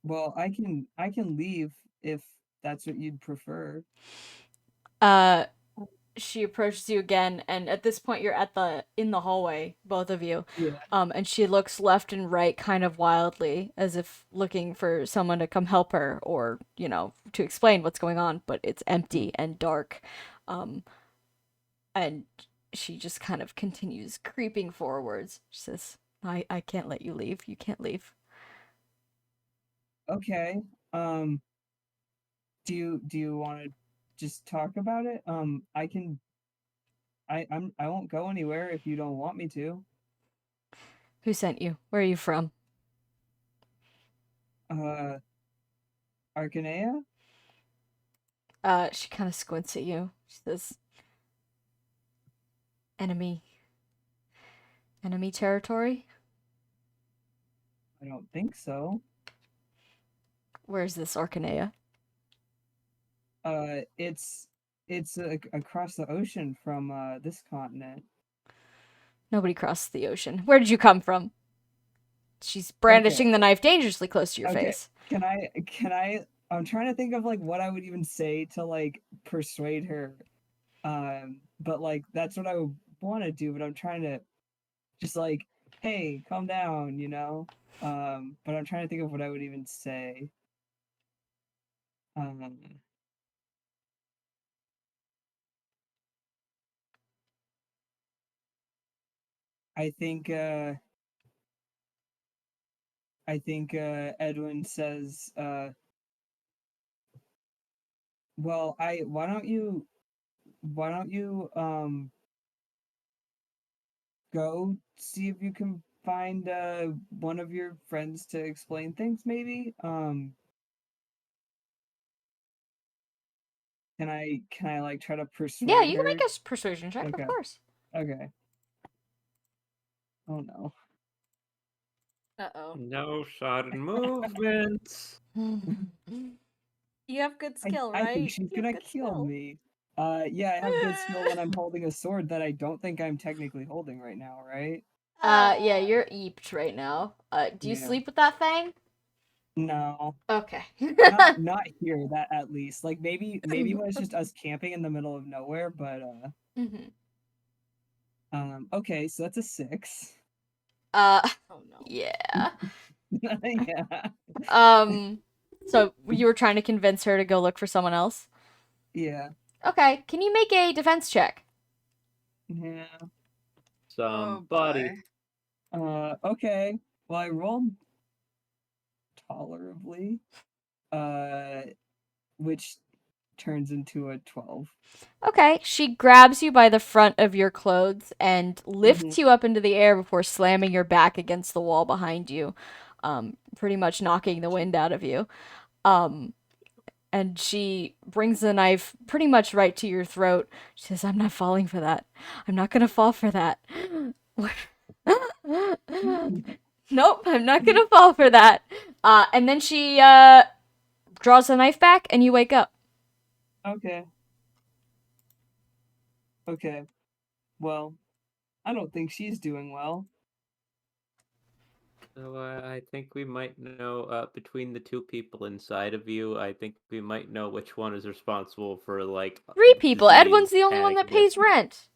Well, I can leave if that's what you'd prefer. She approaches you again, and at this point you're in the hallway, both of you. Yeah. And she looks left and right kind of wildly, as if looking for someone to come help her or, to explain what's going on, but it's empty and dark. And she just kind of continues creeping forwards. She says, I can't let you leave. You can't leave. Okay. Do you want to just talk about it? I won't go anywhere if you don't want me to. Who sent you? Where are you from? Arcanea? She kind of squints at you. She says, enemy territory? I don't think so. Where's this Arcanea? It's across the ocean from this continent. Nobody crossed the ocean. Where did you come from? She's brandishing the knife dangerously close to your face. Can I I'm trying to think of like what I would even say to like persuade her. But like that's what I would want to do, but I'm trying to just like, hey, calm down, you know? But I'm trying to think of what I would even say. I think Edwin says, well, why don't you go see if you can find one of your friends to explain things maybe? Can I like try to persuade Yeah, you her? can make a persuasion check, Okay. of course. Okay. Oh no. Uh-oh. No sudden movements. You have good skill, right? I think she's You have gonna good kill skill. me. Yeah, I have good skill when I'm holding a sword that I don't think I'm technically holding right now, right? Yeah, you're eeped right now. Do you Yeah. sleep with that thing? No. Okay. Not here, that at least. Like maybe when it's just us camping in the middle of nowhere, but okay, so that's a 6. Oh no. Yeah. Yeah. So you were trying to convince her to go look for someone else? Yeah. Okay, can you make a defense check? Yeah. Somebody. Okay. Well, I rolled tolerably, which turns into a 12. Okay, she grabs you by the front of your clothes and lifts you up into the air before slamming your back against the wall behind you, pretty much knocking the wind out of you. And she brings the knife pretty much right to your throat. She says, I'm not falling for that. I'm not gonna fall for that. Nope, I'm not gonna fall for that. And then she draws the knife back and you wake up. Okay. Okay. Well, I don't think she's doing well. So I think we might know between the two people inside of you. I think we might know which one is responsible for like 3 people. disease, Edwin's the only one that panic, pays rent.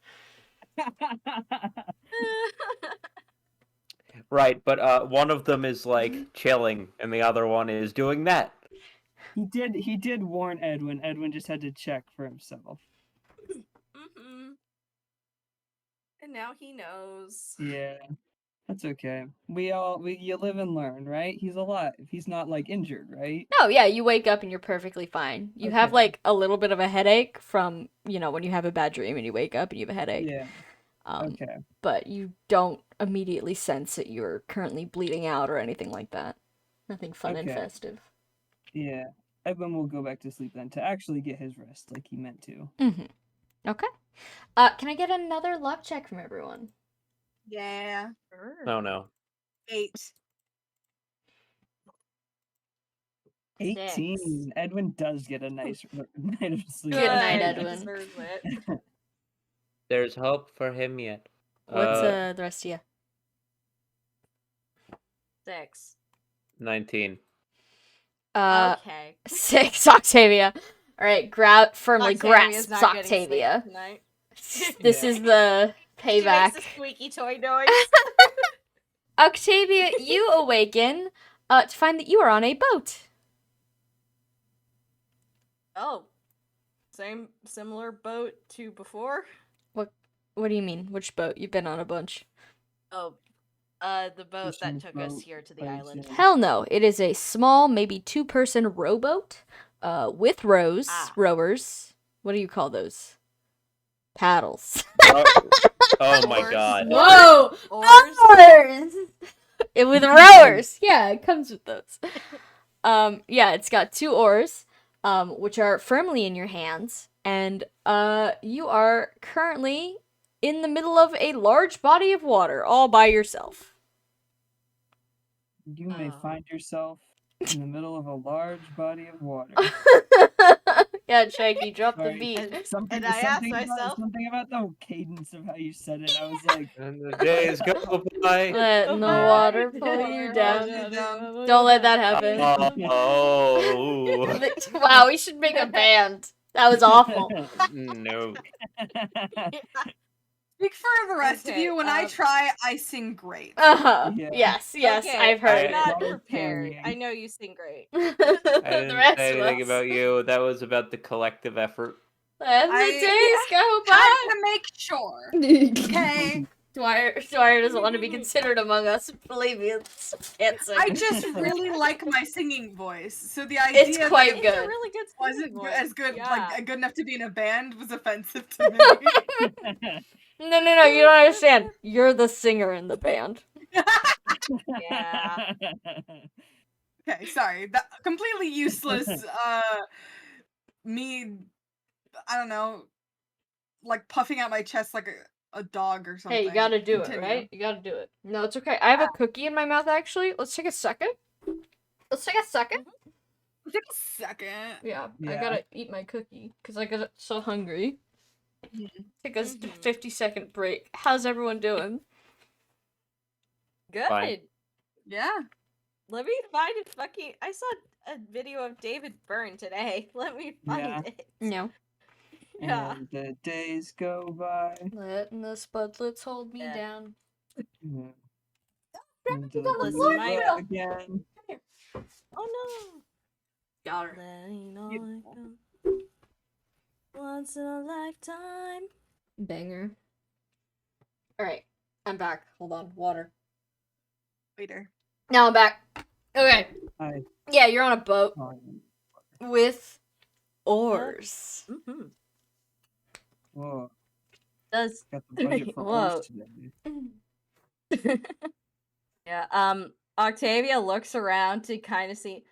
Right, but one of them is like chilling, and the other one is doing that. He did warn Edwin. Edwin just had to check for himself. And now he knows. Yeah. That's okay. You live and learn, right? He's alive. He's not like injured, right? No, yeah, you wake up and you're perfectly fine. You have Okay. like a little bit of a headache from, when you have a bad dream and you wake up and you have a headache. Yeah. Okay. But you don't immediately sense that you're currently bleeding out or anything like that. Nothing fun and Okay. festive. Yeah. Edwin will go back to sleep then to actually get his rest like he meant to. Okay. Can I get another luck check from everyone? Yeah. Oh no. 8. 18. 6. Edwin does get a nice night of sleep. Good night, He Edwin. deserves it. There's hope for him yet. What's the rest of you? 6. 19. Okay. 6, Octavia. Alright, firmly Octavia's grasps not getting sleep Octavia. tonight. This Yeah. is the She makes payback. a squeaky toy noise. Octavia, you awaken to find that you are on a boat. Oh. Similar boat to before? What do you mean? Which boat? You've been on a bunch. Oh. The boat that Christmas took us boat here to the place, island. yeah. Hell no. It is a small, maybe 2-person rowboat with rowers. What do you call those? Paddles. Oh my Oars. god. Whoa! Oars. Oars! With rowers. Yeah, it comes with those. Yeah, it's got 2 oars, which are firmly in your hands, and you are currently in the middle of a large body of water, all by yourself. You may Oh. find yourself in the middle of a large body of water. Yeah, Shaggy, drop the Sorry. beat. Something, And I asked something about, myself- something about the cadence of how you said it. I was like, And the days go by. Letting the Bye. water pull Water you holds down. you down. Don't let that happen. Oh. Wow, we should make a band. That was awful. No. Speak for the rest of Okay, you. When I try, I sing great. Uh-huh. Yeah. Yes, Okay, I've heard I'm not it. prepared. Carrying. I know you sing great. I The didn't rest say of anything us. about you. That was about the collective effort. Let the I days go had by. to make sure. Okay. Dwyer doesn't want to be considered among us. Believe me, it's can't sing. I just really like my singing voice, so the idea It's quite that good. It's a really good wasn't singing good, voice. as good, Yeah. like good enough to be in a band was offensive to me. No, you don't understand. You're the singer in the band. Yeah. Okay, sorry. That completely useless. Me, I don't know, like puffing out my chest like a dog or something. Hey, you gotta do it, Continue. right? You gotta do it. No, it's okay. I have a cookie in my mouth, actually. Let's take a second. Take a second. Yeah, I Yeah. gotta eat my cookie, because I got so hungry. Take a Mhm. 50-second break. How's everyone doing? Good. Fine. Yeah. Let me find it. Fucking. I saw a video of David Byrne today. Let me find Yeah. it. No. Yeah. And the days go by. Letting the spudlets hold me Yeah. down. Yeah. Listen, my- again. Oh no. Got her. Letting all it go. Once in a lifetime. Banger. Alright, I'm back. Hold on, water. Waiter. Now I'm back. Okay. Hi. Yeah, you're on a boat Oh, with oars. Mm-hmm. whoa. Does Got the budget for Whoa. oars today. yeah. Octavia looks around to kind of see.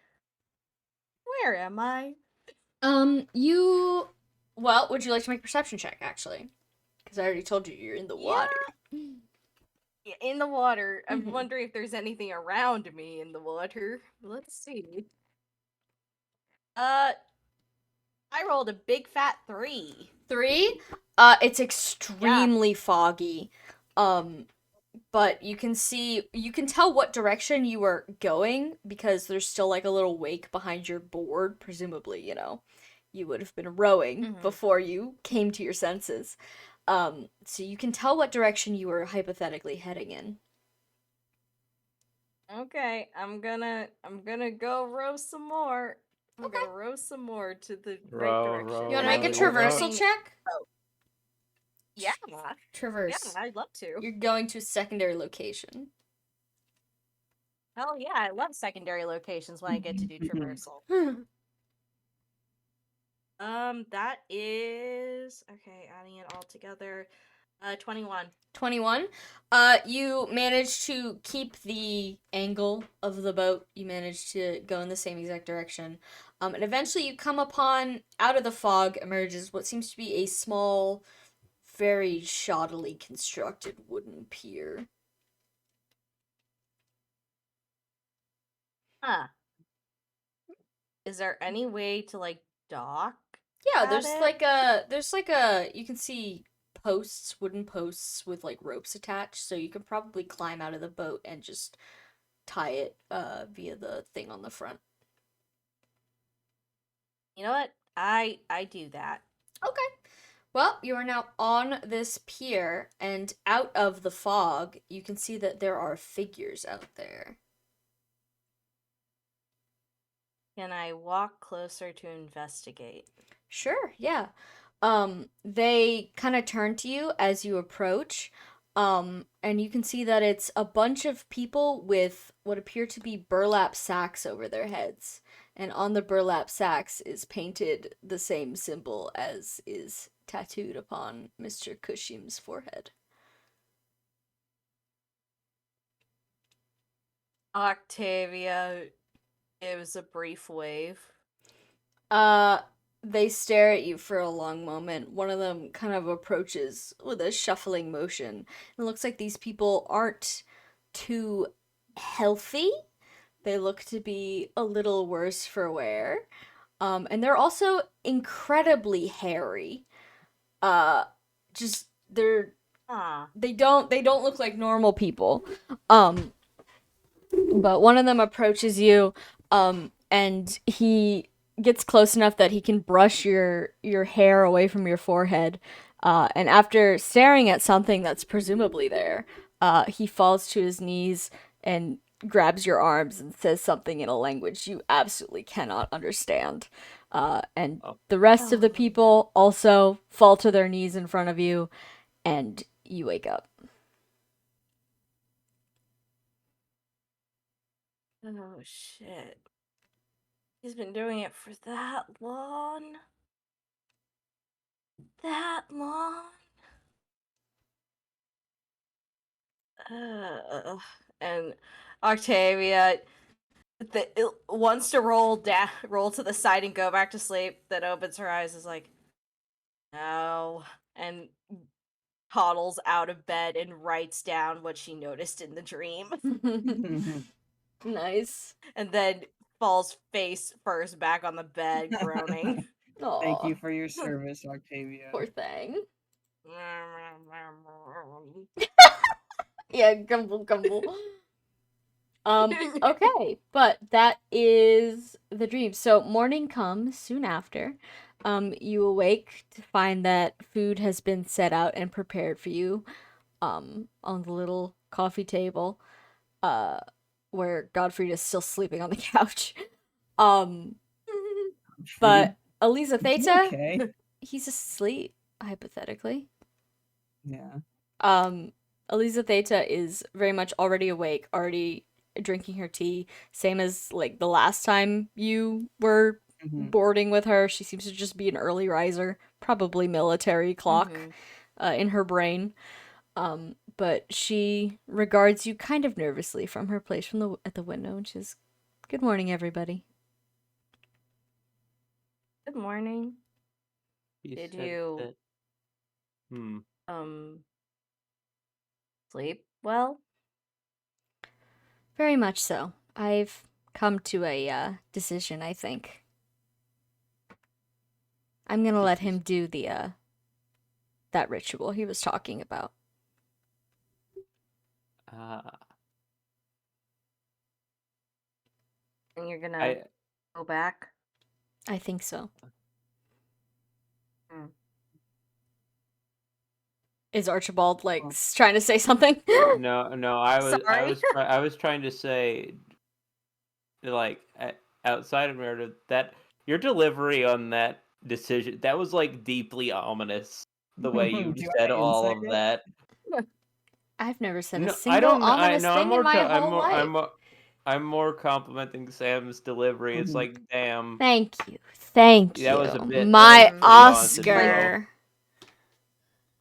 Where am I? Well, would you like to make a perception check, actually? Because I already told you you're in the water. Yeah, in the water. I'm Mhm. wondering if there's anything around me in the water. Let's see. I rolled a big fat 3. 3? It's extremely foggy. But you can tell what direction you are going because there's still like a little wake behind your board. Presumably, you would have been rowing Mhm. before you came to your senses. So you can tell what direction you were hypothetically heading in. Okay, I'm gonna go row some more. I'm gonna row some more to the right Row, direction. row, You want to row, make a row. traversal check? Yeah. Traverse. Yeah, I'd love to. You're going to a secondary location. Hell yeah, I love secondary locations when I get to do traversal. That is okay, adding it all together. 21. 21. You manage to keep the angle of the boat. You manage to go in the same exact direction. And eventually you come upon, out of the fog emerges what seems to be a small, very shoddily constructed wooden pier. Huh. Is there any way to like dock? Yeah, at there's it? like a you can see posts, wooden posts with like ropes attached, so you can probably climb out of the boat and just tie it via the thing on the front. You know what? I do that. Okay. Well, you are now on this pier, and out of the fog, you can see that there are figures out there. Can I walk closer to investigate? Sure, yeah. They kind of turn to you as you approach, and you can see that it's a bunch of people with what appear to be burlap sacks over their heads. And on the burlap sacks is painted the same symbol as is tattooed upon Mr. Cushim's forehead. Octavia gives a brief wave. They stare at you for a long moment. One of them kind of approaches with a shuffling motion. It looks like these people aren't too healthy. They look to be a little worse for wear. And they're also incredibly hairy. Just they don't look like normal people. But one of them approaches you, and he gets close enough that he can brush your hair away from your forehead. And after staring at something that's presumably there, he falls to his knees and grabs your arms and says something in a language you absolutely cannot understand. And the rest of the people also fall to their knees in front of you, and you wake up. Oh shit. He's been doing it for that long? That long? And Octavia wants to roll to the side and go back to sleep, then opens her eyes, is like, no, and toddles out of bed and writes down what she noticed in the dream. Nice. And then falls face first back on the bed, groaning. Aww. Thank you for your service, Octavia. Poor thing. Yeah, gumble gumble. Okay, but that is the dream. So morning comes soon after. You awake to find that food has been set out and prepared for you, on the little coffee table, where Godfrey is still sleeping on the couch. But Eliza Is he Theta, okay? he's asleep, hypothetically. Yeah. Eliza Theta is very much already awake, already drinking her tea, same as like the last time you were boarding with her. She seems to just be an early riser, probably military clock in her brain. But she regards you kind of nervously from her place at the window, and she's, "Good morning, everybody." Good morning. Did you sleep well? Very much so. I've come to a decision, I think. I'm gonna let him do the that ritual he was talking about. And you're gonna go back? I think so. Is Archibald like trying to say something? No, I was trying to say, like, outside of Meredith, that your delivery on that decision, that was like deeply ominous. The way you said all of that. I've never said a single ominous thing in my whole life. I'm more complimenting Sam's delivery. It's like, damn. Thank you. Thank you. That was a bit. My Oscar.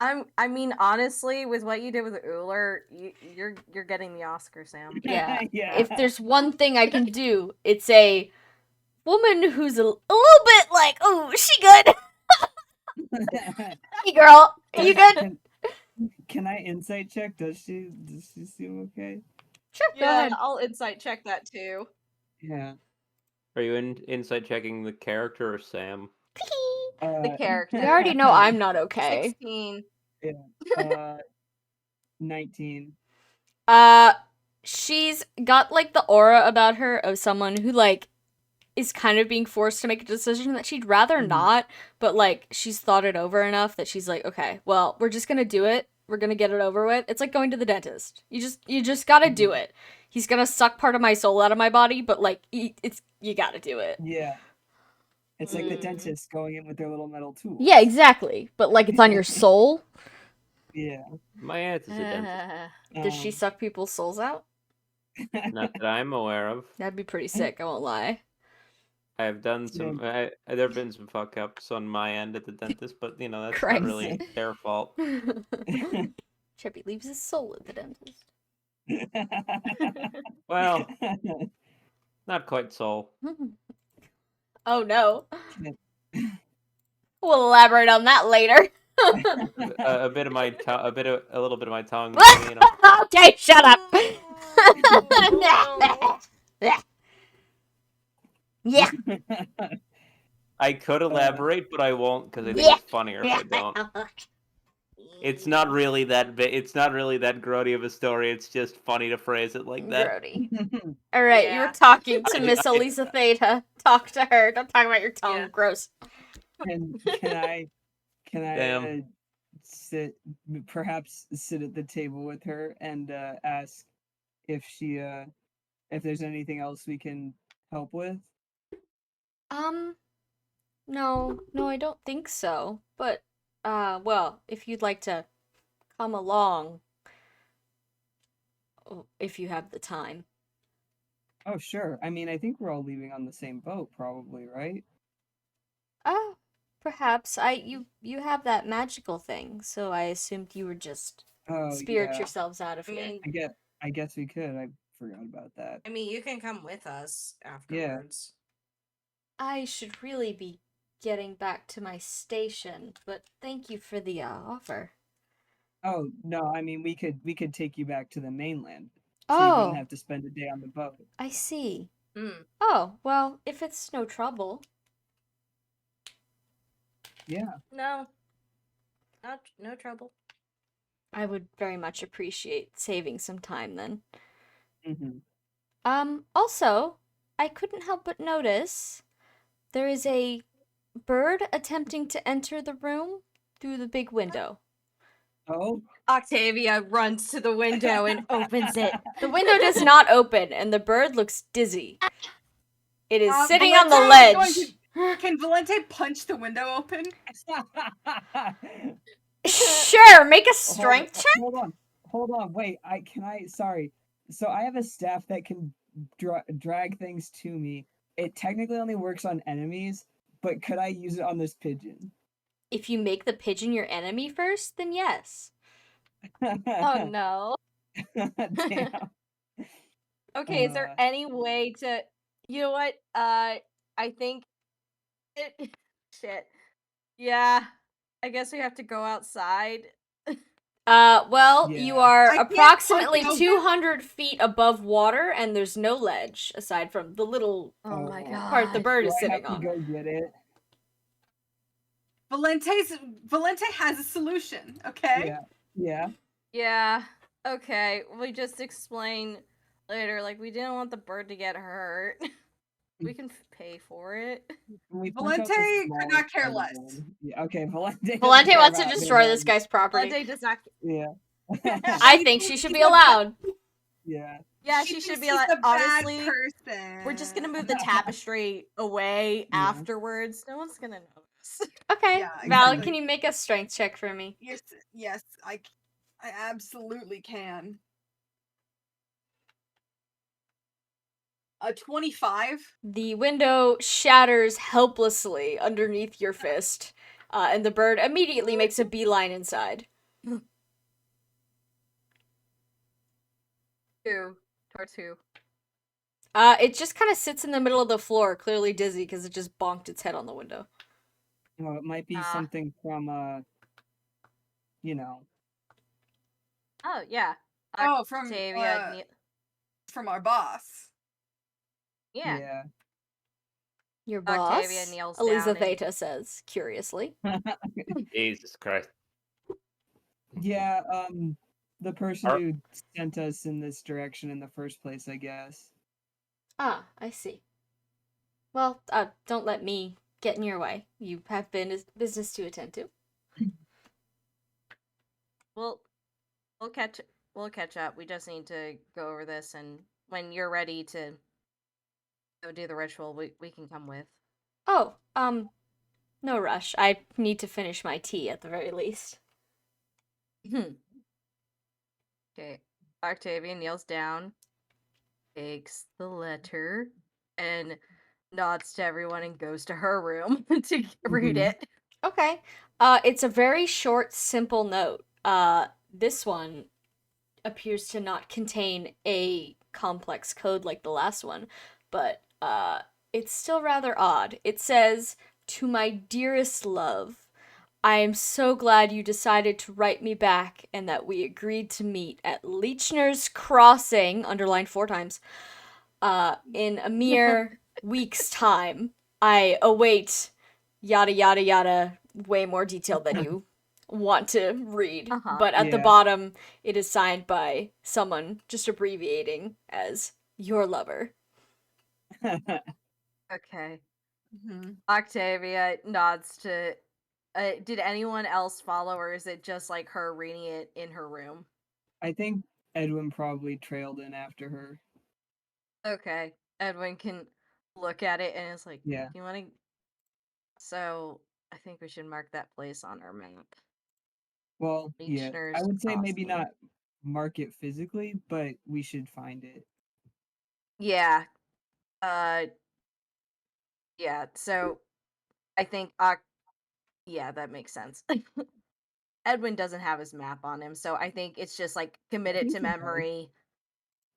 I mean, honestly, with what you did with Uller, you're getting the Oscar, Sam. Yeah. If there's one thing I can do, it's a woman who's a little bit like, oh, she good. Hey, girl, are you good? Can I insight check? Does she seem okay? Sure, go ahead. I'll insight check that too. Yeah. Are you insight checking the character or Sam? The character. We already know I'm not okay. 16. Yeah. 19. She's got like the aura about her of someone who like is kind of being forced to make a decision that she'd rather not, but like she's thought it over enough that she's like, okay, well, we're just gonna do it. We're gonna get it over with. It's like going to the dentist. You just gotta do it. He's gonna suck part of my soul out of my body, but like you gotta do it. Yeah. It's like the dentist going in with their little metal tools. Yeah, exactly. But like it's on your soul. Yeah. My aunt is a dentist. Does she suck people's souls out? Not that I'm aware of. That'd be pretty sick. I won't lie. I have done some. There have been some fuck ups on my end at the dentist, but that's Christ. not really their fault. Chubby leaves his soul at the dentist. Well, not quite soul. Oh no. We'll elaborate on that later. A little bit of my tongue. Okay, shut up. Yeah. I could elaborate, but I won't because I think it's funnier if I don't. It's not really that It's not really that grody of a story. It's just funny to phrase it like that. Grody. All right, you were talking to Miss Elisa Theta. Talk to her. Don't talk about your tongue. Yeah. Gross. Can I perhaps sit at the table with her and ask if there's anything else we can help with? No, I don't think so. But, well, if you'd like to come along, if you have the time. Oh, sure. I mean, I think we're all leaving on the same boat, probably, right? Oh, perhaps. You have that magical thing, so I assumed you were just spirit yourselves out of here. I guess we could. I forgot about that. I mean, you can come with us afterwards. I should really be getting back to my station, but thank you for the offer. Oh, no, I mean, we could take you back to the mainland. So you wouldn't have to spend a day on the boat. I see. Mm. Oh, well, if it's no trouble. Yeah. No trouble. I would very much appreciate saving some time then. Mm-hmm. Also, I couldn't help but notice there is a bird attempting to enter the room through the big window. Oh? Octavia runs to the window and opens it. The window does not open, and the bird looks dizzy. It is sitting on the Valente ledge. Can Valente punch the window open? Sure, make a strength check. Hold on, wait, sorry. So I have a staff that can drag things to me. It technically only works on enemies, but could I use it on this pigeon? If you make the pigeon your enemy first, then yes. Oh no. Damn. Okay, is there any way to... You know what? I think... Shit. Yeah. I guess we have to go outside. Well, you are I can't approximately punch 200 feet above water, and there's no ledge, aside from the little Oh my god. part the bird is Do I sitting have on. to go get it? Valente has a solution, okay? Yeah. Yeah. Okay. We just explain later, like, we didn't want the bird to get hurt. We can pay for it. Valente could not care less. Yeah, okay, Valente wants to destroy this guy's property. Valente does not... Yeah. I think she should be allowed. Yeah. Yeah, she should be thinks like, he's a bad honestly, person. we're just gonna move the tapestry away afterwards. No one's gonna notice. Okay. Yeah, Val, exactly. can you make a strength check for me? Yes, I absolutely can. A 25. The window shatters helplessly underneath your fist, and the bird immediately makes a beeline inside. 2. Towards who? It just kind of sits in the middle of the floor, clearly dizzy because it just bonked its head on the window. Well, it might be something from, you know. Oh, yeah. Oh, from Octavia. from our boss. Yeah. Your boss, Octavia kneels Elisa down and- Theta says, curiously. Jesus Christ. Yeah, the person who sent us in this direction in the first place, I guess. Ah, I see. Well, don't let me get in your way. You have business to attend to. We'll we'll catch up. We just need to go over this, and when you're ready to go do the ritual, we can come with. Oh, no rush. I need to finish my tea at the very least. Okay. Octavia kneels down, takes the letter, and nods to everyone and goes to her room to read Mhm. it. Okay. It's a very short, simple note. This one appears to not contain a complex code like the last one, but it's still rather odd. It says, "To my dearest love, I am so glad you decided to write me back and that we agreed to meet at Leechner's Crossing," underlined 4 times, in a mere week's time. I await yada yada yada, way more detailed than you want to read. Uh-huh. But at the Yeah. bottom, it is signed by someone just abbreviating as your lover. Okay. Mhm. Octavia nods to. Did anyone else follow, or is it just like her reading it in her room? I think Edwin probably trailed in after her. Okay. Edwin can look at it and it's like, Yeah. you want to? So I think we should mark that place on our map. Well, yeah. I Leechner's would say maybe Crossing. not mark it physically, but we should find it. Yeah. Uh. Yeah. So I think. Yeah, that makes sense. Edwin doesn't have his map on him, so I think it's just like I commit it think to he does. memory.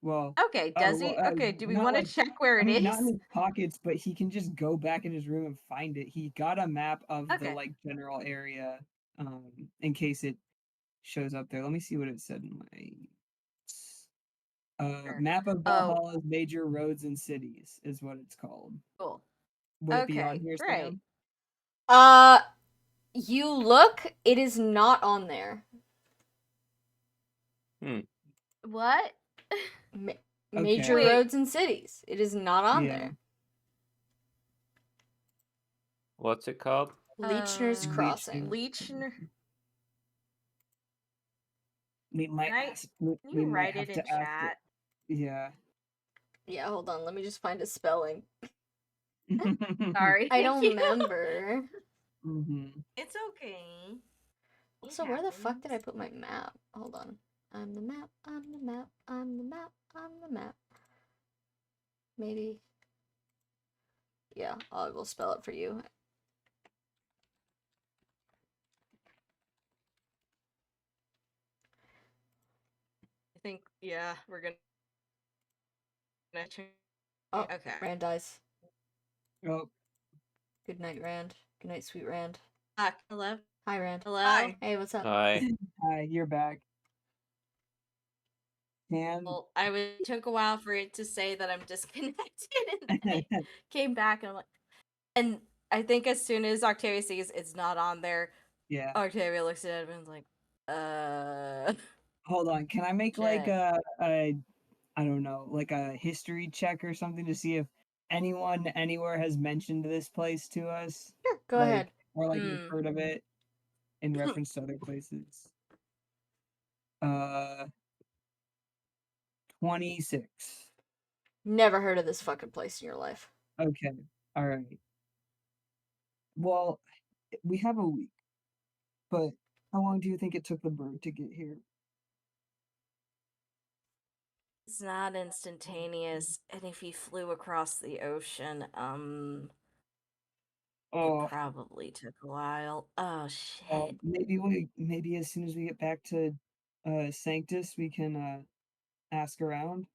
Well, Okay, oh does well, he? Okay, do we not want to like check where I it mean, not in is? his pockets, but he can just go back in his room and find it. He got a map of the Okay. like general area, in case it shows up there. Let me see what it said in my Sure. map of Oh, Valhalla's major roads and cities is what it's called. cool. Would it be on Okay, here, great. Sam? Uh, you look, it is not on there. What? Ma- Okay. Major Wait. roads and cities. It is not on Yeah. there. What's it called? Leechner's Crossing. Leechner. We might Can I- ask. Can We you might write have it to in ask it. chat? Yeah. Yeah, hold on. Let me just find a spelling. Sorry. I thank don't you. remember. hmm It's okay. It So where the fuck did I happens. put my map? Hold on. I'm the map. I'm the map. I'm the map. I'm the map. Maybe. Yeah, I will spell it for you. I think yeah, we're gonna change. Oh, Okay. Rand dies. Oh, Good night, Rand. Good night, sweet Rand. Hello. Hi, Rand. Hello. Hi. Hey, what's up? Hi. hi, you're back. And Well, it took a while for it to say that I'm disconnected, and then it came back, and I'm like, and I think as soon as Octavia sees it's not on there, yeah. Octavia looks at it and is like, Hold on. Can I make like shit. a I don't know, like a history check or something to see if anyone anywhere has mentioned this place to us? Sure, go Like ahead. or like we've heard of it in reference to other places. Uh 26. Never heard of this fucking place in your life. Okay. All right. Well, we have a week, but how long do you think it took the bird to get here? It's not instantaneous, and if he flew across the ocean, it Oh, probably took a while. Oh shit. maybe as soon as we get back to Sanctus, we can ask around.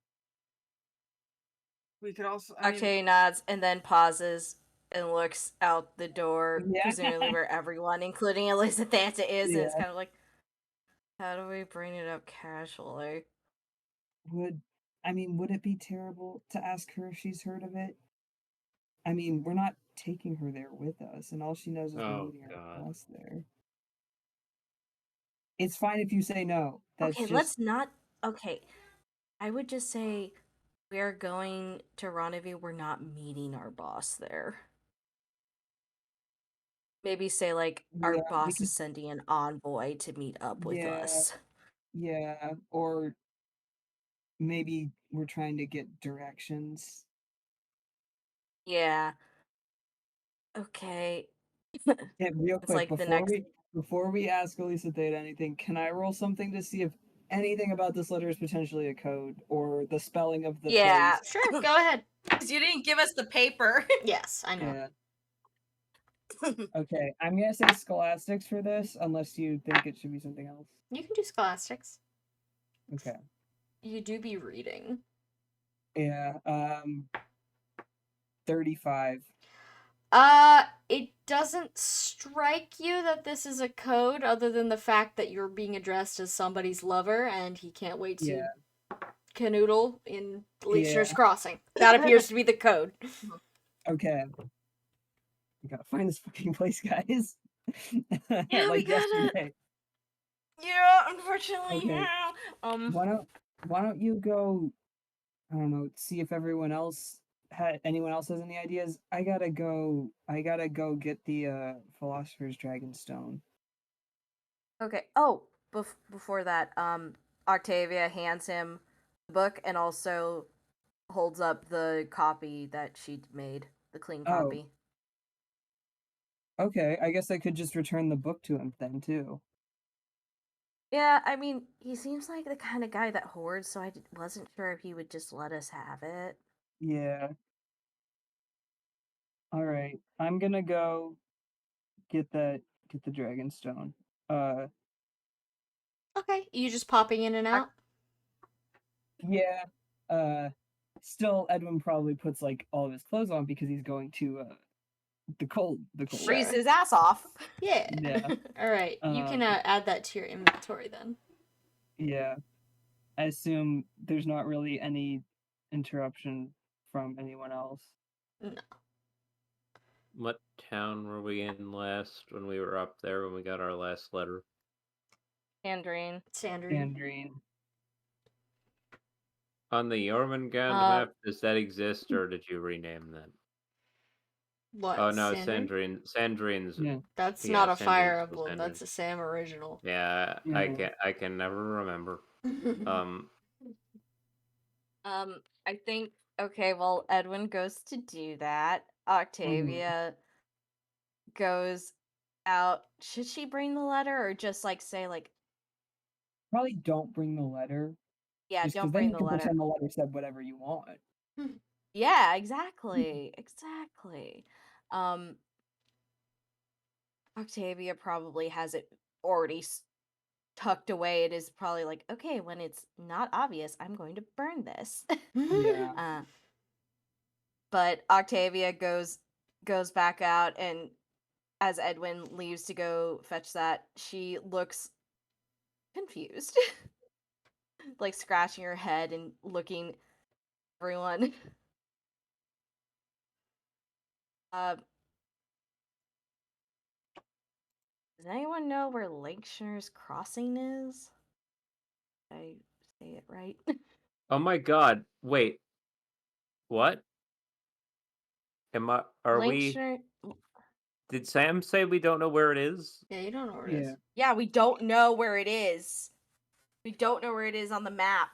We could also. I mean, Octavia nods and then pauses and looks out the door, Yeah. presumably where everyone, including Elizabeth, is, and it's Yeah. kind of like, how do we bring it up casually? Would it be terrible to ask her if she's heard of it? I mean, we're not taking her there with us, and all she knows is we're Oh meeting our God. boss there. It's fine if you say no. That's Okay, just let's not. Okay, I would just say we're going to rendezvous, we're not meeting our boss there. Maybe say, like, our Yeah, we boss could. is sending an envoy to meet up with Yeah, us. yeah. Or maybe we're trying to get directions. Yeah. Okay. Yeah, real It's quick like the next. before we ask Elise if they had anything, can I roll something to see if anything about this letter is potentially a code or the spelling of the Yeah. phrase? Sure, go ahead. Because you didn't give us the paper. Yes, I know. Yeah. Okay, I'm gonna say scholastics for this, unless you think it should be something else. You can do scholastics. Okay. You do be reading. Yeah. 35. It doesn't strike you that this is a code other than the fact that you're being addressed as somebody's lover and he can't wait to Yeah. canoodle in Leechner's Yeah. Crossing. That appears to be the code. Okay. We gotta find this fucking place, guys. Yeah, we Like gotta. yesterday. Yeah, unfortunately, Okay. yeah. Why don't you go, I don't know, see if anyone else has any ideas? I gotta go get the Philosopher's Dragonstone. Okay. Oh, before that, Octavia hands him the book and also holds up the copy that she made, the clean Oh, copy. okay. I guess I could just return the book to him then too. Yeah, I mean, he seems like the kind of guy that hoards, so I wasn't sure if he would just let us have it. Yeah. All right. I'm gonna go get the Dragonstone. Uh Okay, you just popping in and out? yeah. Still Edwin probably puts like all of his clothes on because he's going to the cold. Freeze his ass off. Yeah. Yeah. Alright, you can add that to your inventory then. Yeah. I assume there's not really any interruption from anyone else. No. What town were we in last when we were up there when we got our last letter? Tangerine. Sandrine. Sandrine. On the Jormungand map, does that exist or did you rename that? What? Oh no, Sandrine? Sandrine's. Yeah. That's Yeah, not a Sandrine's Fire still Emblem. That's a Sandrine. Sam original. Yeah, Yeah. I can never remember. I think okay, well, Edwin goes to do that. Octavia goes out. Should she bring the letter or just like say like, Probably don't bring the letter. yeah, Just don't because then bring you the can letter. pretend the letter said whatever you want. Yeah, exactly. Exactly. Um Octavia probably has it already tucked away. It is probably like, okay, when it's not obvious, I'm going to burn this. Yeah. But Octavia goes back out, and as Edwin leaves to go fetch that, she looks confused. Like scratching her head and looking everyone. Uh, does anyone know where Lakeshire's Crossing is? Did I say it right? Oh my god, wait. What? Are we Lakeshire. Did Sam say we don't know where it is? Yeah, you don't know where it is. Yeah, we don't know where it is. We don't know where it is on the map.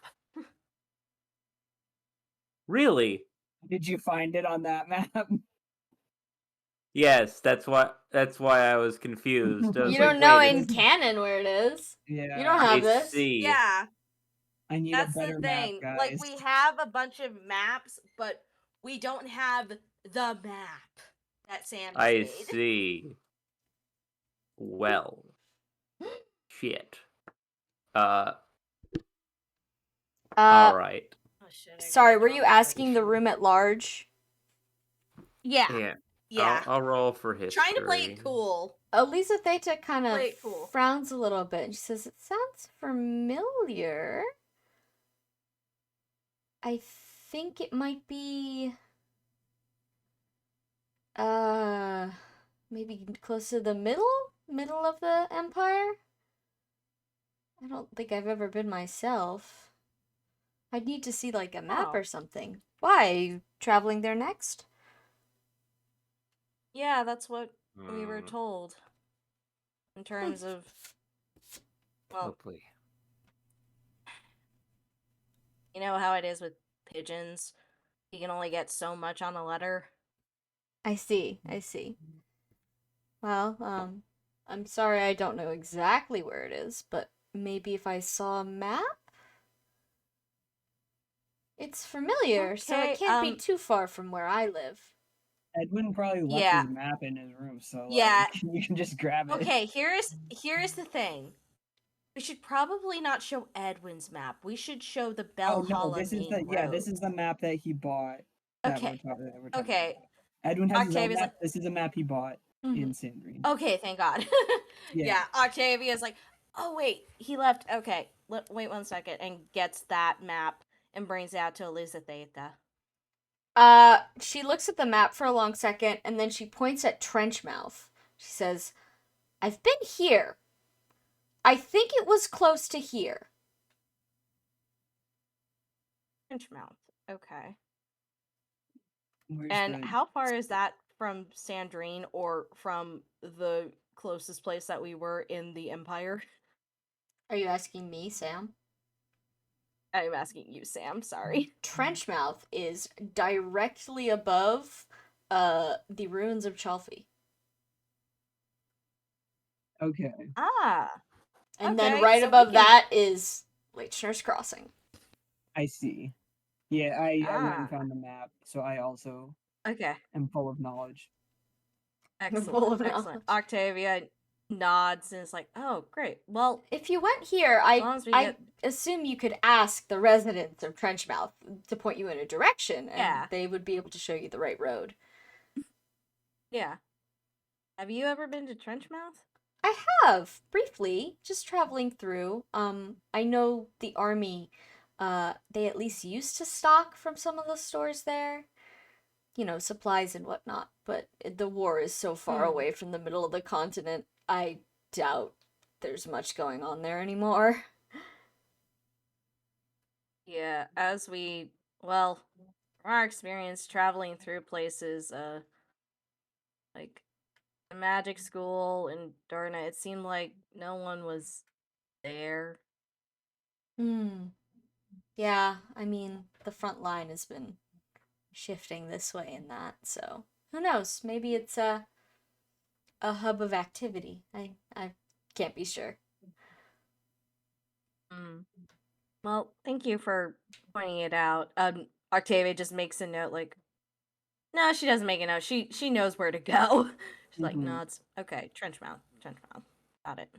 Really? Did you find it on that map? Yes, that's why I was confused. I was You like, don't know wait, in it's canon where it is. Yeah. You don't I have this. see. Yeah, I need that's a better the map, thing. guys. Like, we have a bunch of maps, but we don't have the map that Sam has I made. see. Well. Shit. Alright. Oh, shit, Sorry, were you asking the room at large? Yeah. Yeah. Yeah. I'll roll for history. Trying to play it cool. Elisa Theta kind of Play it cool. frowns a little bit and she says, "It sounds familiar. I think it might be maybe close to the middle of the empire. I don't think I've ever been myself. I'd need to see like a map Oh. or something. Why? Are you traveling there next? Yeah, that's what we were Hmm, told. In terms of, well, hopefully. you know how it is with pigeons. You can only get so much on a letter. I see. I see. Well, I'm sorry I don't know exactly where it is, but maybe if I saw a map? It's familiar, so it Okay, can't be too far from where I live. Edwin probably left Yeah. his map in his room, so Yeah. like you can just grab it. Okay, here's the thing. We should probably not show Edwin's map. We should show the Oh no, Belhalla this is main the this road. is the map that he bought that Okay. we're talking Okay. about. Edwin has his own Octavia's map. like, This is a map he bought Mhm. in Sandrine. okay, thank God. Yeah. Yeah, Octavia's like, oh wait, he left. Okay, wait 1 second, and gets that map and brings it out to Elizabeth. She looks at the map for a long second, and then she points at Trenchmouth. She says, I've been here. I think it was close to here. Pinchmouth. Okay. Where's And the how far is that from Sandrine or from the closest place that we were in the Empire? Are you asking me, Sam? I'm asking you, Sam. Sorry. Trenchmouth is directly above the ruins of Chalfie. Okay. Ah. And then Okay, right so we above can- that is Leechner's Crossing. I see. Yeah, I went and Ah. found the map, so I also Okay. am full of knowledge. Excellent. Full of Excellent. knowledge. Octavia nods and is like, "Oh, great. Well, If you went here, as long as we I get assume you could ask the residents of Trenchmouth to point you in a direction, and Yeah. they would be able to show you the right road. yeah." Have you ever been to Trenchmouth? I have, briefly, just traveling through. I know the army, they at least used to stock from some of the stores there. You know, supplies and whatnot, but the war is so far Hmm. away from the middle of the continent, I doubt there's much going on there anymore. Yeah, as well, from our experience traveling through places, like the magic school in Darna, it seemed like no one was there. Hmm. Yeah, I mean, the front line has been shifting this way and that, so who knows? Maybe it's a hub of activity. I can't be sure. Hmm. Well, thank you for pointing it out. Octavia just makes a note, like, no, she doesn't make a note. She knows where to go. She's like Mhm. nods. Okay, Trenchmouth, got it.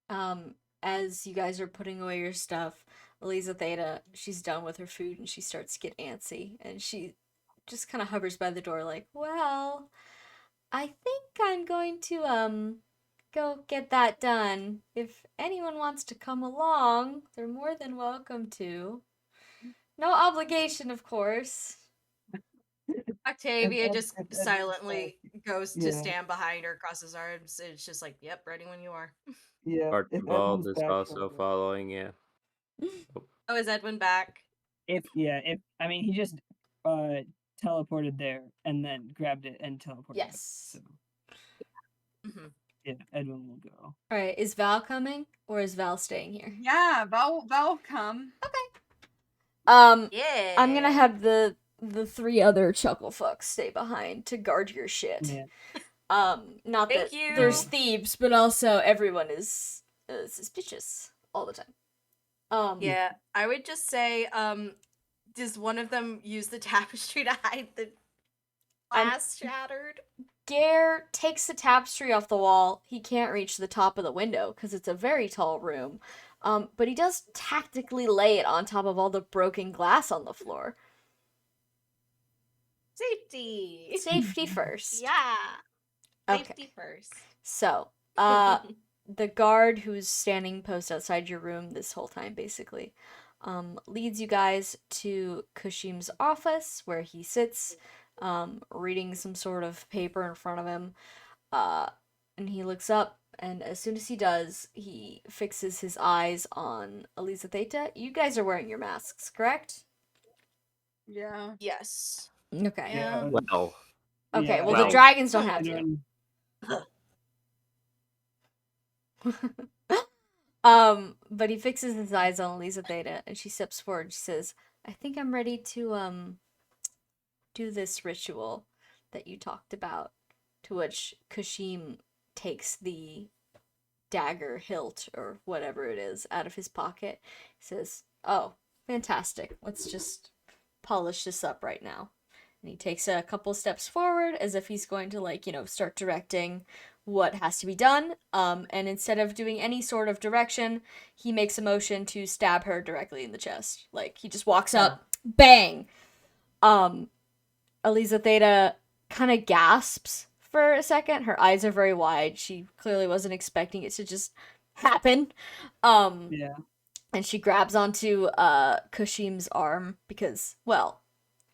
Um, as you guys are putting away your stuff, Eliza Theta, she's done with her food and she starts to get antsy, and she just kind of hovers by the door like, well, I think I'm going to go get that done. If anyone wants to come along, they're more than welcome to. No obligation, of course. Octavia If just Edwin silently goes to yeah, stand behind her, crosses arms. It's just like, yep, ready when you are. yeah. If Archibald Edwin's is back from also following, yeah. Oh, is Edwin back? if I mean he just teleported there and then grabbed it and teleported back. Yes. So Mm-hmm. yeah, Edwin will go. All right, is Val coming or is Val staying here? Yeah, Val come. Yeah. I'm gonna have the three other chuckle fucks stay behind to guard your shit. Yeah. Not Thank that you. there's thieves, but also everyone is suspicious all the time. Yeah, I would just say, does one of them use the tapestry to hide the glass shattered? Gare takes the tapestry off the wall. He can't reach the top of the window because it's a very tall room. But he does tactically lay it on top of all the broken glass on the floor. Safety. Safety first. Yeah. Okay. Safety first. So, the guard who's standing post outside your room this whole time, basically, leads you guys to Kushim's office where he sits, reading some sort of paper in front of him. And he looks up, and as soon as he does, he fixes his eyes on Elisa Theta. You guys are wearing your masks, correct? Yeah. Yes. Okay. Yeah. Well, Okay, Yeah, well, Well- the dragons don't have and to. when- But he fixes his eyes on Elisa Theta, and she steps forward. She says, "I think I'm ready to do this ritual that you talked about." To which Kashim takes the dagger hilt or whatever it is out of his pocket. He says, "Oh, fantastic. Let's just polish this up right now." And he takes a couple steps forward as if he's going to, like, start directing what has to be done. And instead of doing any sort of direction, he makes a motion to stab her directly in the chest. Like, he just walks up, bang! Elisa Theta kind of gasps for a second. Her eyes are very wide. She clearly wasn't expecting it to just happen. Yeah. And she grabs onto Kashim's arm because, well,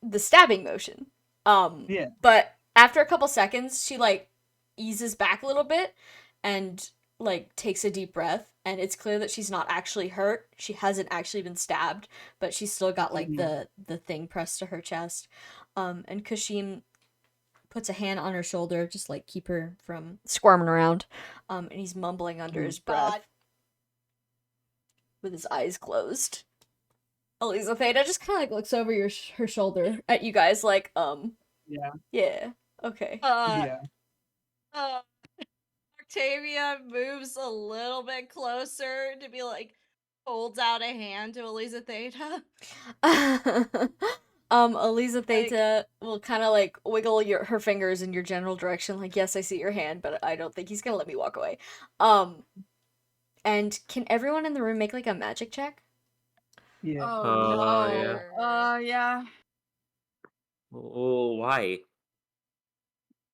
the stabbing motion. Yeah. But after a couple seconds, she like eases back a little bit and like takes a deep breath, and it's clear that she's not actually hurt. She hasn't actually been stabbed, but she's still got like the thing pressed to her chest. And Kashim puts a hand on her shoulder, just like keep her from squirming around. And he's mumbling under his breath God. with his eyes closed. Elisa Theta just kind of like looks over her shoulder at you guys, like, yeah, okay. Yeah. Octavia moves a little bit closer to be like, holds out a hand to Elisa Theta. Elisa Theta will kind of like wiggle her fingers in your general direction, like, yes, I see your hand, but I don't think he's gonna let me walk away. And can everyone in the room make like a magic check? Yeah. Oh yeah. no. Yeah. Oh, why?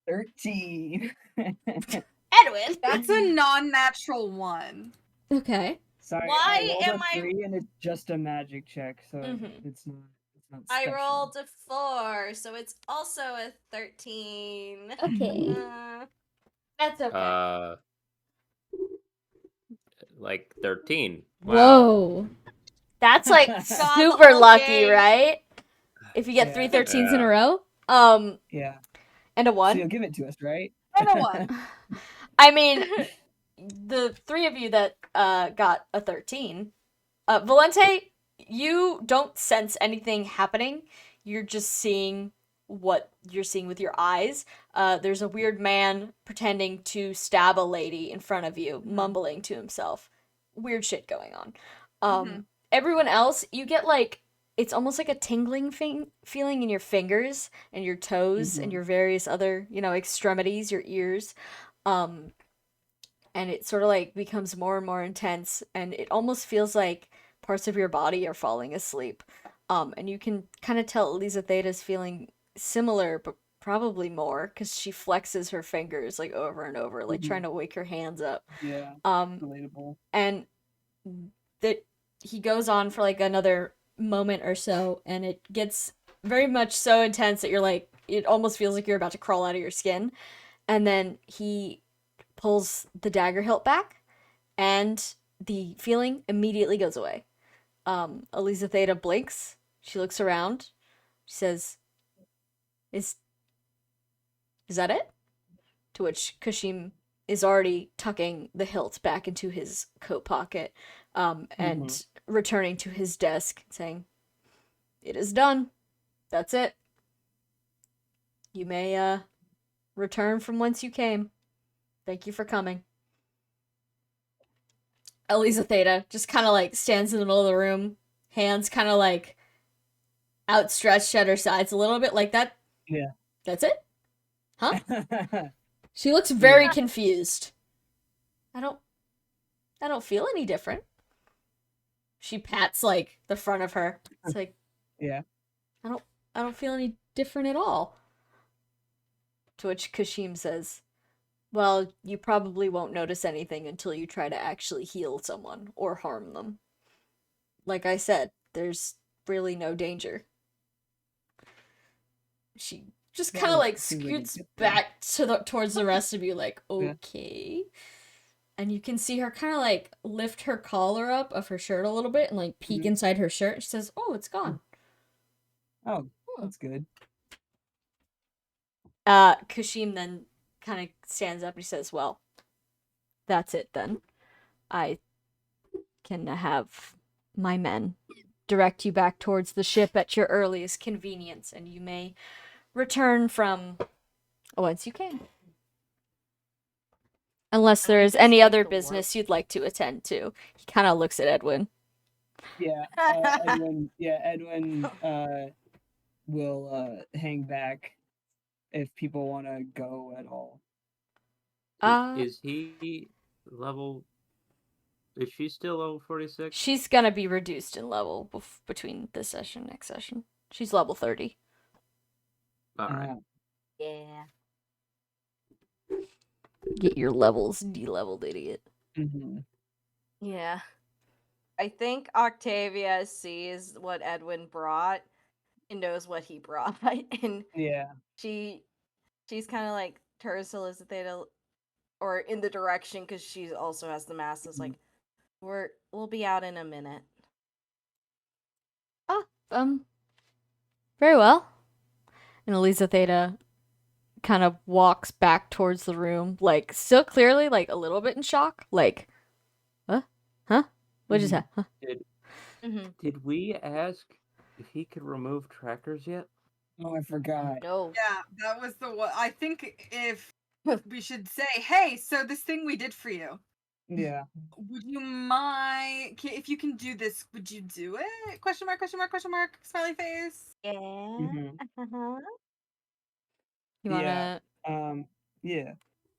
13. Edwin! That's a non-natural one. Okay. Sorry, Why I rolled am a I- 3 and it's just a magic check, so Mhm. it's not I special. rolled a 4, so it's also a 13. Okay. That's okay. Like 13. Wow. Whoa. That's like God, the super whole lucky, gang. right? If you get Yeah. 3 13s in a Yeah. row. Yeah. And a So 1. you'll give it to us, right? And a 1. I mean, the 3 of you that got a 13. Valente, you don't sense anything happening. You're just seeing what you're seeing with your eyes. There's a weird man pretending to stab a lady in front of you, mumbling to himself. Weird shit going on. Everyone else, you get like, it's almost like a tingling feeling in your fingers and your toes and your various other, extremities, your ears. And it sort of like becomes more and more intense, and it almost feels like parts of your body are falling asleep. And you can kind of tell Elisa Theta's feeling similar, but probably more, because she flexes her fingers like over and over, like trying to wake her hands up. Yeah. Um, Relatable. and that he goes on for like another moment or so, and it gets very much so intense that you're like, it almost feels like you're about to crawl out of your skin. And then he pulls the dagger hilt back, and the feeling immediately goes away. Elisa Theta blinks. She looks around. She says, "Is that it?" To which Kashim is already tucking the hilt back into his coat pocket, and returning to his desk, saying, "It is done. That's it. You may return from whence you came. Thank you for coming." Elisa Theta just kind of like stands in the middle of the room, hands kind of like outstretched at her sides a little bit, like that. Yeah. That's it? Huh? She looks very confused. I don't feel any different. She pats like the front of her. It's like, Yeah. I don't feel any different at all. To which Kashim says, "Well, you probably won't notice anything until you try to actually heal someone or harm them. Like I said, there's really no danger." She just Yeah, kind of like seems like a scoots good thing. back to towards the rest of you, like, Yeah. okay. And you can see her kind of like lift her collar up of her shirt a little bit and like peek Mhm. inside her shirt. She says, "Oh, it's gone." Oh, that's good. Kashim then kind of stands up and he says, "Well, that's it then. I can have my men direct you back towards the ship at your earliest convenience, and you may return from whence you came. Unless And we there is just any thank other the business Lord. you'd like to attend to." He kind of looks at Edwin. Yeah, Edwin will hang back if people want to go at all. Is he level? Is she still level 46? She's gonna be reduced in level between this session and next session. She's level 30. All right. Yeah. Get your levels de-leveled, idiot. Mm-hmm. Yeah. I think Octavia sees what Edwin brought and knows what he brought. And Yeah. she's kind of like turns to Elizabeth or in the direction because she also has the mask. It's like, we'll be out in a minute. Very well. And Elisa Theta kind of walks back towards the room, like, still clearly, like, a little bit in shock. Like, huh? What is that? Huh? Did we ask if he could remove trackers yet? Oh, I forgot. No. Yeah, that was the one. I think if we should say, hey, so this thing we did for you, Yeah. would you mind, if you can do this, would you do it? Question mark, question mark, question mark, smiley face. Yeah. Mm-hmm. Uh-huh. You wanna... Yeah.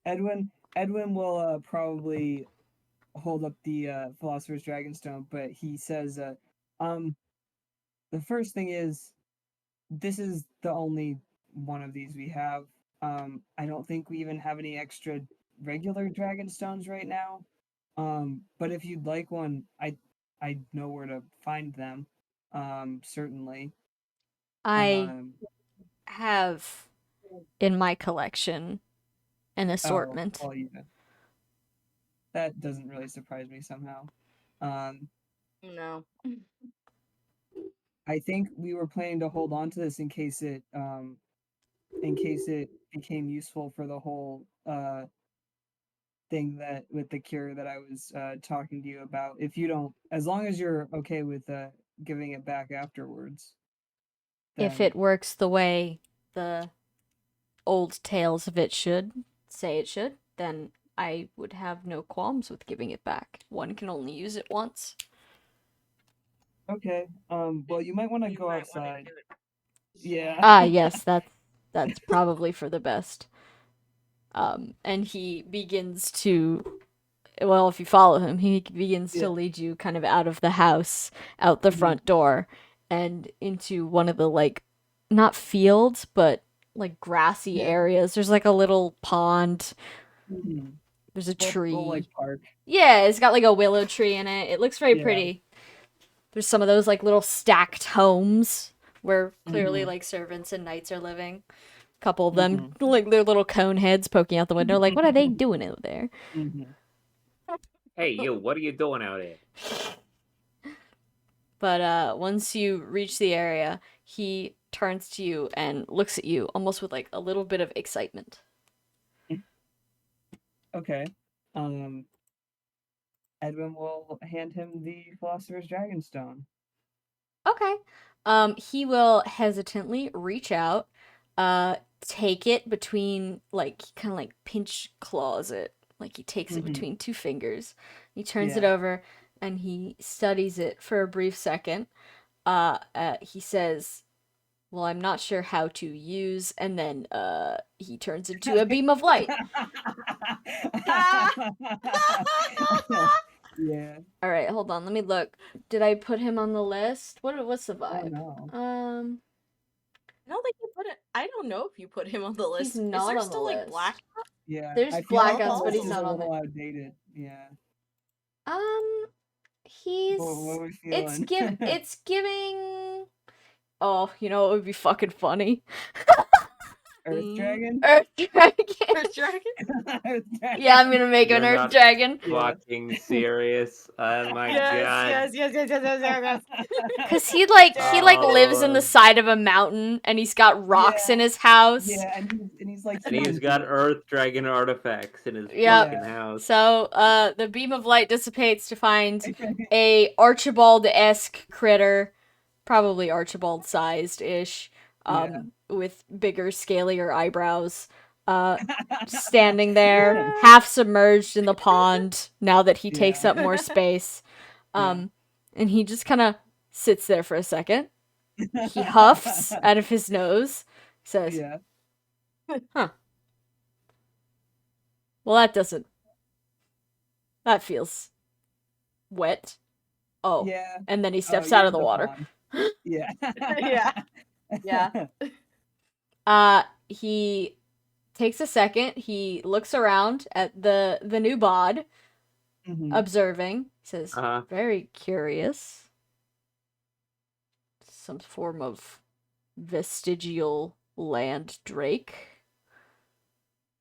Edwin will probably hold up the Philosopher's Dragonstone, but he says, the first thing is, this is the only one of these we have. I don't think we even have any extra regular Dragonstones right now. But if you'd like one, I know where to find them. Certainly. I Um, have in my collection an assortment. well, yeah. That doesn't really surprise me somehow. No. I think we were planning to hold on to this in case it became useful for the whole thing that with the cure that I was talking to you about. If you don't, as long as you're okay with giving it back afterwards, If then it works the way the old tales of it should say it should, then I would have no qualms with giving it back. One can only use it once. okay. Well, you might want to go outside. Yeah. Ah, yes, that's probably for the best. And he begins to, well, if you follow him, he begins to Yeah. lead you kind of out of the house, out the front door, and into one of the, like, not fields, but like grassy Yeah. areas. There's like a little pond. Mhm. There's a Little, tree. like park. Yeah, it's got like a willow tree in it. It looks very Yeah. pretty. There's some of those like little stacked homes where clearly Mhm. like servants and knights are living. A couple of them, like their little cone heads poking out the window, like, what are they doing out there? Mhm. Hey, you! What are you doing out here? But once you reach the area, he turns to you and looks at you almost with like a little bit of excitement. Okay. Edwin will hand him the Philosopher's Dragonstone. Okay. He will hesitantly reach out, take it between, like, kind of like pinch claws it. Like, he takes it between two fingers. He turns it over, and he studies it for a brief second. He says, well, I'm not sure how to use, and then, he turns into a beam of light. Yeah. Alright, hold on, let me look. Did I put him on the list? What's the Oh vibe? no. I don't think you put it. I don't know if you put him on the list. He's not Is there on the still like list. black? Yeah. There's I feel like blackouts, the but list he's is not a on little there. outdated. Yeah. He's What are we it's feeling? it's giving. Oh, you know, it would be fucking funny. Earth dragon. Earth dragon. Earth dragon? Earth dragon. Yeah, I'm gonna make an You're Earth not dragon. Yeah. fucking serious. Oh my Yes, god. yes. Cause he like lives in the Oh. side of a mountain and he's got rocks Yeah. in his house. Yeah, and he's like. And he's human got too. Earth Dragon artifacts in his Yep. fucking house. So the beam of light dissipates to find a Archibald-esque critter, probably Archibald-sized ish, with bigger, scalier eyebrows. Standing there, half submerged in the pond now that he takes up more space. And he just kind of sits there for a second. He huffs out of his nose, says, Yeah. "Huh. Well, that feels wet." Oh. Yeah. And then he steps you're out in of the water. pond. Yeah. Yeah. He takes a second, he looks around at the new bod, Mhm. observing, says, Uh-huh. very curious. Some form of vestigial land drake.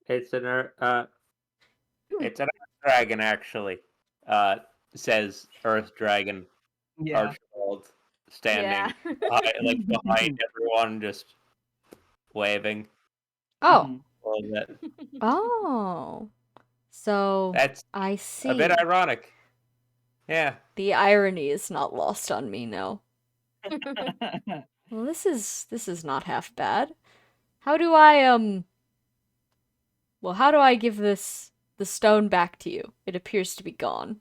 It's an Earth Dragon, actually. Says Earth Dragon Yeah. Archibald, standing behind everyone, just waving Oh. Mhm. a little bit. Oh. So That's I see. a bit ironic. Yeah. The irony is not lost on me, no. Well, this is not half bad. How do I give the stone back to you? It appears to be gone.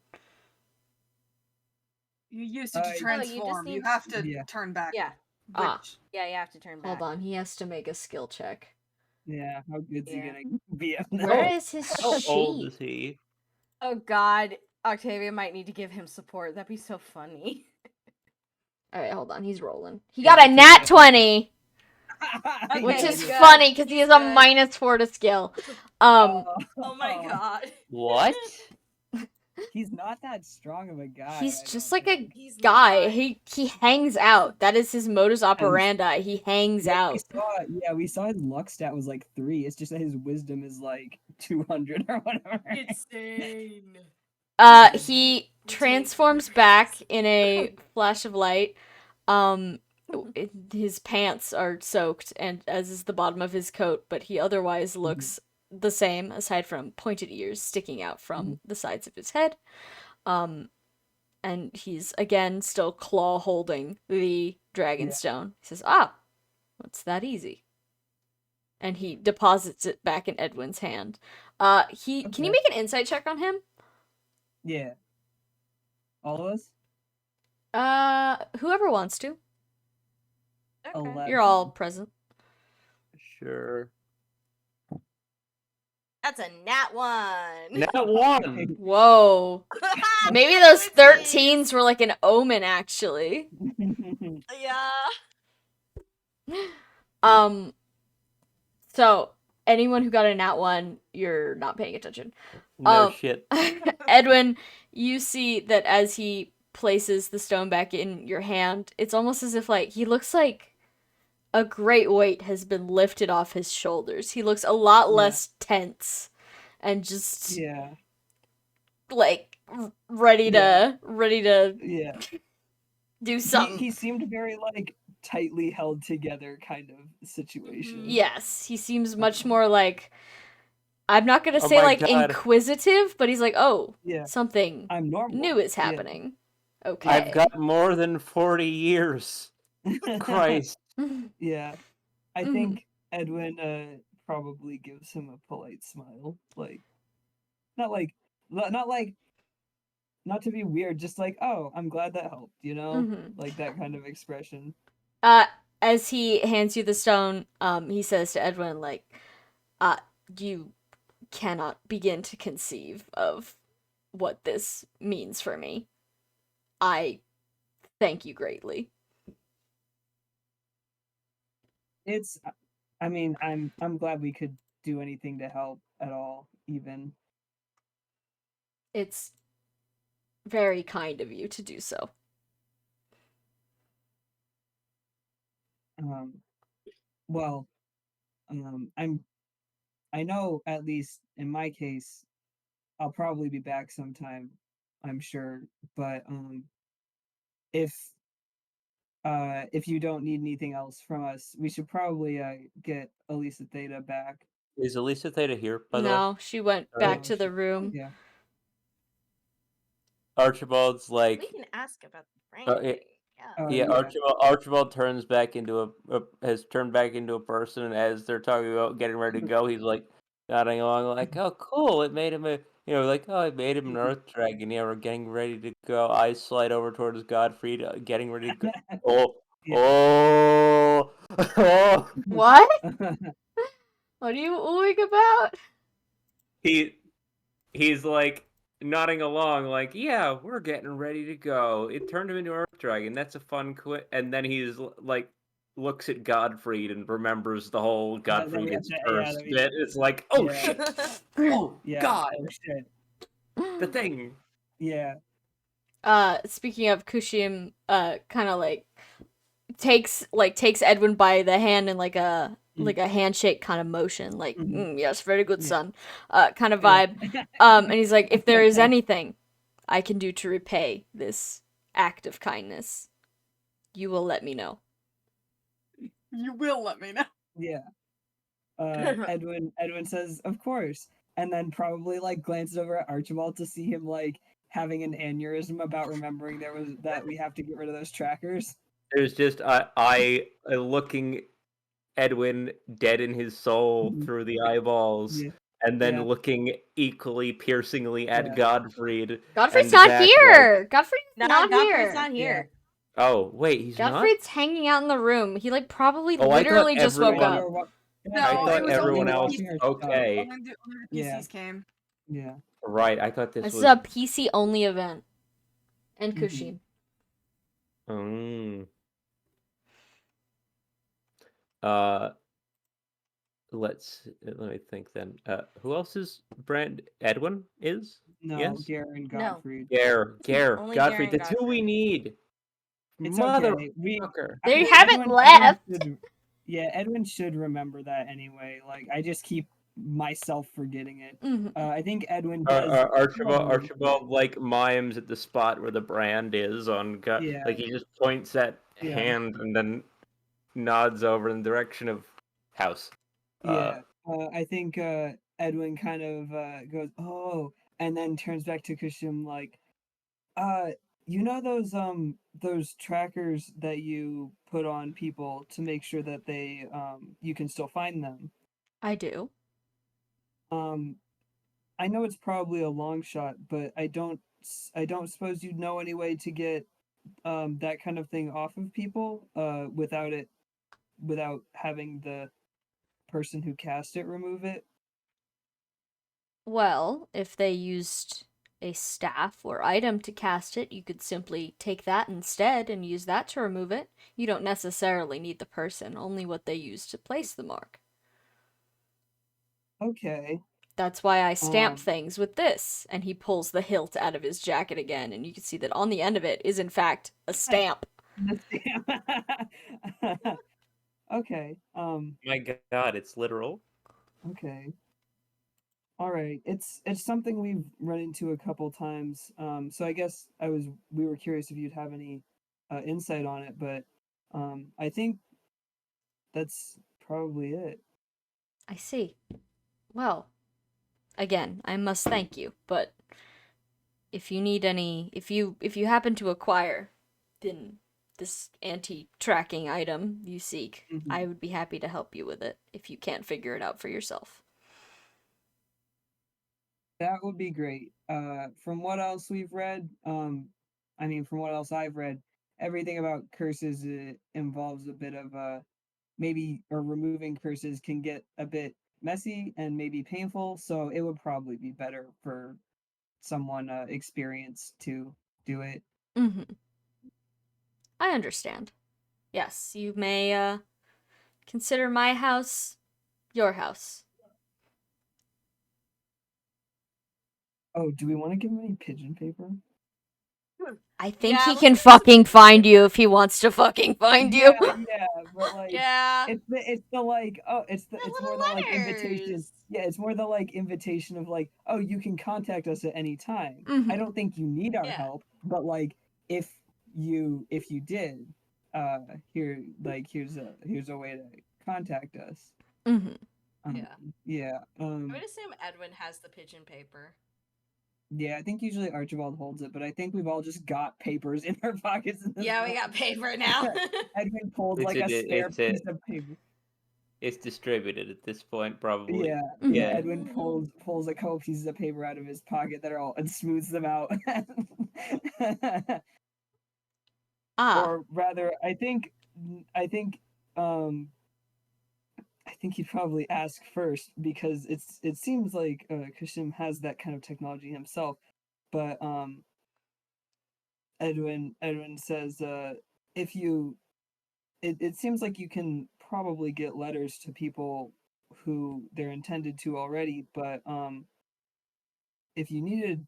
You used it to you just transform. You need- have to Yeah. turn back. Yeah. Which, Yeah, you have to turn back. Hold on, he has to make a skill check. Yeah, how good's he Yeah. gonna be up Where there? is his How old sheet? is he? Oh god, Octavia might need to give him support. That'd be so funny. Alright, hold on, he's rolling. He Yeah, got a it's nat okay. 20! Okay, Which he's is good. funny because he He's has a good. -4 to skill. Oh my god. What? He's not that strong of a guy. He's I just don't like a think. He's guy. not. He hangs out. That is his modus operandi. He hangs Yeah, out. we saw his luck stat was like 3. It's just that his wisdom is like 200 or whatever. Insane. He transforms back in a flash of light. His pants are soaked, and as is the bottom of his coat, but he otherwise looks the same, aside from pointed ears sticking out from the sides of his head. And he's again still claw holding the dragonstone. He says, what's that easy? And he deposits it back in Edwin's hand. Can you make an insight check on him? Yeah. All of us? Whoever wants to. Okay. 11. You're all present. Sure. That's a nat 1. Nat 1! Whoa. Maybe those 13s were like an omen, actually. Yeah. So, anyone who got a nat 1, you're not paying attention. No shit. Edwin, you see that as he places the stone back in your hand, it's almost as if he looks like a great weight has been lifted off his shoulders. He looks a lot less tense and just ready to Yeah. do something. He seemed very tightly held together kind of situation. Yes, he seems much more I'm not gonna Oh say my God. inquisitive, but he's something I'm normal. new is Yeah. happening. Okay. I've got more than 40 years. Christ. Yeah. I think Edwin probably gives him a polite smile. Not to be weird, just oh, I'm glad that helped, Like that kind of expression. As he hands you the stone, he says to Edwin, you cannot begin to conceive of what this means for me. I thank you greatly. I'm glad we could do anything to help at all, even. It's very kind of you to do so. Well, I know at least in my case, I'll probably be back sometime, I'm sure. But if if you don't need anything else from us, we should probably get Elisa Theta back. Is Elisa Theta here, by the way? No, she went Oh. back to the room. Yeah. Archibald's like, We can ask about the yeah, brandy. Yeah. yeah. Yeah. Archibald turns back into has turned back into a person, and as they're talking about getting ready to go, he's like nodding along, like, "Oh, cool! It made him like, oh, it made him an Earth Dragon. Yeah, we're getting ready to go." I slide over towards Godfrey, getting ready to go. Oh, Yeah. oh, What? What are you oohing about? He's like nodding along, like, yeah, we're getting ready to go. It turned him into Earth Dragon. That's a fun and then he's like looks at Godfried and remembers the whole Godfried is cursed bit. It's like, oh yeah. shit. Oh Yeah. god, Oh shit. the thing. Yeah. Speaking of Kushim, kind of like takes Edwin by the hand in like a handshake kind of motion, like yes, very good, Yeah. son, kind of vibe. And he's like, if there is anything I can do to repay this act of kindness, you will let me know. You will let me know. Yeah. Edwin says, "Of course," and then probably like glances over at Archibald to see him like having an aneurysm about remembering that we have to get rid of those trackers. There's just I looking Edwin dead in his soul through the eyeballs. Yeah. And then Yeah. looking equally piercingly at Yeah. Godfried. Godfried's and not Zach, here. like, Godfried's not Godfrey's here. not here. oh wait, he's Godfried's hanging out in the room. He like probably Oh, I thought literally just woke everyone- up. No, I it thought was everyone only else. the PCs. Okay, Only the Yeah. PCs came. Yeah. right. I thought this This is was. a PC only event. And Kushim. Mm. Uh, let me think then. Who else is Brand Edwin is? No, Yes? Garen No. Godfrey. Gare, Only Godfrey. Garen That's who we Godfrey. need. It's Motherfucker. okay. They Edwin- haven't Edwin left. Edwin should remember that anyway. Like I just keep myself forgetting it. Mhm. I think Edwin does. Archibald like mimes at the spot where the brand is on Yeah. like he just points that Yeah. hand and then nods over in the direction of house. Yeah. I think Edwin kind of goes, "Oh," and then turns back to Kushim like, you know those trackers that you put on people to make sure that they you can still find them. I do. I know it's probably a long shot, but I don't suppose you'd know any way to get that kind of thing off of people without having the person who cast it remove it. Well, if they used a staff or item to cast it, you could simply take that instead and use that to remove it. You don't necessarily need the person, only what they use to place the mark. Okay. That's why I stamp Um. things with this. And he pulls the hilt out of his jacket again, and you can see that on the end of it is in fact a stamp. Okay. My God, it's literal. Okay. All right. It's something we've run into a couple times. So I guess we were curious if you'd have any insight on it, but I think that's probably it. I see. Well, again, I must thank you, but if you need any, if you happen to acquire then this anti-tracking item you seek, I would be happy to help you with it if you can't figure it out for yourself. That would be great. From what else we've read, from what else I've read, everything about curses involves a bit of removing curses can get a bit messy and maybe painful. So it would probably be better for someone experienced to do it. I understand. Yes, you may consider my house your house. Oh, do we want to give him any pigeon paper? I think Yeah, he let's can make some fucking find paper. you if he wants to fucking find you. Yeah, but like Yeah. it's the like it's more the little like invitation. letters. Yeah, it's more the like invitation of like, oh, you can contact us at any time. I Mhm. don't think you need our Yeah. help, but like if you did, here's a way to contact us. Mhm. Yeah. Yeah. I would assume Edwin has the pigeon paper. Yeah, I think usually Archibald holds it, but I think we've all just got papers in our pockets in this Yeah, we moment. got paper now. Edwin pulled It's like a spare it's piece of paper. it's distributed at this point, probably. Yeah, Mhm. yeah. Yeah. Edwin pulls a couple pieces of paper out of his pocket that are all and smooths them out. Ah. Or rather, I think um I think he'd probably ask first because it seems like Kashim has that kind of technology himself, but Edwin says if you it seems like you can probably get letters to people who they're intended to already, but if you needed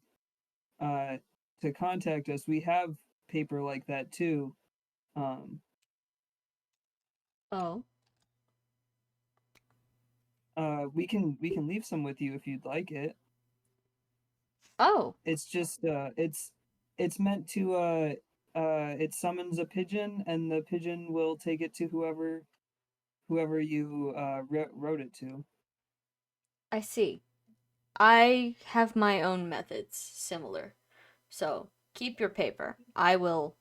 to contact us, we have paper like that too. Um, Oh. we can leave some with you if you'd like it. Oh. It's just it's meant to it summons a pigeon and the pigeon will take it to whoever you wrote it to. I see. I have my own methods similar. So, keep your paper. I will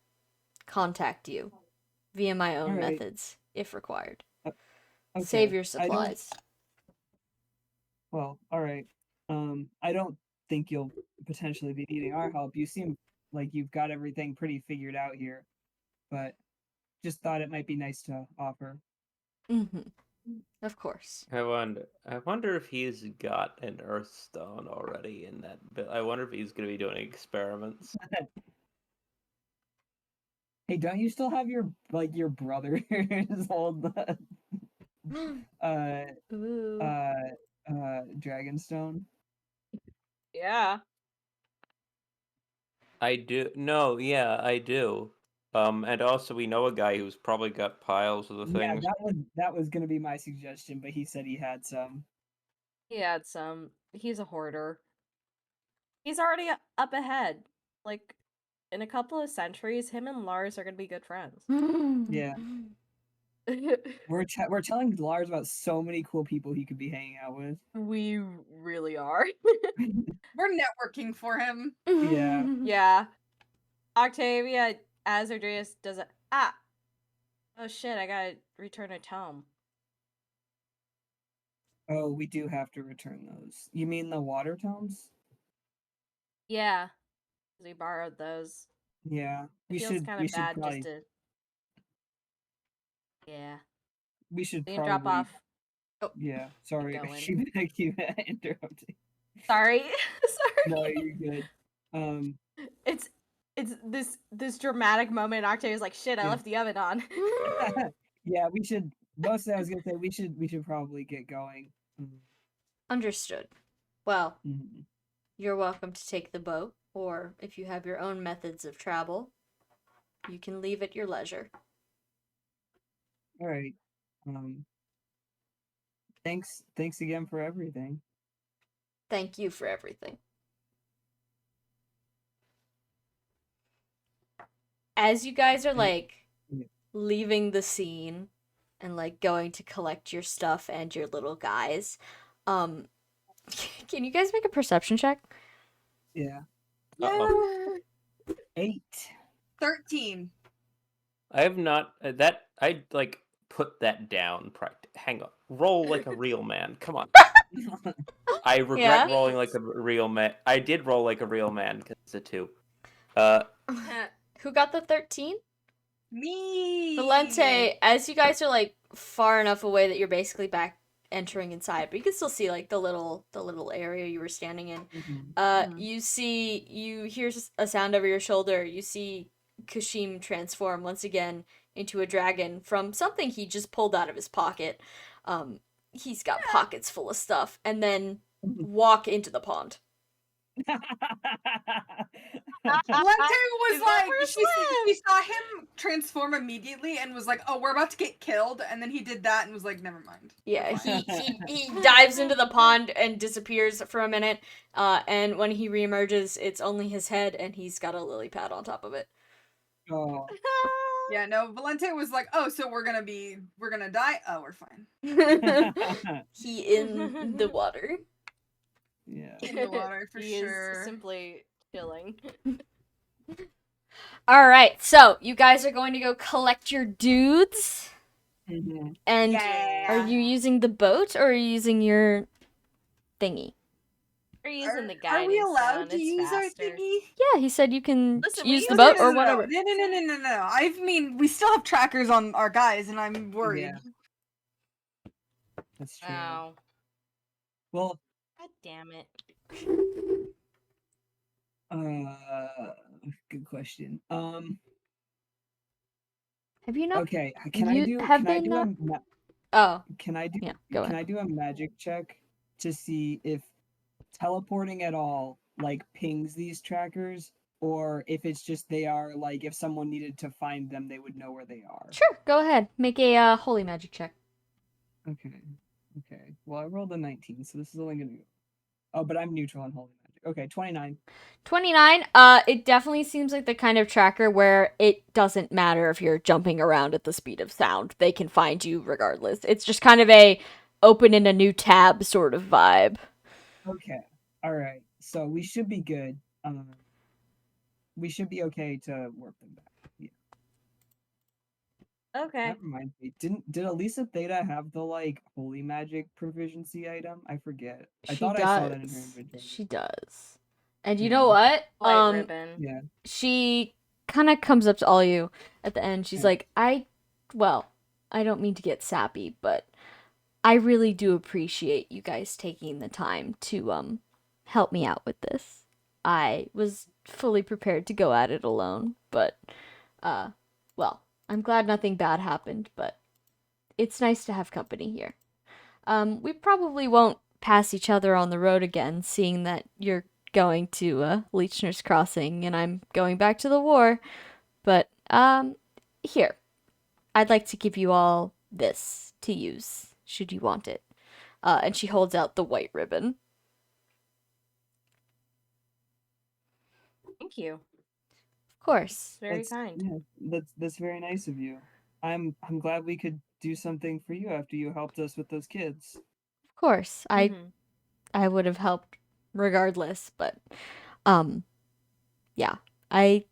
contact you via my All own right. methods if required. Okay. Save your I don't. supplies. Well, all right. I don't think you'll potentially be needing our help. You seem like you've got everything pretty figured out here, but just thought it might be nice to offer. Mhm. Of course. I wonder if he's got an Earthstone already in that. I wonder if he's gonna be doing experiments. Hey, don't you still have your brother's old uh Ooh. Dragonstone? Yeah. I do. No, yeah, I do. And also we know a guy who's probably got piles of the Yeah, things. that was gonna be my suggestion, but he said he had some. He had some. He's a hoarder. He's already up ahead. Like, in a couple of centuries, him and Lars are gonna be good friends. Yeah. We're telling Lars about so many cool people he could be hanging out with. We really are. We're networking for him. Yeah. Yeah. Octavia, as Andreas does it. Ah! Oh shit, I gotta return a tome. Oh, we do have to return those. You mean the water tomes? Yeah. We borrowed those. Yeah. It feels kind We of should bad probably just to. Yeah. we should We can drop probably off. Oh, yeah. Sorry, I going. keep interrupting. sorry. No, sorry. you're good. It's this dramatic moment. Octavia's like, shit, I Yeah. left the oven on. Yeah, we should. Mostly, I was gonna say we should probably get going. Understood. Well, Mhm. you're welcome to take the boat, or if you have your own methods of travel, you can leave at your leisure. All right. Um. Thanks again for everything. Thank you for everything. As you guys are like Yeah. leaving the scene and like going to collect your stuff and your little guys, um can you guys make a perception check? Yeah. Uh-oh. 8. 13. I have not that I like put that down. Hang on. Roll like a real man. Come on. I regret Yeah? rolling like a real man. I did roll like a real man because it's a 2. Uh, Who got the 13? Me. Valente, as you guys are like far enough away that you're basically back entering inside, but you can still see like the little area you were standing in. Mhm. You hear a sound over your shoulder. You see Kashim transform once again into a dragon from something he just pulled out of his pocket. He's got pockets full of stuff, and then walk into the pond. was Before like, first she saw him transform immediately and was like, oh, we're about to get killed. And then he did that and was like, never mind. Yeah, We're fine." he dives into the pond and disappears for a minute. And when he reemerges, it's only his head, and he's got a lily pad on top of it. Oh, Yeah, no, Valente was like, oh, so we're gonna die? Oh, we're fine. He in the water. yeah. In the water, for he sure. is simply chilling. All right, so you guys are going to go collect your dudes, hmm and Yeah. are you using the boat or are you using your thingy? We're using the Are guiding we allowed stone. to It's use our faster. thingy? Yeah, he said you can Listen, we use the use boat our- or whatever. No. I mean, we still have trackers on our guys, and I'm worried. Yeah. That's true. Oh, Well, god damn it. good question. Have you not? Okay, You can I do not? a Oh, can I do yeah, go can ahead. I do a magic check to see if teleporting at all like pings these trackers, or if it's just they are like if someone needed to find them they would know where they are. Sure, go ahead. Make a holy magic check. Okay. Okay. Well, I rolled a 19, so this is only gonna. Oh, but I'm neutral on holy magic. Okay, 29. 29. It definitely seems like the kind of tracker where it doesn't matter if you're jumping around at the speed of sound. They can find you regardless. It's just kind of a open in a new tab sort of vibe. Okay. All right. So we should be good. We should be okay to work them back. Yeah. Okay. That reminds me. Did Elisa Theta have the like holy magic proficiency item? I forget. I She thought does. I saw that in her inventory. She does. And you Yeah. know what? White ribbon. Yeah. She kind of comes up to all you at the end. She's Yeah. like, I don't mean to get sappy, but I really do appreciate you guys taking the time to help me out with this. I was fully prepared to go at it alone, but well, I'm glad nothing bad happened, but it's nice to have company here. We probably won't pass each other on the road again, seeing that you're going to Leechner's Crossing and I'm going back to the war. But here, I'd like to give you all this to use, should you want it. And she holds out the white ribbon. Thank you. Of course. Very kind. Yeah, that's very nice of you. I'm glad we could do something for you after you helped us with those kids. Of course. Mhm. I would have helped regardless, but yeah. I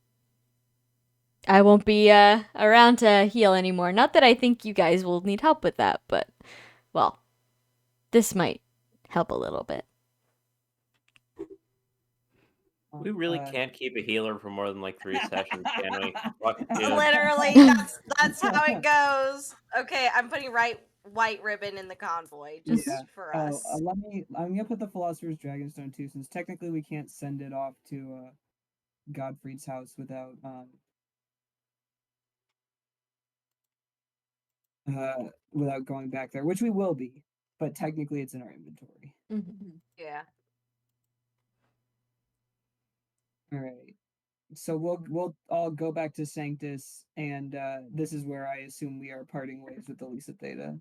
won't be around to heal anymore. Not that I think you guys will need help with that, but well, this might help a little bit. We really can't keep a healer for more than like 3 sessions, can we? Fuck, dude. Literally, that's how it goes. Okay, I'm putting white ribbon in the convoy just Yeah. for Oh, us. I'm gonna put the Philosopher's Dragonstone too, since technically we can't send it off to Godfried's house without without going back there, which we will be, but technically it's in our inventory. Yeah. All right. So we'll all go back to Sanctus, and this is where I assume we are parting ways with Elisa Theta.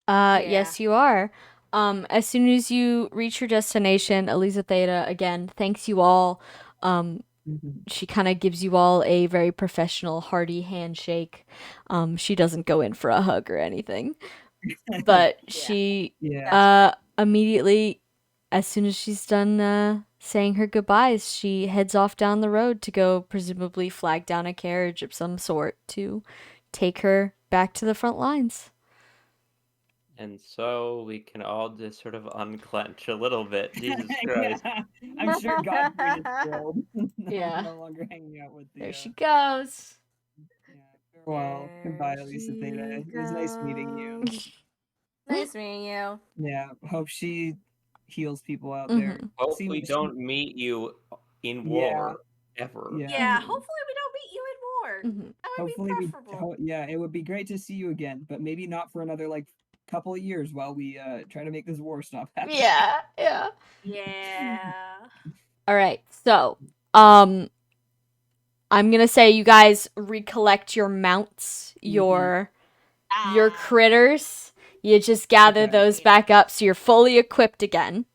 Yes, you are. As soon as you reach your destination, Elisa Theta again thanks you all. She kind of gives you all a very professional, hearty handshake. She doesn't go in for a hug or anything, but she immediately, as soon as she's done saying her goodbyes, she heads off down the road to go presumably flag down a carriage of some sort to take her back to the front lines. And so we can all just sort of unclench a little bit. Jesus Christ. Yeah, I'm sure Godfried is thrilled. Yeah. No longer hanging out with the. There she goes. Yeah, farewell. Goodbye, Elisa Theta. It was nice meeting you. Nice meeting you. Yeah, hope she heals people out there. Hope See, we she- don't meet you in Yeah. war ever. Yeah. Yeah, hopefully we don't meet you in war. That would Hopefully be preferable. yeah, it would be great to see you again, but maybe not for another like couple of years while we try to make this war stop happening. Yeah. Yeah. All right. So, I'm gonna say you guys recollect your mounts, your Ah, critters. You just gather Okay. those back up, so you're fully equipped again.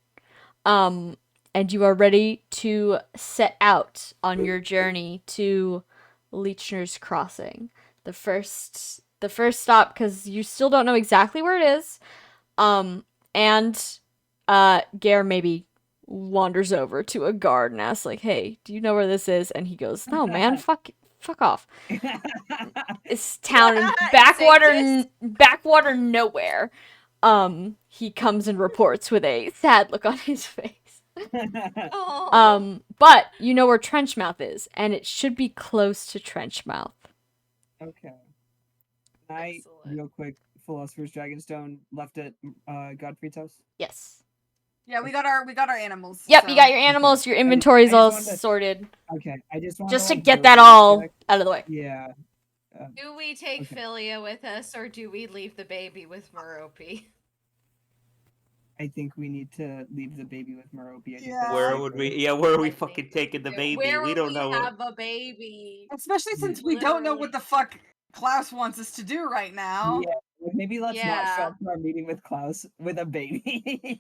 And you are ready to set out on your journey to Leechner's Crossing. The first stop, because you still don't know exactly where it is. And Gare maybe wanders over to a guard and asks, like, "Hey, do you know where this is?" And he goes, "No, man, fuck off. It's town in backwater nowhere." He comes and reports with a sad look on his face. oh. But you know where Trenchmouth is, and it should be close to Trenchmouth. Okay. I Excellent. real quick, Philosopher's Dragonstone left at Godfrey's house. Yes. Yeah, we got our animals. Yep, so. you got your animals, your inventory's I all just wanted to- sorted. Okay, I just want Just to to get that all out of the way. Yeah. Do we take Okay. Philia with us, or do we leave the baby with Merope? I think we need to leave the baby with Merope. I think Yeah. that's Where would safer. we? Yeah, where are we I fucking think taking the so. baby? Where We will don't know. have a baby? Especially since we don't know what the fuck Klaus wants us to do right now. Yeah, maybe let's not Yeah. show up to our meeting with Klaus with a baby.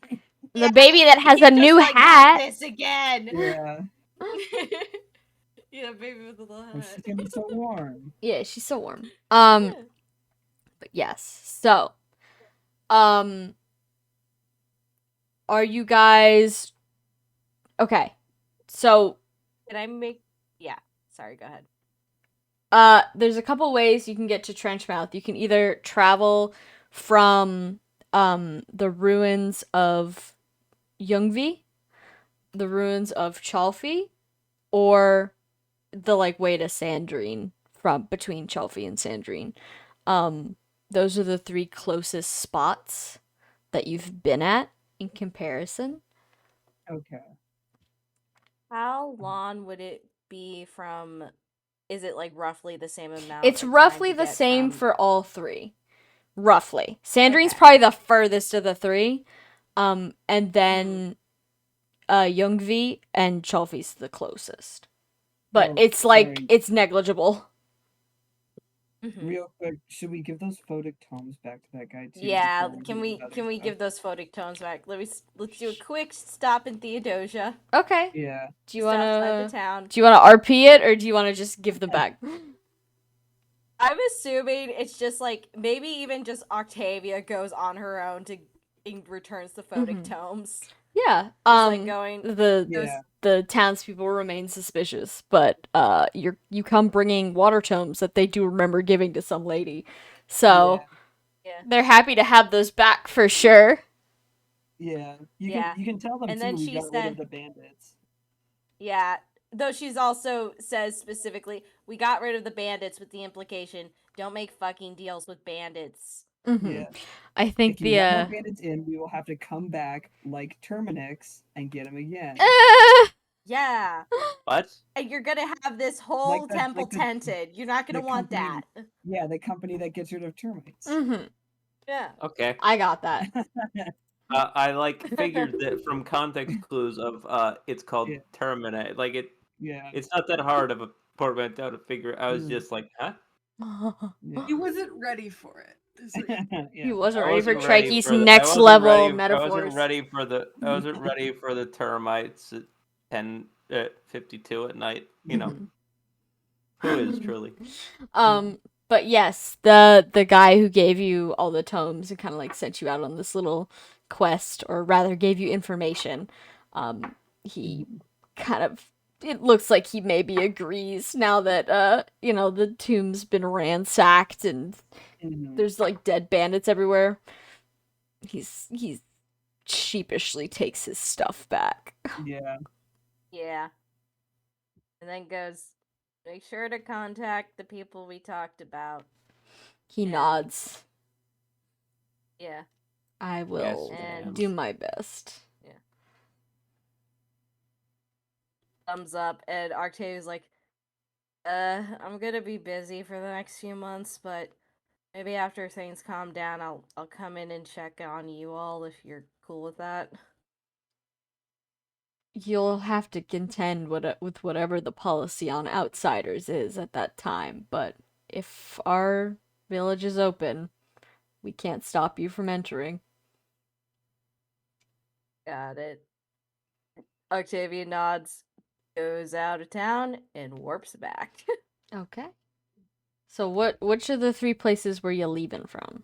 The baby that has He's a just new like, "Not hat. this again. Yeah. Yeah, baby with a little Oh, hat. she's gonna be so warm. Yeah, she's so warm. Yeah. But yes. So, are you guys okay? So, Can I make? Yeah. Sorry. Go ahead. there's a couple ways you can get to Trenchmouth. You can either travel from the ruins of Jungvi, the ruins of Chalfie, or the way to Sandrine from between Chalfie and Sandrine. Those are the three closest spots that you've been at in comparison. Okay. How long would it be from? Is it like roughly the same amount? It's of time roughly to the get same from... for all three. Roughly. Sandrine's Okay. probably the furthest of the three. And then Jungvi and Chalfie's the closest. But Oh, it's sorry. it's negligible. Mhm. Real quick, should we give those photic tomes back to that guy too? Yeah, before can do we other stuff? give those photic tones back? Let's do a quick stop in Theodosia. Okay. Yeah. Do you Just outside wanna the town. RP it, or do you wanna just give them back? I'm assuming it's just like maybe even just Octavia goes on her own and returns the photic tomes. Yeah. Just like going Yeah. The townspeople remain suspicious, but you come bringing water tomes that they do remember giving to some lady, so Yeah. they're happy to have those back for sure. Yeah. Yeah. You can tell them And too. then We she got rid said- of the bandits. Yeah. Though she's also says specifically, we got rid of the bandits with the implication, don't make fucking deals with bandits. Mm-hmm. Yeah. I think If you let more bandits in, we will have to come back like Terminix and get them again. Yeah. What? And you're gonna have this whole Like the- temple like the- tented. You're not gonna the want company- that. Yeah, the company that gets rid of termites. Mm-hmm. Yeah. Okay. I got that. I figured that from context clues of it's called Yeah. terminate. Yeah. It's not that hard of a portmanteau to figure. I was just like, huh? Yeah. He wasn't ready for it. is what you- He Yeah. wasn't I ready for wasn't ready Trekie's for the- I next wasn't level ready- metaphors. I wasn't ready for the termites at 10:52 at night. You know, who is truly? But yes, the guy who gave you all the tomes and kind of sent you out on this little quest, or rather gave you information, he kind of, it looks like he maybe agrees now that the tomb's been ransacked and Mhm. there's dead bandits everywhere. He's sheepishly takes his stuff back. Yeah. Yeah. And then goes, make sure to contact the people we talked about. He Yeah. nods. Yeah. I will ma'am. do my best. Thumbs up, and Octavia's like, I'm gonna be busy for the next few months, but maybe after things calm down, I'll come in and check on you all if you're cool with that. you'll have to contend with whatever the policy on outsiders is at that time. But if our village is open, we can't stop you from entering. Got it. Octavia nods, goes out of town, and warps back. Okay. So which are the 3 places where you leaving from?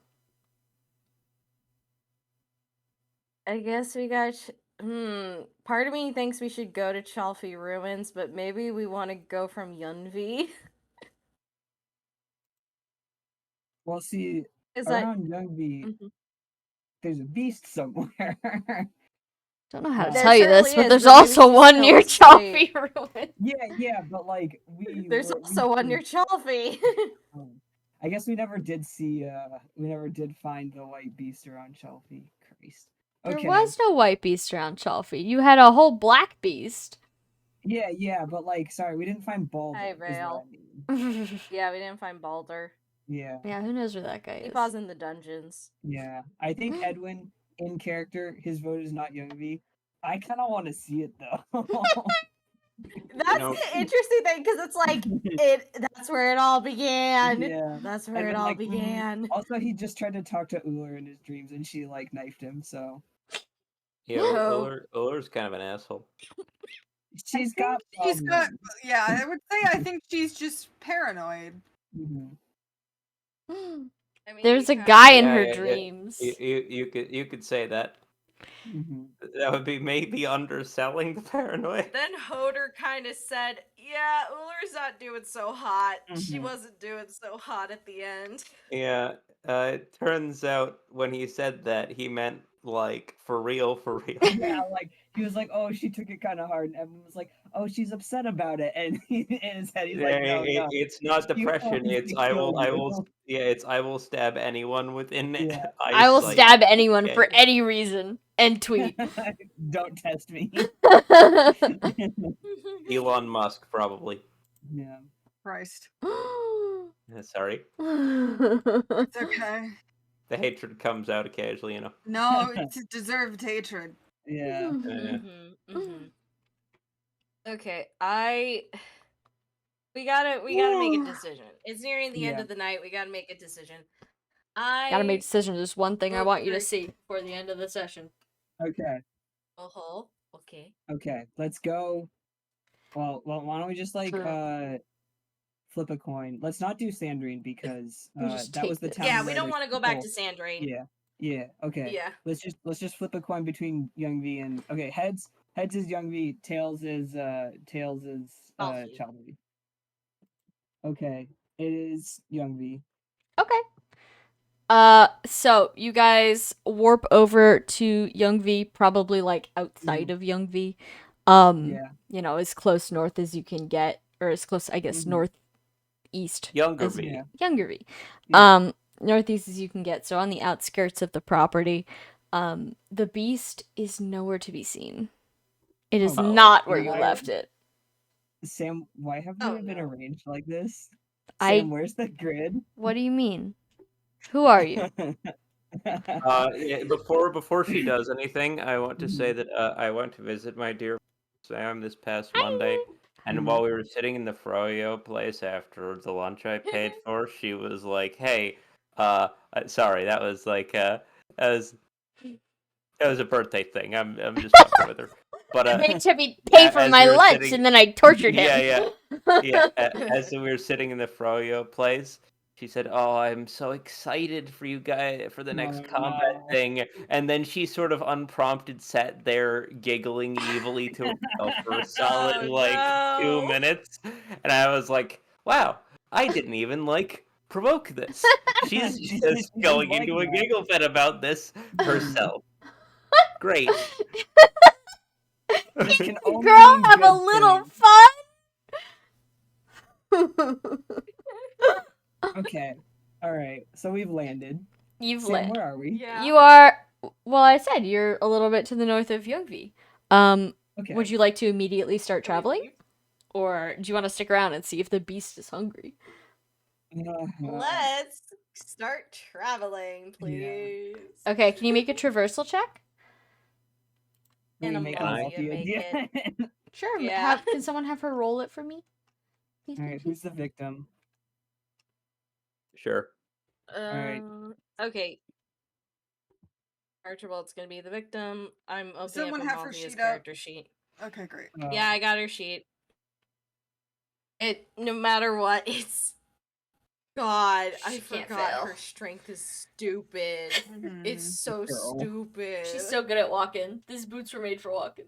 I guess we got. Part of me thinks we should go to Chalfie Ruins, but maybe we want to go from Yunvi. Well, see, Is around Youngby, Mhm. there's a beast somewhere. Don't know how to There tell you this, certainly but is, there's but maybe also she's one still near asleep. Chalfie Ruin. yeah, but like There's also one near Chalfie. I guess we never did see. We never did find the white beast around Shelfie. Christ. There Okay. was no white beast around Chalfie. You had a whole black beast. Yeah, but like, sorry, we didn't find Baldur. Hi, Is what Vale. I mean. Yeah, we didn't find Baldur. Yeah, who knows where that guy He is? paws in the dungeons. yeah. I think Edwin, in character, his vote is not Youngvi. I kind of want to see it though. That's know- the interesting thing, because it's like that's where it all began. Yeah. That's And where it then, all like, began. Also, he just tried to talk to Uller in his dreams, and she like knifed him. So Yeah, No. Uller's kind of an asshole. she's got. She's got. problems. Yeah, I would say I think she's just paranoid. Mhm. I mean, There's you a kinda- guy in her Yeah, dreams. You could say that. Mhm. That would be maybe underselling the paranoia. Then Hoder kind of said, "Yeah, Uller's not doing so hot. She Mhm. wasn't doing so hot at the end." Yeah, it turns out when he said that, he meant like for real, for real. Yeah, like he was like, "Oh, she took it kind of hard," and everyone was like, "Oh, she's upset about it," and in his head, he's like, "No, no, It's not she depression. wants It's to kill you." it's I will stab anyone within Yeah. I will eyesight. stab anyone for Okay. any reason. And tweet. Don't test me. Elon Musk probably. Yeah. Christ. Sorry, It's okay. the hatred comes out occasionally, you know. No, it's a deserved hatred. Yeah. Okay, we gotta make a decision. It's nearing the end Yeah. of the night. We gotta make a decision. I Gotta make decisions. There's one thing I want you to Okay. see before the end of the session. Okay. Oh, okay. Okay. Let's go. Well, why don't we just like Sure. flip a coin? Let's not do Sandrine because We just that was take the this. town. Yeah, we where don't they want to go back to stole- Sandrain. Yeah. Okay. Yeah. Let's just flip a coin between Youngvi and okay. Heads is Youngvi. Tails is Chalfie. Chalfie. Okay. It is Youngvi. Okay. So you guys warp over to Youngvi, probably like outside of Youngvi. Yeah. You know, as close north as you can get, or as close, I guess, Mhm. northeast. Younger as- V. Yeah. Younger V. Yeah. Northeast as you can get, so on the outskirts of the property. The beast is nowhere to be seen. It is Oh, not where you why- left it. Sam, why have Oh, we been no. arranged like this? I- Sam, where's the grid? What do you mean? Who are you? Yeah, before she does anything, I want to say that I went to visit my dear Sam this past Monday, and Mhm. while we were sitting in the Froyo place after the lunch I paid for, she was like, "Hey, sorry, that was like that was a birthday thing. I'm just fucking with her." But Made Chippy pay for as my we were lunch, sitting- and then I tortured him. yeah. As we were sitting in the Froyo place, she said, "Oh, I'm so excited for you guys for the next Oh, combat no. thing." And then she sort of unprompted sat there giggling evilly to herself for a solid Oh, 2 no. minutes, and I was like, "Wow, I didn't even provoke this. She's She just didn't going like into a that. giggle fit about this herself." Great. This can only Girl, mean have a good little things. fun. Okay. All right. So we've landed. You've Sam, landed. where are we? Yeah. You are. Well, I said you're a little bit to the north of Youngvi. Okay. Would you like to immediately start Can we traveling, leave? or do you want to stick around and see if the beast is hungry? Let's start traveling, Yeah. please. Okay, can you make a traversal check? Can we And make Can I? Amalthea Amalthea make it. again? Sure. Yeah. Can someone have her roll it for me? Please, All right, please, who's please. the victim? Sure. Alright. Okay. Archibald's gonna be the victim. I'm opening up someone have her Amalthea's sheet up? character sheet. Okay, great. Yeah, I got her sheet. It no matter what, it's God, I She can't forgot fail. her strength is stupid. It's so Girl. stupid. She's so good at walking. These boots were made for walking.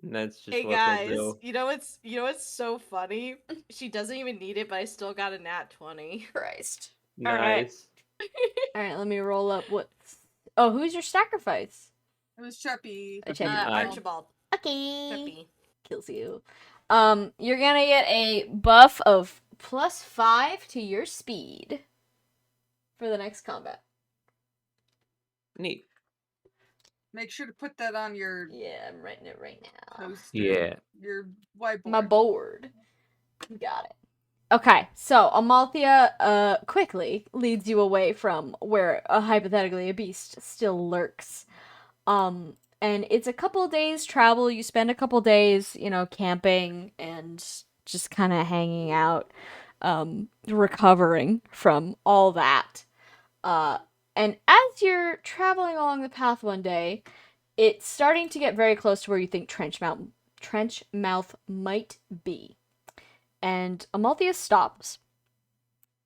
And that's just Hey what guys, they'll do. you know what's so funny? She doesn't even need it, but I still got a nat 20. Christ. All right. Nice. All right, let me roll up what. Oh, who's your sacrifice? It was Cheppy. Cheppy. Archibald. Okay. Cheppy. Kills you. You're gonna get a buff of +5 to your speed for the next combat. Neat. Make sure to put that on your Yeah, I'm writing it right now. poster. Yeah. Your whiteboard. My board. Got it. Okay, so Amalthea quickly leads you away from where hypothetically a beast still lurks. And it's a couple days travel. You spend a couple days, camping and just kind of hanging out, recovering from all that. And as you're traveling along the path one day, it's starting to get very close to where you think Trenchmouth might be. And Amalthea stops.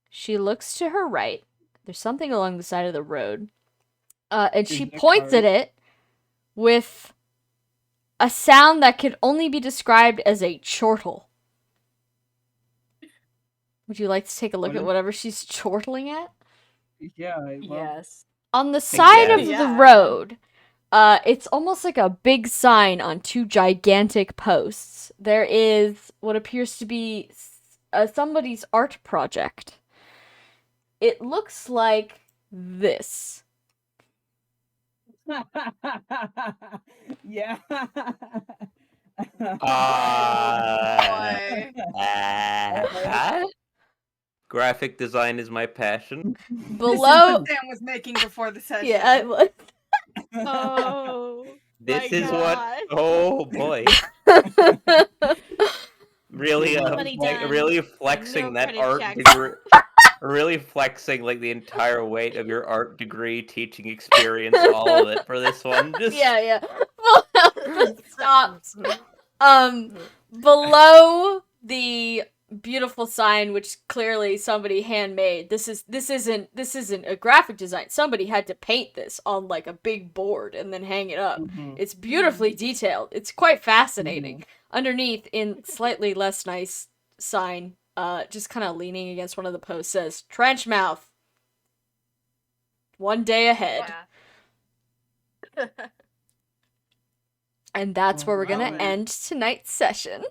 She looks to her right. There's something along the side of the road. And she Is it a points at cart? it with a sound that could only be described as a chortle. Would you like to take a look What at is- whatever she's chortling at? Yeah, I love Yes. On the side of yes. the Yeah. road, it's almost like a big sign on two gigantic posts. There is what appears to be somebody's art project. It looks like this. Yeah. Graphic design is my passion. This is Below, what Sam was making before the session. yeah, it was. Oh. This My is God. what. Oh boy. Really, Somebody done. really flexing No that credit art checks. degree. Really flexing like the entire weight of your art degree teaching experience, all of it for this one. Just Yeah. Stops. Below the beautiful sign, which clearly somebody handmade. This isn't a graphic design. Somebody had to paint this on like a big board and then hang it up. Mhm. It's beautifully detailed. It's quite fascinating. Underneath, in slightly less nice sign, just kind of leaning against one of the posts, says Trenchmouth. One day ahead. Yeah. And that's where we're gonna Alright. end tonight's session.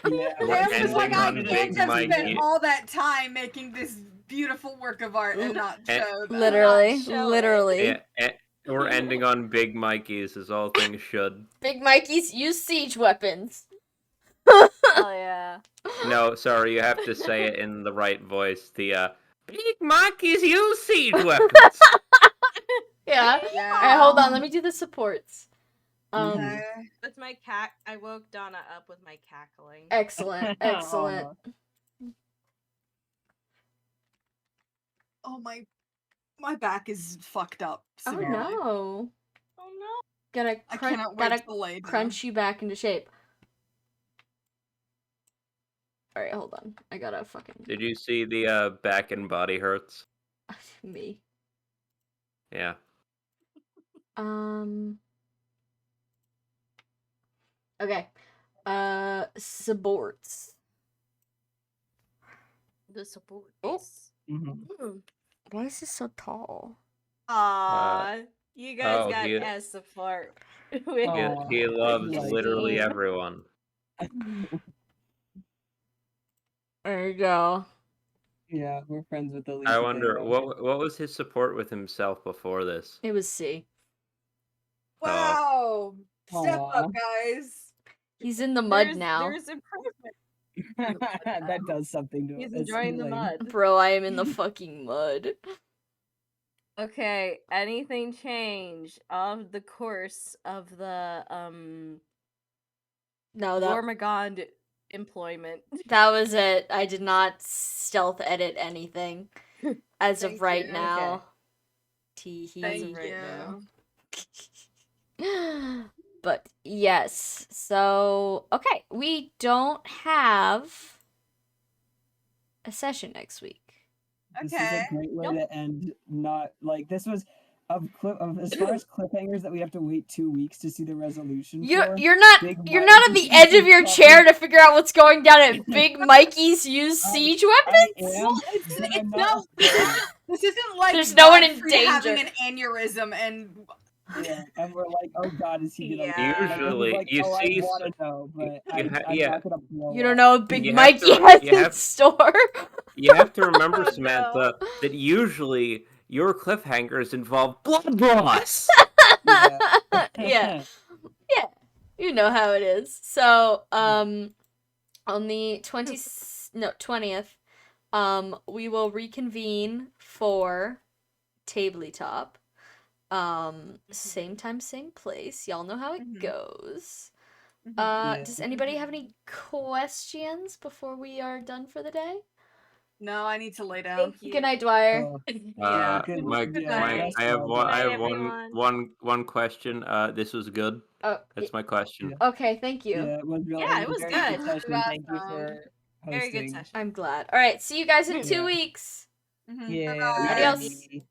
Yeah. We're Sam was like, ending I on can't Big just Mikey. spend all that time making this beautiful work of art and not Eh, show that. Literally. show it. yeah, we're ending on Big Mikey's, as all things should. Big Mikey's use siege weapons. Oh yeah. No, sorry, you have to say it in the right voice. The Big Mikey's use siege weapons. Yeah. Yeah. Alright, hold on, let me do the supports. Mhm. With my cat, I woke Donna up with my cackling. Excellent. Oh my back is fucked up. Oh severely. no. Oh no. Gotta I cannot wait gotta to lay down. crunch you back into shape. Alright, hold on. I gotta fucking Did you see the back and body hurts? me. Yeah. Okay. Supports. The support. Oh. Mhm. Why is this so tall? Aww. You guys oh, got he- S support. He, Aw, he loves like literally it. everyone. There you go. Yeah, we're friends with the least. I wonder what was his support with himself before this. It was C. Wow. Step Aw. up, guys. He's in the mud There's- now. There's improvement. That does something to He's it. It's enjoying the healing. mud. Bro, I am in the fucking mud. Okay, anything change of the course of the No, that Gormagond employment? that was it. I did not stealth edit anything as of Thank right you. now. As Tee of right now. But yes, so okay, we don't have a session next week. This Okay. is a great way Nope. to end. Not like this was of as far as cliffhangers that we have to wait 2 weeks to see the resolution for. You're not Big you're Mike not at the edge of your is chair to figure out what's going down at Big Mikey's used siege I weapons. am, Well, but I'm no, not. this isn't like There's no one in Godfrey danger. having an aneurysm and Yeah, and we're like, oh god, is he gonna? Yeah. Like, this is Usually, like, you oh, see I want to know, but I'm yeah. not gonna blow You don't up. know what Big You have Mikey to- has you in have- store. You have to remember, Oh, no. Samantha, that usually your cliffhangers involve blood loss. Yeah. Yeah. You know how it is. So, on the 20th, we will reconvene for Tabletop. Same time, same place. Y'all know how it Mhm. goes. Yeah. Does anybody have any questions before we are done for the day? no, I need to lay down. Thank you. Good night, Dwyer. Oh, Yeah. good- Mike, yeah, Mike, rest I have well, one. I Good have night, one question. This was good. Oh, That's my question. okay, thank you. yeah, it was really Yeah, it was very good. session. Awesome. Thank you for hosting. Very good session. I'm glad. All right, see you guys in 2 Yeah. weeks. Mhm. Yeah. Bye-bye. Adios. bye.